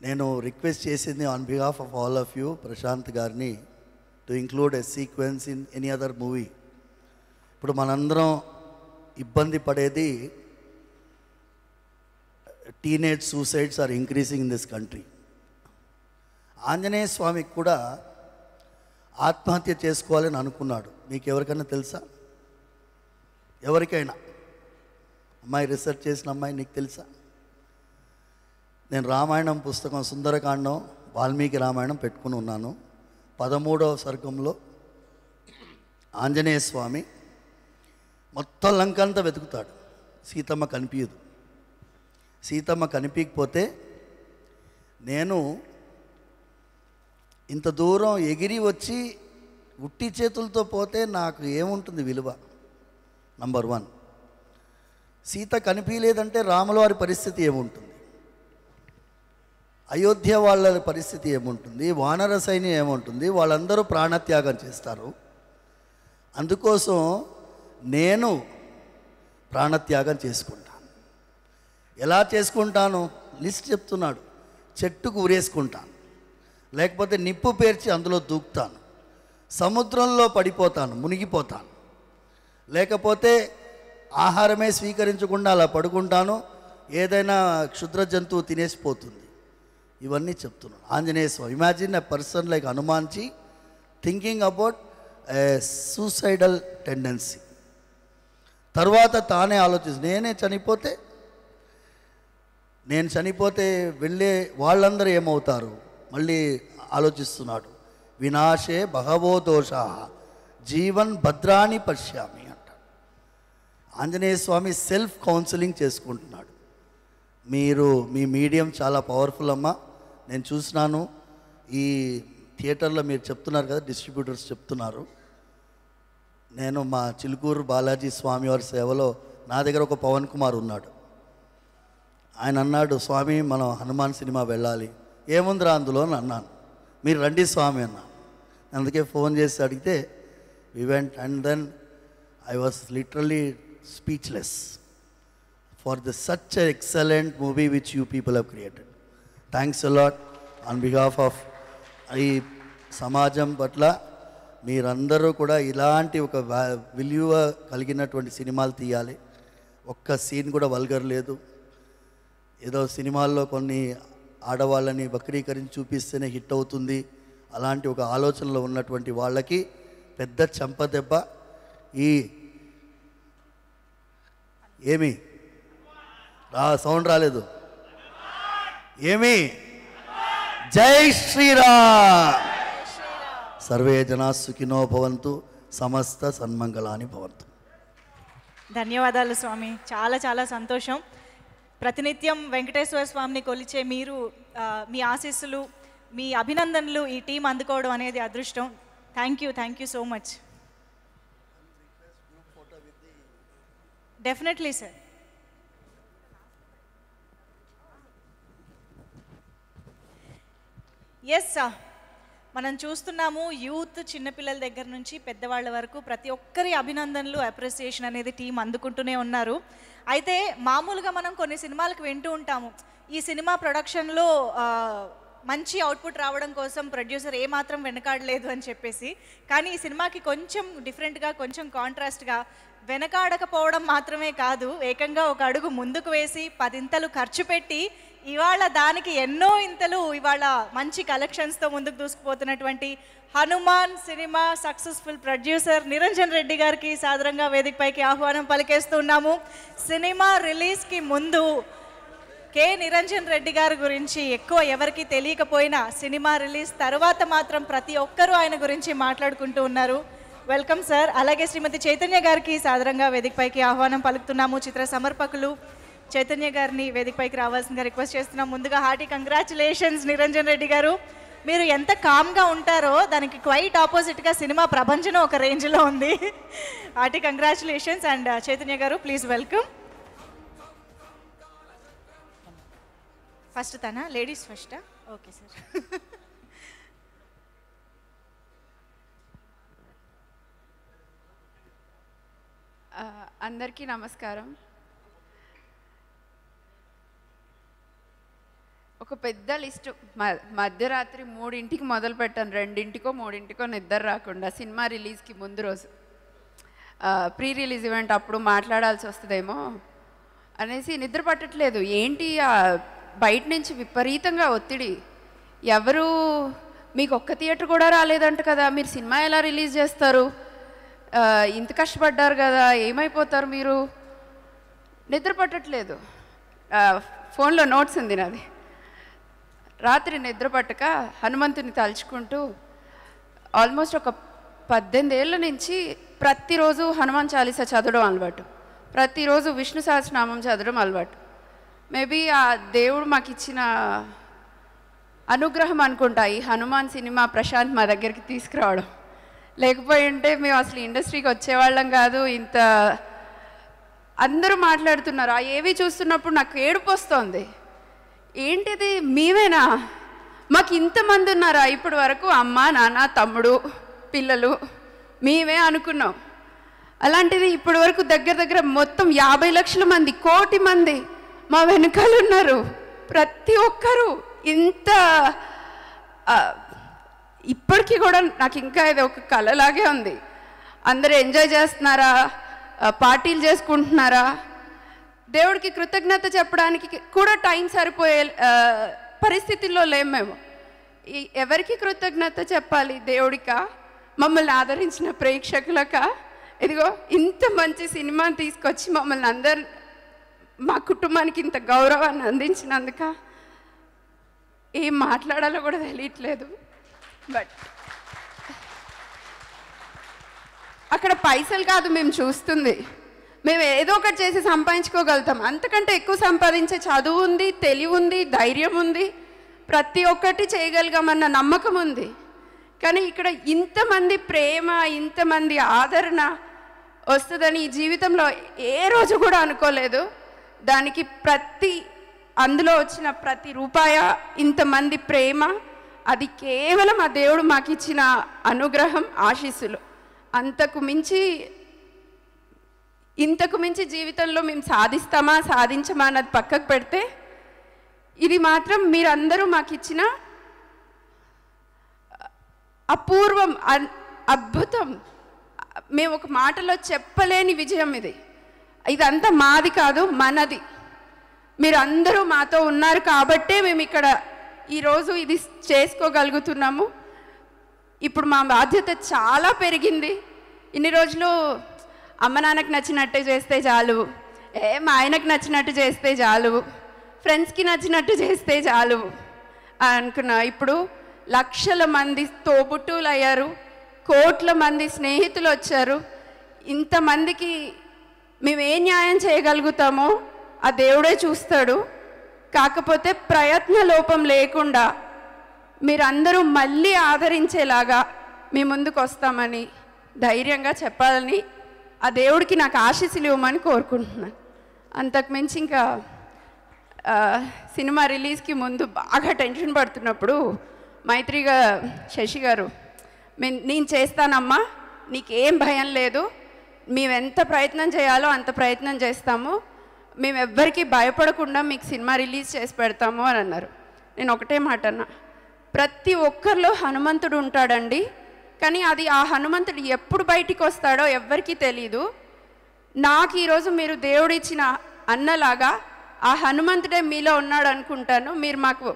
Speaker 11: నేను రిక్వెస్ట్ చేసింది on behalf of all of you, Prashanth గారిని, to include a sequence in any other movie. ఇప్పుడు మనందరం ఇబ్బంది పడేది, teenage suicides are increasing in this country. Anjaneya స్వామికి కూడా ఆత్మహత్య చేసుకోవాలని అనుకున్నాడు. మీకు ఎవరికైనా తెలుసా? ఎవరికైనా? అమ్మాయి రీసెర్చ్ చేసిన అమ్మాయి, నీకు తెలుసా? నేను రామాయణం పుస్తకం సుందరకాండం, వాల్మీకి రామాయణం పెట్టుకుని ఉన్నాను. 13వ సర్గంలో ఆంజనేయ స్వామి మొత్తం లంకంతా వెతుకుతాడు, సీతమ్మ కనిపించదు. సీతమ్మ కనిపించకపోతే, నేను ఇంత దూరం ఎగిరి వచ్చి ఉట్టి చేతులతో పోతే నాకు ఏముంటుంది విలువ? నంబర్ 1. సీత కనిపించలేదంటే రాముల వారి పరిస్థితి ఏముంటుంది? అయోధ్య వాళ్ళ పరిస్థితి ఏముంటుంది? వానర సైన్యం ఏముంటుంది? వాళ్ళందరూ ప్రాణత్యాగం చేస్తారు. అందుకోసం నేను ప్రాణత్యాగం చేసుకుంటాను. ఎలా చేసుకుంటాను? లిస్ట్ చెప్తున్నాడు. చెట్టుకు ఉరేసుకుంటాను, లేకపోతే నిప్పు పేర్చి అందులో దూకుతాను, సముద్రంలో పడిపోతాను, మునిగిపోతాను, లేకపోతే ఆహారమే స్వీకరించకుండా అలా పడుకుంటాను, ఏదైనా క్షుద్ర జంతువు తినేసిపోతుంది. ఇవన్నీ చెప్తున్నాను. Anjaneya Swami, imagine a person like Hanumanji thinking about a suicidal tendency. తర్వాత తానే ఆలోచిస్తుంది, నేను చనిపోతే వెళ్ళే వాళ్ళందరూ ఏమవుతారు, మళ్ళీ ఆలోచిస్తున్నాడు. వినాశే బహవో దోషా జీవన్ భద్రాని పశ్యామి అంటాడు. ఆంజనేయ స్వామి సెల్ఫ్ కౌన్సిలింగ్ చేసుకుంటున్నాడు. మీ మీడియం చాలా పవర్ఫుల్ అమ్మా. నేను చూసినాను ఈ థియేటర్లో, మీరు చెప్తున్నారు కదా, డిస్ట్రిబ్యూటర్స్ చెప్తున్నారు. నేను మా చిలుకూరు బాలాజీ స్వామి వారి సేవలో నా దగ్గర ఒక పవన్ కుమార్ ఉన్నాడు. ఆయన అన్నాడు, స్వామి మనం హనుమాన్ సినిమా వెళ్ళాలి. ఏముందిరా అందులో అని అన్నాను. మీరు రండి స్వామి అన్నాను. అందుకే ఫోన్ చేసి అడిగితే we went and then I was literally speechless for the such excellent movie which you people have created. Thanks a lot on behalf of ఈ సమాజం పట్ల. మీరందరూ కూడా ఇలాంటి ఒక విలువ కలిగినటువంటి సినిమాలు తీయాలి. ఒక్క సీన్ కూడా వల్గర్ లేదు. ఏదో సినిమాల్లో కొన్ని ఆడవాళ్ళని వక్రీకరించి చూపిస్తేనే హిట్ అవుతుంది, అలాంటి ఒక ఆలోచనలో ఉన్నటువంటి వాళ్ళకి పెద్ద చెంపదెబ్బ. ఏమి సౌండ్ రాలేదు, ఏమి? జై శ్రీరామ్. సర్వే జనా సుఖినో భవంతు, సమస్త సన్మంగళాని భవంతు.
Speaker 2: ధన్యవాదాలు స్వామి, చాలా చాలా సంతోషం. ప్రతినిత్యం వెంకటేశ్వర స్వామిని కొలిచే మీరు మీ ఆశీస్సులు, మీ అభినందనలు ఈ టీం అందుకోవడం అనేది అదృష్టం. Thank you so much. Definitely sir. Yes sir, మనం చూస్తున్నాము యూత్, చిన్నపిల్లల దగ్గర నుంచి పెద్దవాళ్ళ వరకు ప్రతి ఒక్కరి అభినందనలు, అప్రిసియేషన్ అనేది టీం అందుకుంటూనే ఉన్నారు. అయితే మామూలుగా మనం కొన్ని సినిమాలకు వింటూ ఉంటాము, ఈ సినిమా ప్రొడక్షన్లో మంచి అవుట్పుట్ రావడం కోసం ప్రొడ్యూసర్ ఏమాత్రం వెనకాడలేదు అని చెప్పేసి. కానీ ఈ సినిమాకి కొంచెం డిఫరెంట్గా, కొంచెం కాంట్రాస్ట్గా వెనకాడకపోవడం మాత్రమే కాదు, ఏకంగా ఒక అడుగు ముందుకు వేసి 10 ఇంతలు ఖర్చు పెట్టి ఇవాళ దానికి ఎన్నో ఇంతలు ఇవాళ మంచి కలెక్షన్స్తో ముందుకు దూసుకుపోతున్నటువంటి హనుమాన్ సినిమా సక్సెస్ఫుల్ ప్రొడ్యూసర్ నిరంజన్ రెడ్డి గారికి సాదరంగా వేదికపైకి ఆహ్వానం పలికేస్తున్నాము. సినిమా రిలీజ్కి ముందు కె నిరంజన్ రెడ్డి గారి గురించి ఎక్కువ ఎవరికి తెలియకపోయినా సినిమా రిలీజ్ తర్వాత మాత్రం ప్రతి ఒక్కరూ ఆయన గురించి మాట్లాడుకుంటూ ఉన్నారు. Welcome sir. అలాగే శ్రీమతి చైతన్య గారికి సాదరంగా వేదికపైకి ఆహ్వానం పలుకుతున్నాము. చిత్ర సమర్పకులు చైతన్య గారిని వేదికపైకి రావాల్సిందిగా రిక్వెస్ట్ చేస్తున్నాం. ముందుగా హార్టీ కంగ్రాచులేషన్స్ నిరంజన్ రెడ్డి గారు. మీరు ఎంత కామ్గా ఉంటారో దానికి క్వైట్ ఆపోజిట్గా సినిమా ప్రపంచం ఒక రేంజ్లో ఉంది. Hearty congratulations. అండ్ చైతన్య గారు ప్లీజ్ వెల్కమ్. ఫస్ట్ తన లేడీస్ ఫస్టా? Okay sir.
Speaker 12: అందరికీ నమస్కారం. ఒక పెద్ద లిస్టు మధ్యరాత్రి 3ంటికి మొదలు పెట్టాను, 2ంటికో 3ంటికో నిద్ర రాకుండా సినిమా రిలీజ్కి ముందు రోజు ప్రీ రిలీజ్ ఈవెంట్ అప్పుడు మాట్లాడాల్సి వస్తుందేమో అనేసి నిద్ర పట్టట్లేదు. ఏంటి బయట నుంచి విపరీతంగా ఒత్తిడి, ఎవరు మీకు ఒక్క థియేటర్ కూడా రాలేదంట కదా, మీరు సినిమా ఎలా రిలీజ్ చేస్తారు, ఇంత కష్టపడ్డారు కదా, ఏమైపోతారు మీరు, నిద్ర పట్టట్లేదు. ఫోన్లో నోట్స్ ఉంది నాది. రాత్రి నిద్ర పట్టక హనుమంతుని తలుచుకుంటూ ఆల్మోస్ట్ ఒక 18 ఏళ్ళ నుంచి ప్రతిరోజు హనుమాన్ చాలీసా చదవడం అలవాటు, ప్రతిరోజు విష్ణు సహస్రనామం చదవడం అలవాటు. మేబీ ఆ దేవుడు మాకు ఇచ్చిన అనుగ్రహం అనుకుంటా ఈ హనుమాన్ సినిమా ప్రశాంత్ మా దగ్గరికి తీసుకురావడం. లేకపోయి ఉంటే మేము అసలు ఇండస్ట్రీకి వచ్చేవాళ్ళం కాదు. ఇంత అందరూ మాట్లాడుతున్నారు, ఆ ఏవి చూస్తున్నప్పుడు నాకు ఏడుపు వస్తుంది. ఏంటిది, మేమేనా, మాకు ఇంతమంది ఉన్నారా ఇప్పటి వరకు, అమ్మ నాన్న తమ్ముడు పిల్లలు మేమే అనుకున్నాం. అలాంటిది ఇప్పటి వరకు దగ్గర దగ్గర మొత్తం 50 లక్షల మంది, 1 కోటి మంది మా వెనకాల ఉన్నారు. ప్రతి ఒక్కరూ ఇంత ఇప్పటికీ కూడా నాకు ఇంకా ఇది ఒక కళలాగే ఉంది. అందరూ ఎంజాయ్ చేస్తున్నారా, పార్టీలు చేసుకుంటున్నారా, దేవుడికి కృతజ్ఞత చెప్పడానికి కూడా టైం పరిస్థితుల్లో లేము మేము. ఎవరికి కృతజ్ఞత చెప్పాలి? దేవుడికా, మమ్మల్ని ఆదరించిన ప్రేక్షకులక, ఇదిగో ఇంత మంచి సినిమాని తీసుకొచ్చి మమ్మల్ని అందరు మా కుటుంబానికి ఇంత గౌరవాన్ని అందించినందుక ఏం మాట్లాడాలో కూడా తెలియట్లేదు. బట్ అక్కడ పైసలు కాదు మేము చూస్తుంది, మేము ఏదో ఒకటి చేసి సంపాదించుకోగలుగుతాం. అంతకంటే ఎక్కువ సంపాదించే చదువు ఉంది, తెలివి ఉంది, ధైర్యం ఉంది, ప్రతి ఒక్కటి చేయగలిగామన్న నమ్మకం ఉంది. కానీ ఇక్కడ ఇంతమంది ప్రేమ, ఇంతమంది ఆదరణ వస్తుందని ఈ జీవితంలో ఏ రోజు కూడా అనుకోలేదు. దానికి అందులో వచ్చిన ప్రతి రూపాయ, ఇంతమంది ప్రేమ, అది కేవలం ఆ దేవుడు మాకు ఇచ్చిన అనుగ్రహం, ఆశీస్సులు. ఇంతకు మించి జీవితంలో మేము సాధిస్తామా సాధించమా అన్నది పక్కకు పెడితే, ఇది మాత్రం మీరందరూ మాకు ఇచ్చిన అపూర్వం, అద్భుతం. మేము ఒక మాటలో చెప్పలేని విజయం ఇది. ఇదంతా మాది కాదు, మనది. మీరందరూ మాతో ఉన్నారు కాబట్టే మేము ఇక్కడ ఈరోజు ఇది చేసుకోగలుగుతున్నాము. ఇప్పుడు మా బాధ్యత చాలా పెరిగింది. ఇన్ని రోజులు అమ్మ నాన్నకు నచ్చినట్టు చేస్తే చాలు, మా ఆయనకు నచ్చినట్టు చేస్తే చాలు, ఫ్రెండ్స్కి నచ్చినట్టు చేస్తే చాలు అనుకున్నా. ఇప్పుడు లక్షల మంది తోబుట్టువులు అయ్యారు, కోట్ల మంది స్నేహితులు వచ్చారు. ఇంతమందికి మేము ఏ న్యాయం చేయగలుగుతామో ఆ దేవుడే చూస్తాడు. కాకపోతే ప్రయత్న లోపం లేకుండా మీరందరూ మళ్ళీ ఆదరించేలాగా మీ ముందుకు వస్తామని ధైర్యంగా చెప్పాలని, ఆ దేవుడికి నాకు ఆశీస్సులు ఇవ్వమని కోరుకుంటున్నాను. అంతకుమించి ఇంకా సినిమా రిలీజ్కి ముందు బాగా టెన్షన్ పడుతున్నప్పుడు మైత్రిగా శశి గారు, నేను చేస్తానమ్మా, నీకేం భయం లేదు, మేము ఎంత ప్రయత్నం చేయాలో అంత ప్రయత్నం చేస్తాము, మేము ఎవ్వరికీ భయపడకుండా మీకు సినిమా రిలీజ్ చేసి పెడతాము అని అన్నారు. నేను ఒకటే మాట అన్నా, ప్రతి ఒక్కరిలో హనుమంతుడు ఉంటాడండి, కానీ అది ఆ హనుమంతుడు ఎప్పుడు బయటికి వస్తాడో ఎవ్వరికీ తెలీదు. నాకు ఈరోజు మీరు దేవుడిచ్చిన అన్నలాగా ఆ హనుమంతుడే మీలో ఉన్నాడు అనుకుంటాను. మీరు మాకు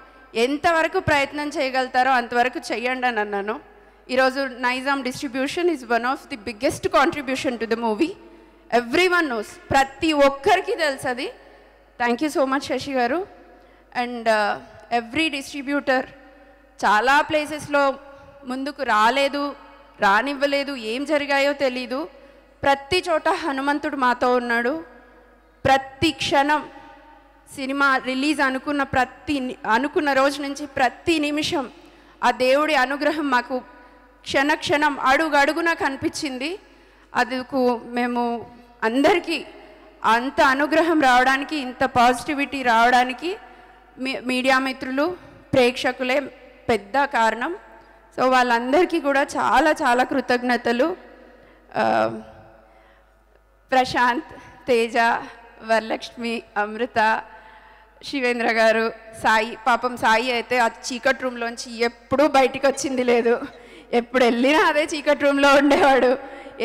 Speaker 12: ఎంతవరకు ప్రయత్నం చేయగలుగుతారో అంతవరకు చెయ్యండి అని అన్నాను. ఈరోజు Nizam distribution is one of the biggest contribution to the movie. Everyone knows, ప్రతి ఒక్కరికి తెలుసు అది. Thank you so much Sashi గారు. అండ్ ఎవ్రీ డిస్ట్రిబ్యూటర్ చాలా ప్లేసెస్లో ముందుకు రానివ్వలేదు, ఏం జరిగాయో తెలీదు. ప్రతి చోట హనుమంతుడు మాతో ఉన్నాడు. ప్రతి క్షణం సినిమా రిలీజ్ అనుకున్న రోజు నుంచి ప్రతి నిమిషం ఆ దేవుడి అనుగ్రహం మాకు క్షణక్షణం అడుగడుగునా కనిపించింది. అందుకు మేము అందరికీ అంత అనుగ్రహం రావడానికి, ఇంత పాజిటివిటీ రావడానికి మీడియా మిత్రులు, ప్రేక్షకులే పెద్ద కారణం. సో వాళ్ళందరికీ కూడా చాలా చాలా కృతజ్ఞతలు. ప్రశాంత్, తేజ, వరలక్ష్మి, అమృత, శివేంద్ర గారు, సాయి. పాపం సాయి అయితే ఆ చీకటి రూమ్లోంచి ఎప్పుడూ బయటికి వచ్చింది లేదు, ఎప్పుడు వెళ్ళినా అదే చీకటి రూమ్లో ఉండేవాడు.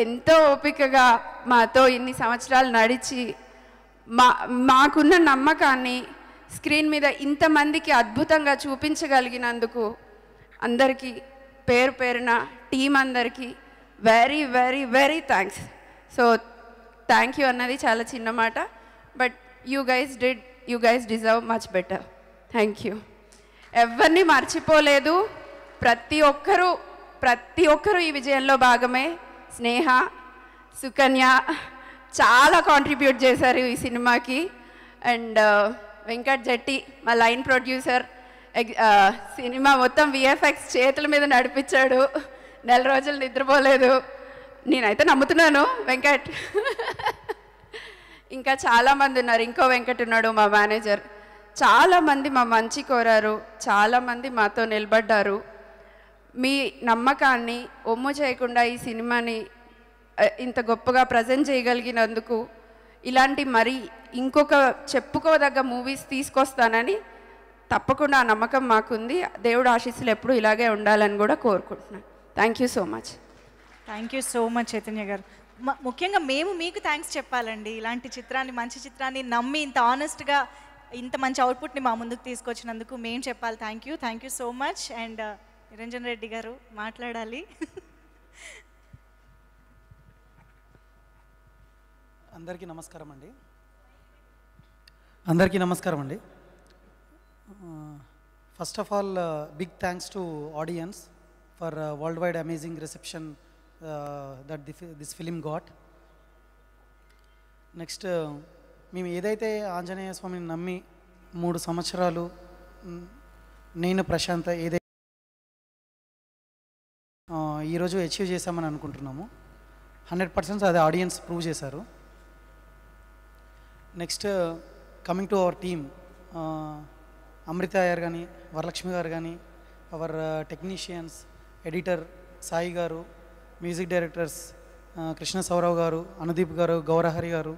Speaker 12: ఎంతో ఓపికగా మాతో ఇన్ని సంవత్సరాలు నడిచి మాకున్న నమ్మకాన్ని స్క్రీన్ మీద ఇంతమందికి అద్భుతంగా చూపించగలిగినందుకు అందరికీ పేరు పేరున టీం అందరికీ very very very thanks. So thank you అన్నది చాలా చిన్న మాట, but you guys deserve much better. Thank you. ఎవరిని మర్చిపోలేదు, ప్రతి ఒక్కరూ ఈ విజయంలో భాగమే. స్నేహ, సుకన్య చాలా కాంట్రిబ్యూట్ చేశారు ఈ సినిమాకి. అండ్ వెంకట్ జట్టి, మా లైన్ ప్రొడ్యూసర్, సినిమా మొత్తం విఎఫ్ఎక్స్ చేతుల మీద నడిపించాడు. 4 రోజులు నిద్రపోలేదు. నేనైతే నమ్ముతున్నాను వెంకట్. ఇంకా చాలామంది ఉన్నారు. ఇంకో వెంకట్ ఉన్నాడు, మా మేనేజర్. చాలామంది మా మంచి కోరారు, చాలామంది మాతో నిలబడ్డారు. మీ నమ్మకాన్ని ఒమ్ము చేయకుండా ఈ సినిమాని ఇంత గొప్పగా ప్రజెంట్ చేయగలిగినందుకు, ఇలాంటి మరి ఇంకొక చెప్పుకోదగ్గ మూవీస్ తీసుకొస్తానని తప్పకుండా ఆ నమ్మకం మాకుంది. దేవుడు ఆశీస్సులు ఎప్పుడు ఇలాగే ఉండాలని కూడా కోరుకుంటున్నాను. Thank you so much.
Speaker 2: Thank you so much Chaitanya గారు. ముఖ్యంగా మేము మీకు థ్యాంక్స్ చెప్పాలండి. ఇలాంటి చిత్రాన్ని, మంచి చిత్రాన్ని నమ్మి ఇంత ఆనెస్ట్గా ఇంత మంచి అవుట్పుట్ని మా ముందుకు తీసుకొచ్చినందుకు మేము చెప్పాలి thank you so much. And Niranjan Reddy garu మాట్లాడాలి.
Speaker 16: అందరికీ నమస్కారం అండి. First of all big thanks to audience for world wide amazing reception that this film got. Next మేము ఏదైతే ఆంజనేయ స్వామిని నమ్మి 3 సంవత్సరాలు నేను ప్రశాంత్ ఏదైతే ఈరోజు అచీవ్ చేశామని అనుకుంటున్నాము, 100% అది ఆడియన్స్ ప్రూవ్ చేశారు. Next coming to our team, Amrutha గారు కానీ, వరలక్ష్మి గారు కానీ, అవర్ టెక్నీషియన్స్, ఎడిటర్ సాయి గారు, మ్యూజిక్ డైరెక్టర్స్ కృష్ణ సౌరవ్ గారు, అనుదీప్ గారు, గౌరహరి గారు,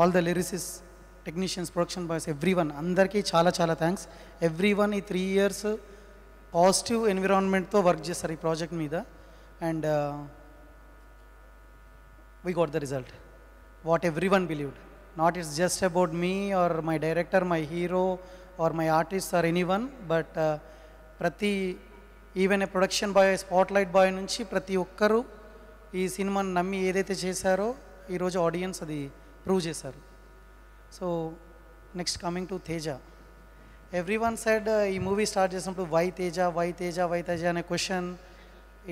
Speaker 16: all the lyricists, technicians, production boys, everyone అందరికీ చాలా చాలా థ్యాంక్స్. ఎవ్రీవన్ ఈ 3 years పాజిటివ్ ఎన్విరాన్మెంట్తో వర్క్ చేస్తారు ఈ ప్రాజెక్ట్ మీద. And we got the result what everyone believed. Not it's just about me or my director, my hero or my artist or anyone, but ప్రతి even a production boy, spotlight boy నుంచి ప్రతి ఒక్కరూ ఈ సినిమాని నమ్మి ఏదైతే చేశారో ఈరోజు ఆడియన్స్ అది ప్రూవ్ చేశారు. So next coming to Teja, everyone said ఈ మూవీ స్టార్ట్ చేసినప్పుడు వై తేజ అనే question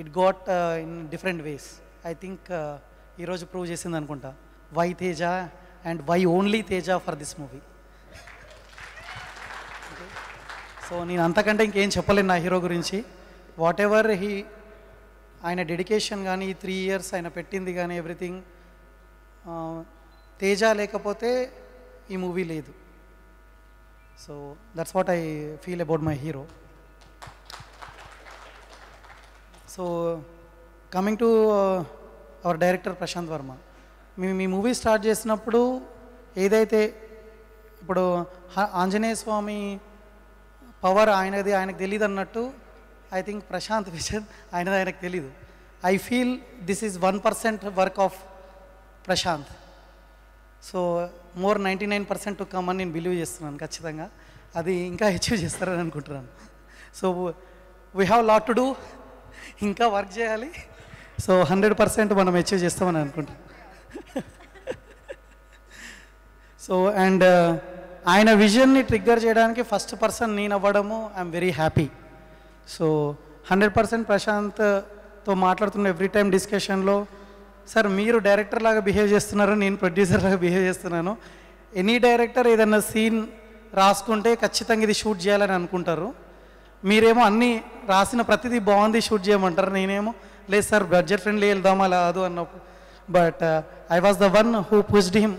Speaker 16: it got in different ways. I think ఈరోజు ప్రూవ్ చేసింది అనుకుంటా, why Teja and why only Teja for this movie. So నేను అంతకంటే ఇంకేం చెప్పలేను నా హీరో గురించి. వాట్ ఎవర్ ఆయన డెడికేషన్ కానీ, ఈ 3 years ఆయన పెట్టింది కానీ, ఎవ్రీథింగ్, తేజ లేకపోతే ఈ మూవీ లేదు. So that's what I feel about my hero. So coming to our director Prashanth Varma, మేము ఈ మూవీ స్టార్ట్ చేసినప్పుడు ఏదైతే ఇప్పుడు ఆంజనేయ స్వామి పవర్ ఆయనకు తెలియదు అన్నట్టు, ఐ థింక్ ప్రశాంత్ విజన్ ఆయనకు తెలీదు. I feel this is 1% work of Prashanth. So more 99% to come అని నేను బిలీవ్ చేస్తున్నాను. ఖచ్చితంగా అది ఇంకా అచీవ్ చేస్తారని అనుకుంటున్నాను. So we have lot to do, ఇంకా వర్క్ చేయాలి. సో 100% మనం అచీవ్ చేస్తామని అనుకుంటున్నాను. సో అండ్ ఆయన విజన్ని ట్రిగ్గర్ చేయడానికి ఫస్ట్ పర్సన్ నేను అవ్వడము ఐఎమ్ వెరీ హ్యాపీ. సో 100% ప్రశాంత్తో మాట్లాడుతున్న ఎవ్రీ టైం డిస్కషన్లో, సార్ మీరు డైరెక్టర్ లాగా బిహేవ్ చేస్తున్నారు, నేను ప్రొడ్యూసర్ లాగా బిహేవ్ చేస్తున్నాను. ఎనీ డైరెక్టర్ ఏదైనా సీన్ రాసుకుంటే ఖచ్చితంగా ఇది షూట్ చేయాలని అనుకుంటారు. మీరేమో అన్నీ రాసిన ప్రతిదీ బాగుంది షూట్ చేయమంటారు, నేనేమో లేదు సార్ బడ్జెట్ ఫ్రెండ్లీ వెళ్దామా కాదు అన్నప్పుడు. But I was the one who pushed him,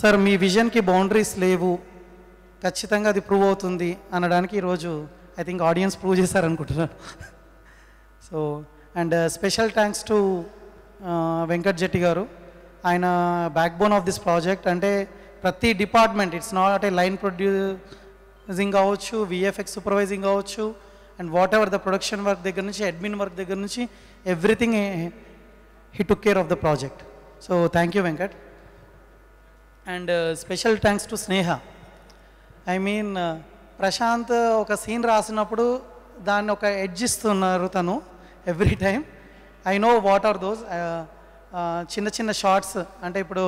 Speaker 16: sir మీ విజన్కి బౌండరీస్ లేవు, ఖచ్చితంగా అది ప్రూవ్ అవుతుంది అనడానికి ఈరోజు ఐ థింక్ ఆడియన్స్ ప్రూవ్ చేశారనుకుంటున్నాను. So and special thanks to Venkat Jetti గారు, ఆయన backbone of this project. అంటే ప్రతి department, it's not a line producing కావచ్చు, విఎఫ్ఎక్స్ సూపర్వైజింగ్ కావచ్చు, and whatever the production work దగ్గర నుంచి, అడ్మిన్ వర్క్ దగ్గర నుంచి, everything he took care of the project. So thank you Venkat. And special thanks to Sneha. I mean Prashanth ఒక scene రాసినప్పుడు దాన్ని ఒక ఎడ్జ్ ఇస్తున్నారు తను every time. I know what are those చిన్న చిన్న షార్ట్స్. అంటే ఇప్పుడు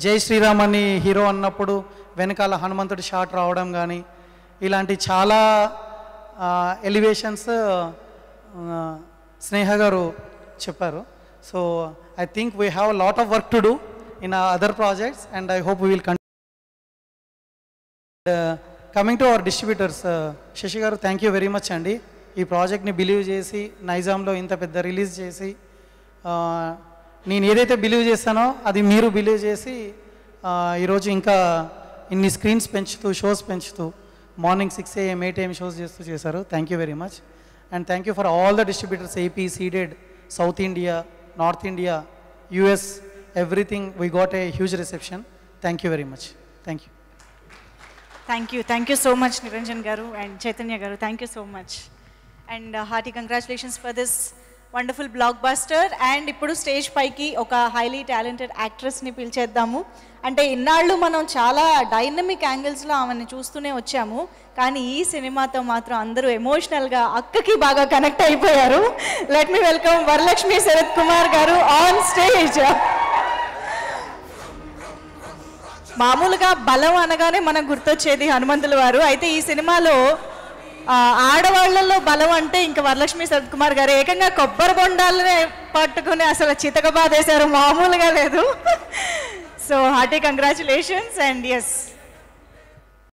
Speaker 16: జై శ్రీరామ్ అని హీరో అన్నప్పుడు వెనకాల హనుమంతుడి షాట్ రావడం కానీ, ఇలాంటి చాలా ఎలివేషన్స్ స్నేహ గారు చెప్పారు. So I think we have lot of work to do in other projects, and I hope we will continue. Coming to our distributors, Shashi garu, thank you very much andi. Ee project ni believe chesi Nizam lo inta pedda release chesi నేను ఏదైతే believe చేస్తానో అది మీరు believe చేసి ఈరోజు ఇంకా ఇన్ని screens పెంచుతూ, షోస్ పెంచుతూ, మార్నింగ్ 6 AM 8 AM షోస్ చేస్తూ చేశారు. Thank you very much. And thank you for all the distributors, AP, Ceded, South India, North India, US, everything. We got a huge reception. Thank you very much. Thank you.
Speaker 2: Thank you so much Niranjan garu and Chaitanya garu. Thank you so much. And hearty congratulations for this wonderful block buster. And ఇప్పుడు stage పైకి ఒక highly talented యాక్ట్రెస్ని పిలిచేద్దాము. అంటే ఇన్నాళ్ళు మనం చాలా dynamic యాంగిల్స్లో ఆమెను చూస్తూనే వచ్చాము, కానీ ఈ సినిమాతో మాత్రం అందరూ ఎమోషనల్గా అక్కకి బాగా కనెక్ట్ అయిపోయారు. Let me welcome Varalakshmi Sarath Kumar garu on stage. మామూలుగా బలం అనగానే మనకు గుర్తొచ్చేది హనుమంతుల వారు. అయితే ఈ సినిమాలో ఆడవాళ్లలో బలం అంటే ఇంకా వరలక్ష్మి శరత్ కుమార్ గారు ఏకంగా కొబ్బరి బొండాలనే పట్టుకుని అసలు చితకబాదేశారు, మామూలుగా లేదు. So hearty congratulations and yes